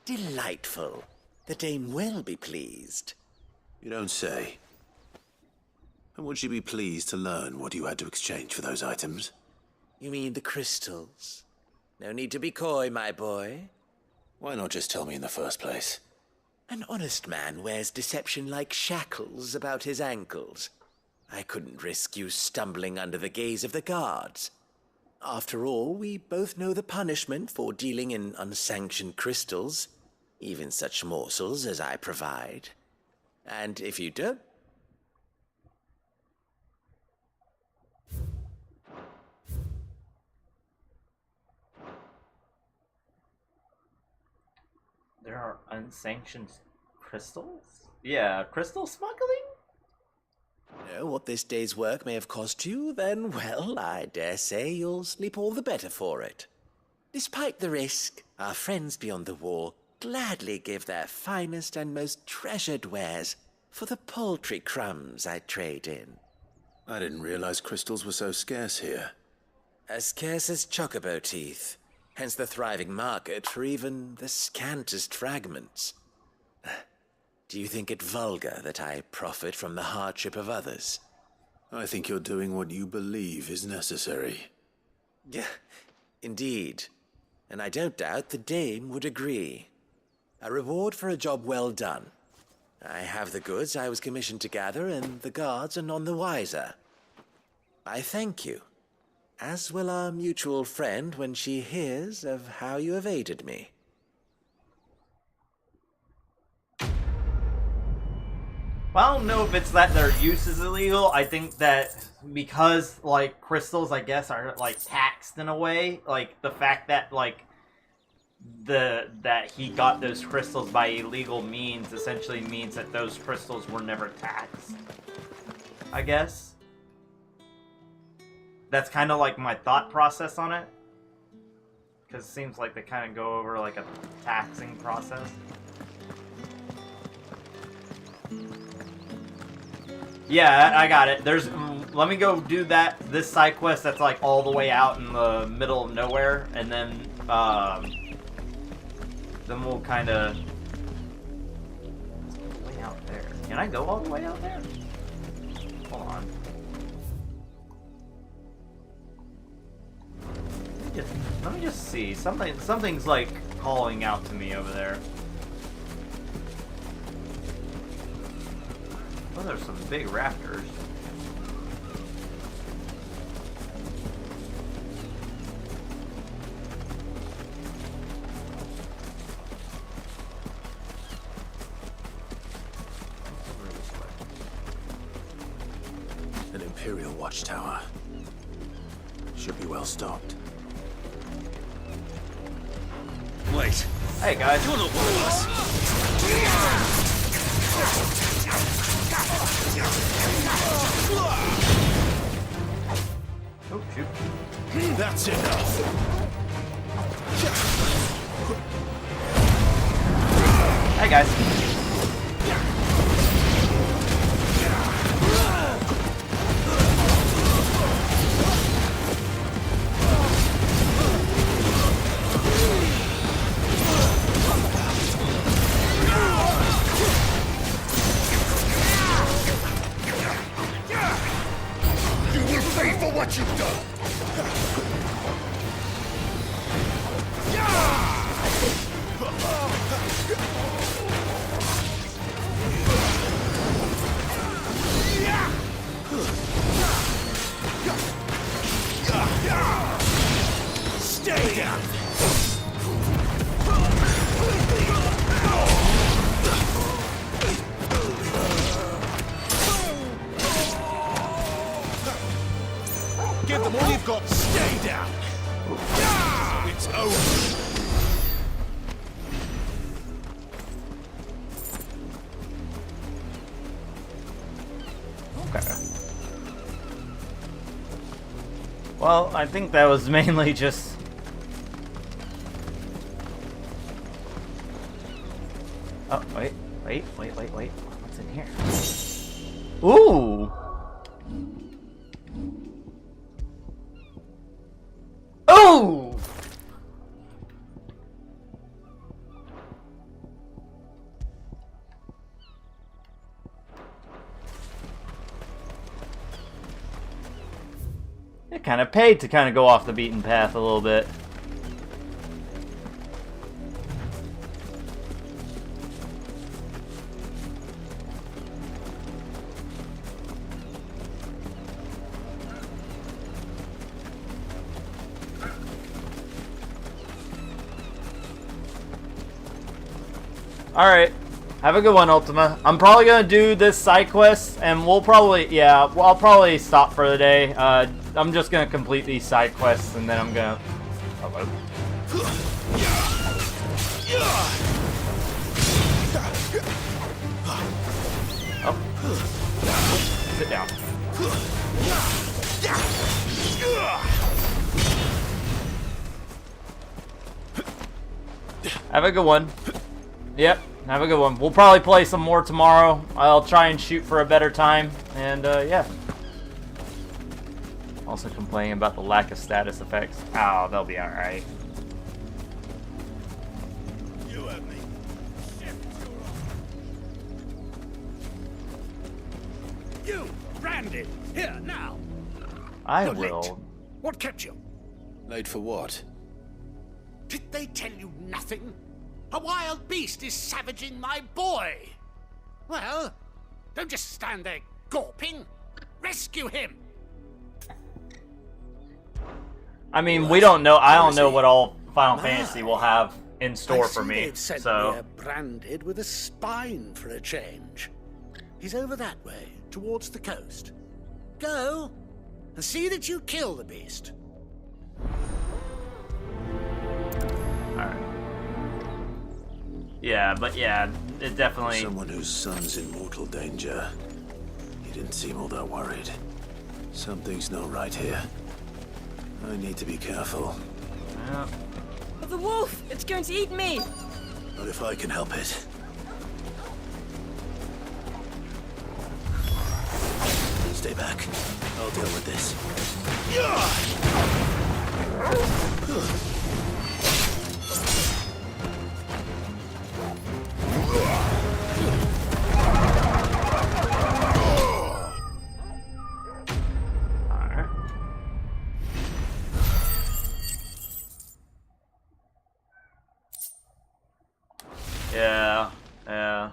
Delightful. The dame will be pleased. You don't say. And would she be pleased to learn what you had to exchange for those items? You mean the crystals? No need to be coy, my boy. Why not just tell me in the first place? An honest man wears deception like shackles about his ankles. I couldn't risk you stumbling under the gaze of the guards. After all, we both know the punishment for dealing in unsanctioned crystals, even such morsels as I provide. And if you don't... There are unsanctioned crystals? Yeah, crystal smuggling? Know what this day's work may have cost you, then, well, I dare say you'll sleep all the better for it. Despite the risk, our friends beyond the wall gladly give their finest and most treasured wares for the paltry crumbs I trade in. I didn't realize crystals were so scarce here. As scarce as chocobo teeth, hence the thriving market for even the scantest fragments. Do you think it vulgar that I profit from the hardship of others? I think you're doing what you believe is necessary. Yeah, indeed. And I don't doubt the dame would agree. A reward for a job well done. I have the goods I was commissioned to gather, and the guards are none the wiser. I thank you, as will our mutual friend when she hears of how you have aided me. Well, I don't know if it's that their use is illegal. I think that because, like, crystals, I guess, are, like, taxed in a way. Like, the fact that, like, that he got those crystals by illegal means essentially means that those crystals were never taxed. I guess. That's kind of, like, my thought process on it. Because it seems like they kind of go over, like, a taxing process. Yeah, I got it. There's, let me go do this side quest that's like all the way out in the middle of nowhere, and then we'll kind of way out there. Can I go all the way out there? Hold on. Let me just see. Something's like calling out to me over there. Oh, there's some big raptors. An Imperial watchtower. Should be well stocked. Wait. Hey guys. You're not one of us. Oh, shoot. That's enough. Hey guys. You will pay for what you've done. Stay down! Give them all you've got. Stay down! It's over! Okay. Well, I think that was mainly just... Oh, wait. What's in here? Ooh! Ooh! It kind of paid to kind of go off the beaten path a little bit. Alright. Have a good one, Ultima. I'm probably going to do this side quest, and we'll probably, yeah, well, I'll probably stop for the day. I'm just going to complete these side quests, and then I'm going to... Oh. Sit down. Have a good one. Yep, have a good one. We'll probably play some more tomorrow. I'll try and shoot for a better time, and yeah. Also complaining about the lack of status effects. Oh, they'll be alright. You, Randy, here now. I You're will. late. What kept you? Late for what? Did they tell you nothing? A wild beast is savaging my boy. Well, don't just stand there gawping. Rescue him. I mean, we don't know. I don't know what all Final Fantasy will have in store for me. They've sent So me a branded with a spine for a change. He's over that way, towards the coast. Go and see that you kill the beast. alright. Yeah, but yeah, it definitely... Someone whose son's in mortal danger. He didn't seem all that worried. Something's not right here. I need to be careful. Yeah. The wolf! It's going to eat me! Not if I can help it. Stay back. I'll deal with this. Yeah, yeah.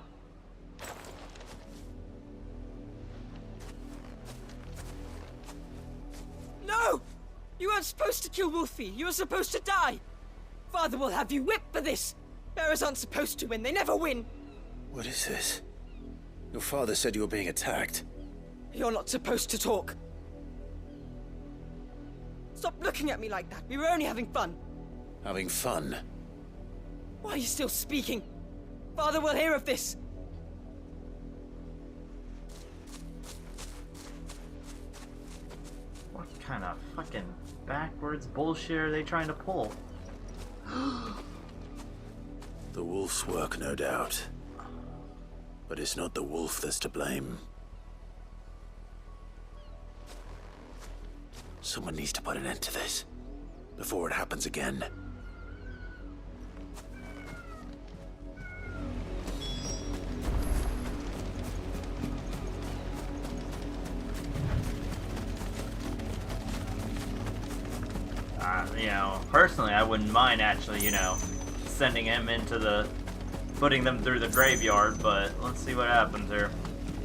No! You weren't supposed to kill Wolfie. You were supposed to die. Father will have you whipped for this. Bearers aren't supposed to win. They never win. What is this? Your father said you were being attacked. You're not supposed to talk. Stop looking at me like that. We were only having fun. Having fun? Why are you still speaking? Father will hear of this. What kind of fucking backwards bullshit are they trying to pull? The wolf's work, no doubt. But it's not the wolf that's to blame. Someone needs to put an end to this before it happens again. You know, personally, I wouldn't mind actually, you know, sending him into the... putting them through the graveyard, but let's see what happens here.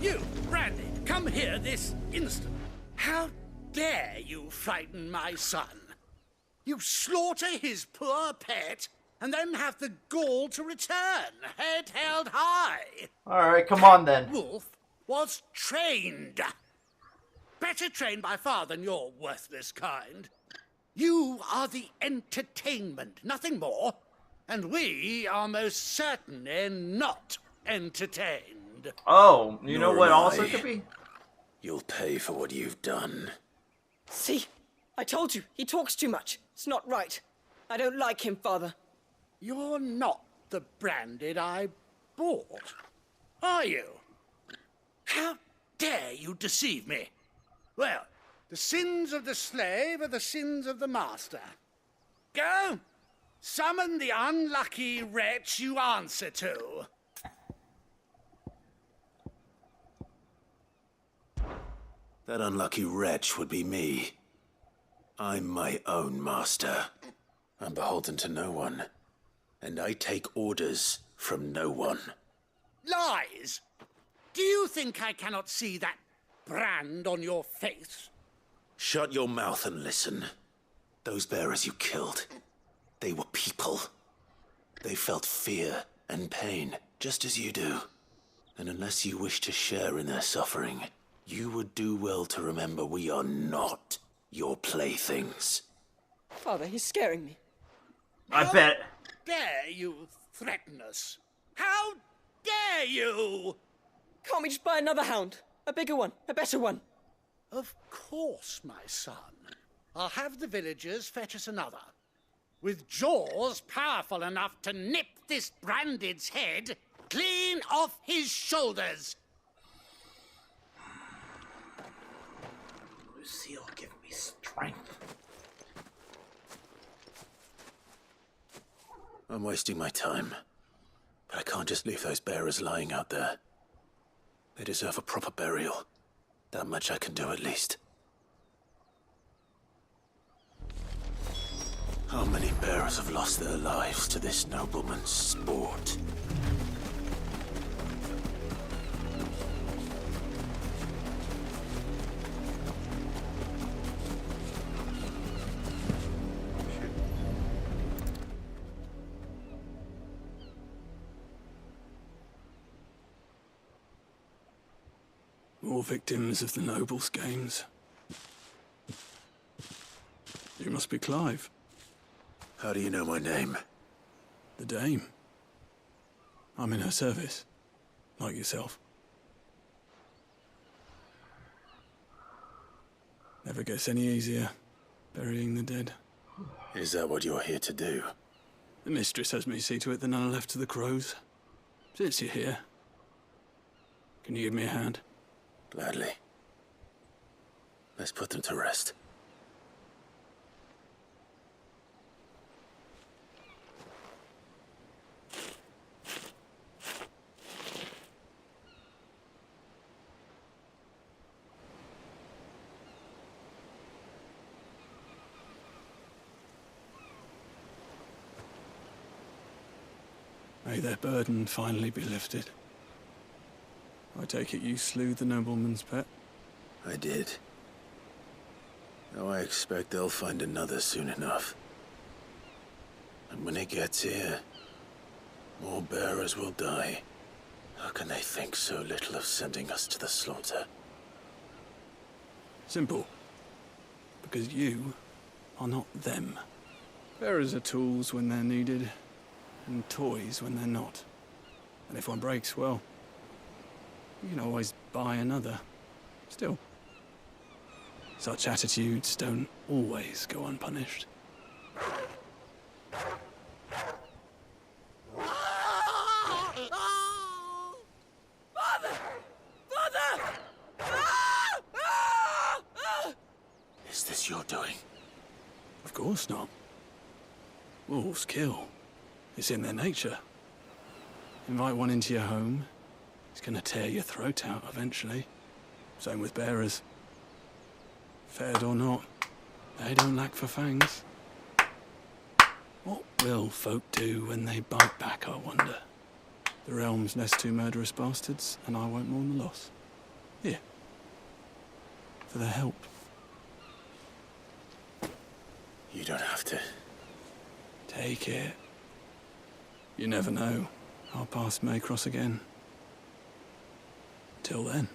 You, Randy, come here this instant. How dare you frighten my son? You slaughter his poor pet, and then have the gall to return, head held high. Alright, come on then. Wolf was trained. Better trained by far than your worthless kind. You are the entertainment, nothing more. And we are most certainly not entertained. Oh, you know Nor what am also I. could be? You'll pay for what you've done. See? I told you, he talks too much. It's not right. I don't like him, Father. You're not the branded I bought, are you? How dare you deceive me? Well, the sins of the slave are the sins of the master. Go, summon the unlucky wretch you answer to. That unlucky wretch would be me. I'm my own master. I'm beholden to no one. And I take orders from no one. Lies! Do you think I cannot see that brand on your face? Shut your mouth and listen. Those bearers you killed, they were people. They felt fear and pain, just as you do. And unless you wish to share in their suffering, you would do well to remember we are not your playthings. Father, he's scaring me. I bet. Dare you threaten us? How dare you? Can't we just buy another hound? A bigger one, a better one. Of course, my son. I'll have the villagers fetch us another. With jaws powerful enough to nip this branded's head clean off his shoulders. Lucille, give me strength. I'm wasting my time. But I can't just leave those bearers lying out there. They deserve a proper burial. That much I can do at least. How many bearers have lost their lives to this nobleman's sport? More victims of the nobles' games. You must be Clive. How do you know my name? The Dame. I'm in her service, like yourself. Never gets any easier, burying the dead. Is that what you're here to do? The mistress has me see to it that none are left to the crows. Since you're here, can you give me a hand? Gladly. Let's put them to rest. May their burden finally be lifted. I take it you slew the nobleman's pet? I did. Now I expect they'll find another soon enough. And when it gets here, more bearers will die. How can they think so little of sending us to the slaughter? Simple. Because you are not them. Bearers are tools when they're needed, and toys when they're not. And if one breaks, well, you can always buy another. Still, such attitudes don't always go unpunished. Father! Father! Is this your doing? Of course not. Wolves kill. It's in their nature. Invite one into your home, he's gonna tear your throat out eventually. Same with bearers. Fed or not, they don't lack for fangs. What will folk do when they bite back, I wonder? The realm's nest two murderous bastards, and I won't mourn the loss. Here. For their help. You don't have to. Take it. You never know. Our paths may cross again. Till then.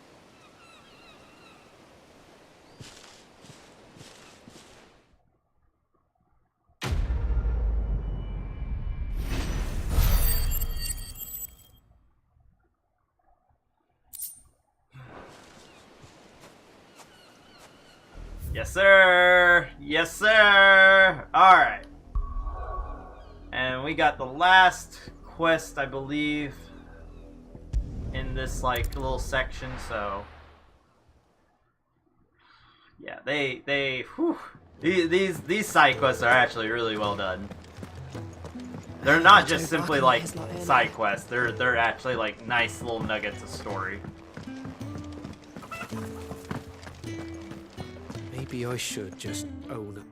Yes, sir. Yes, sir. All right. And we got the last quest, I believe, in this like little section. So yeah, whew, these side quests are actually really well done. They're not just simply like side quests. They're actually like nice little nuggets of story. Maybe I should just own it.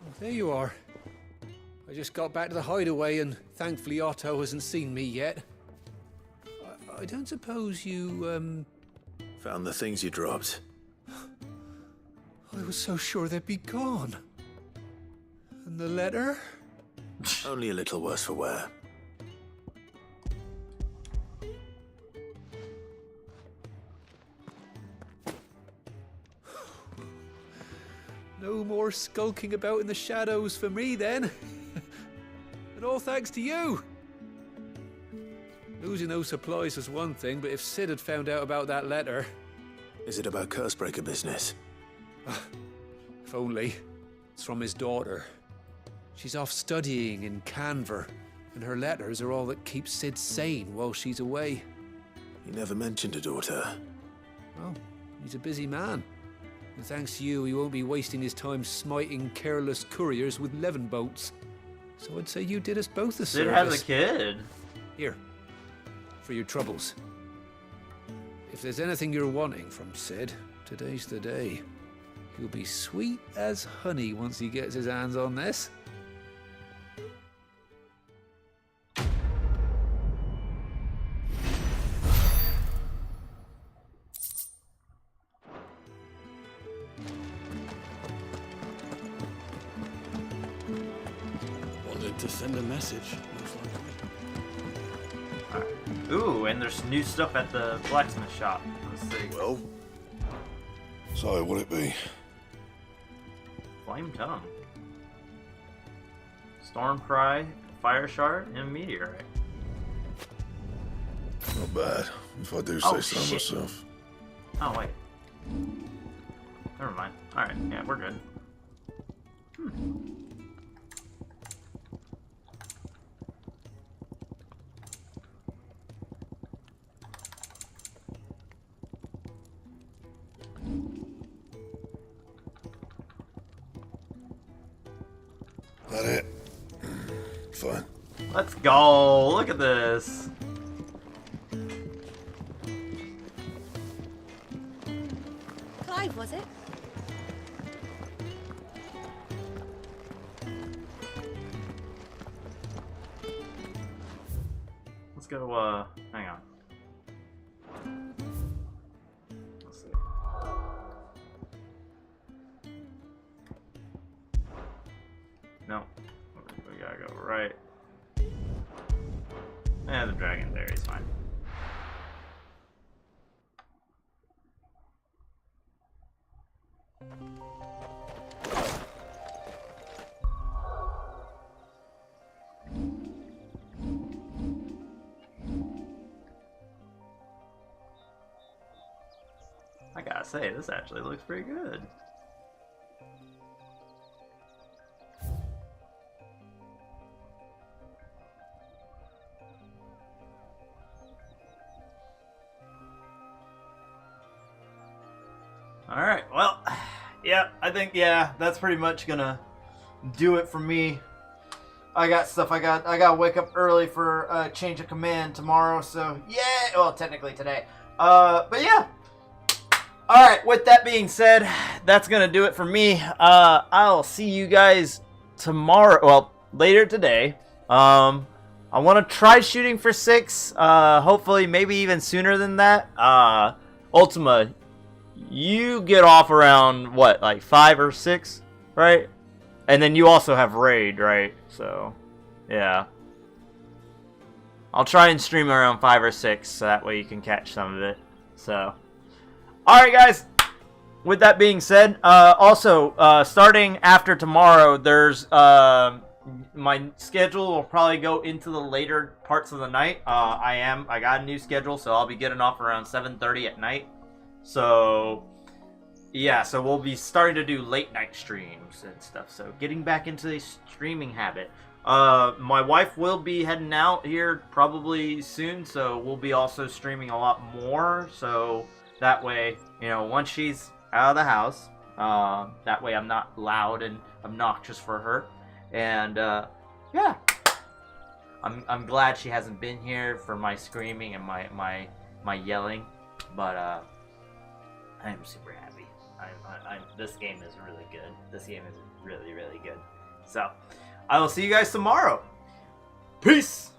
Oh, there you are. I just got back to the hideaway and thankfully Otto hasn't seen me yet. I don't suppose you, Found the things you dropped. I was so sure they'd be gone. And the letter? Only a little worse for wear. No more skulking about in the shadows for me, then. And all thanks to you. Losing those supplies was one thing, but if Sid had found out about that letter... Is it about Cursebreaker business? If only. It's from his daughter. She's off studying in Canver, and her letters are all that keeps Sid sane while she's away. He never mentioned a daughter. Well, he's a busy man. And thanks to you, he won't be wasting his time smiting careless couriers with levin bolts. So I'd say you did us both a service. Sid has a kid. Here, for your troubles. If there's anything you're wanting from Sid, today's the day. He'll be sweet as honey once he gets his hands on this. To send a message, most likely. Ooh, and there's new stuff at the blacksmith shop. Let's see. Well, so what'll it be? Flame tongue, storm cry, fire shard, and meteorite. Not bad, if I do say so myself. Oh wait. Never mind. All right, yeah, we're good. That it? Fine. Let's go. Look at this. Clive, was it? Let's go, hang on. Let's see. No. We gotta go right. The dragon there, he's fine. I gotta say, this actually looks pretty good. Alright, well, yeah, I think, that's pretty much gonna do it for me. I got stuff, I gotta wake up early for a change of command tomorrow, so, yeah, well, technically today. But yeah. Alright, with that being said, that's gonna do it for me. I'll see you guys tomorrow, well, later today. I want to try shooting for 6, hopefully maybe even sooner than that. Ultima, you get off around, what, like 5 or 6, right? And then you also have Raid, right? So, yeah. I'll try and stream around 5 or 6, so that way you can catch some of it. So, alright guys, with that being said, also, starting after tomorrow, there's, my schedule will probably go into the later parts of the night. I got a new schedule, so I'll be getting off around 7:30 at night. So, yeah, so we'll be starting to do late night streams and stuff. So, getting back into the streaming habit. My wife will be heading out here probably soon, so we'll be also streaming a lot more. So, that way, you know, once she's out of the house, that way I'm not loud and obnoxious for her. And, yeah. I'm glad she hasn't been here for my screaming and my yelling. But, I am super happy. This game is really good. This game is really, really good. So, I will see you guys tomorrow. Peace!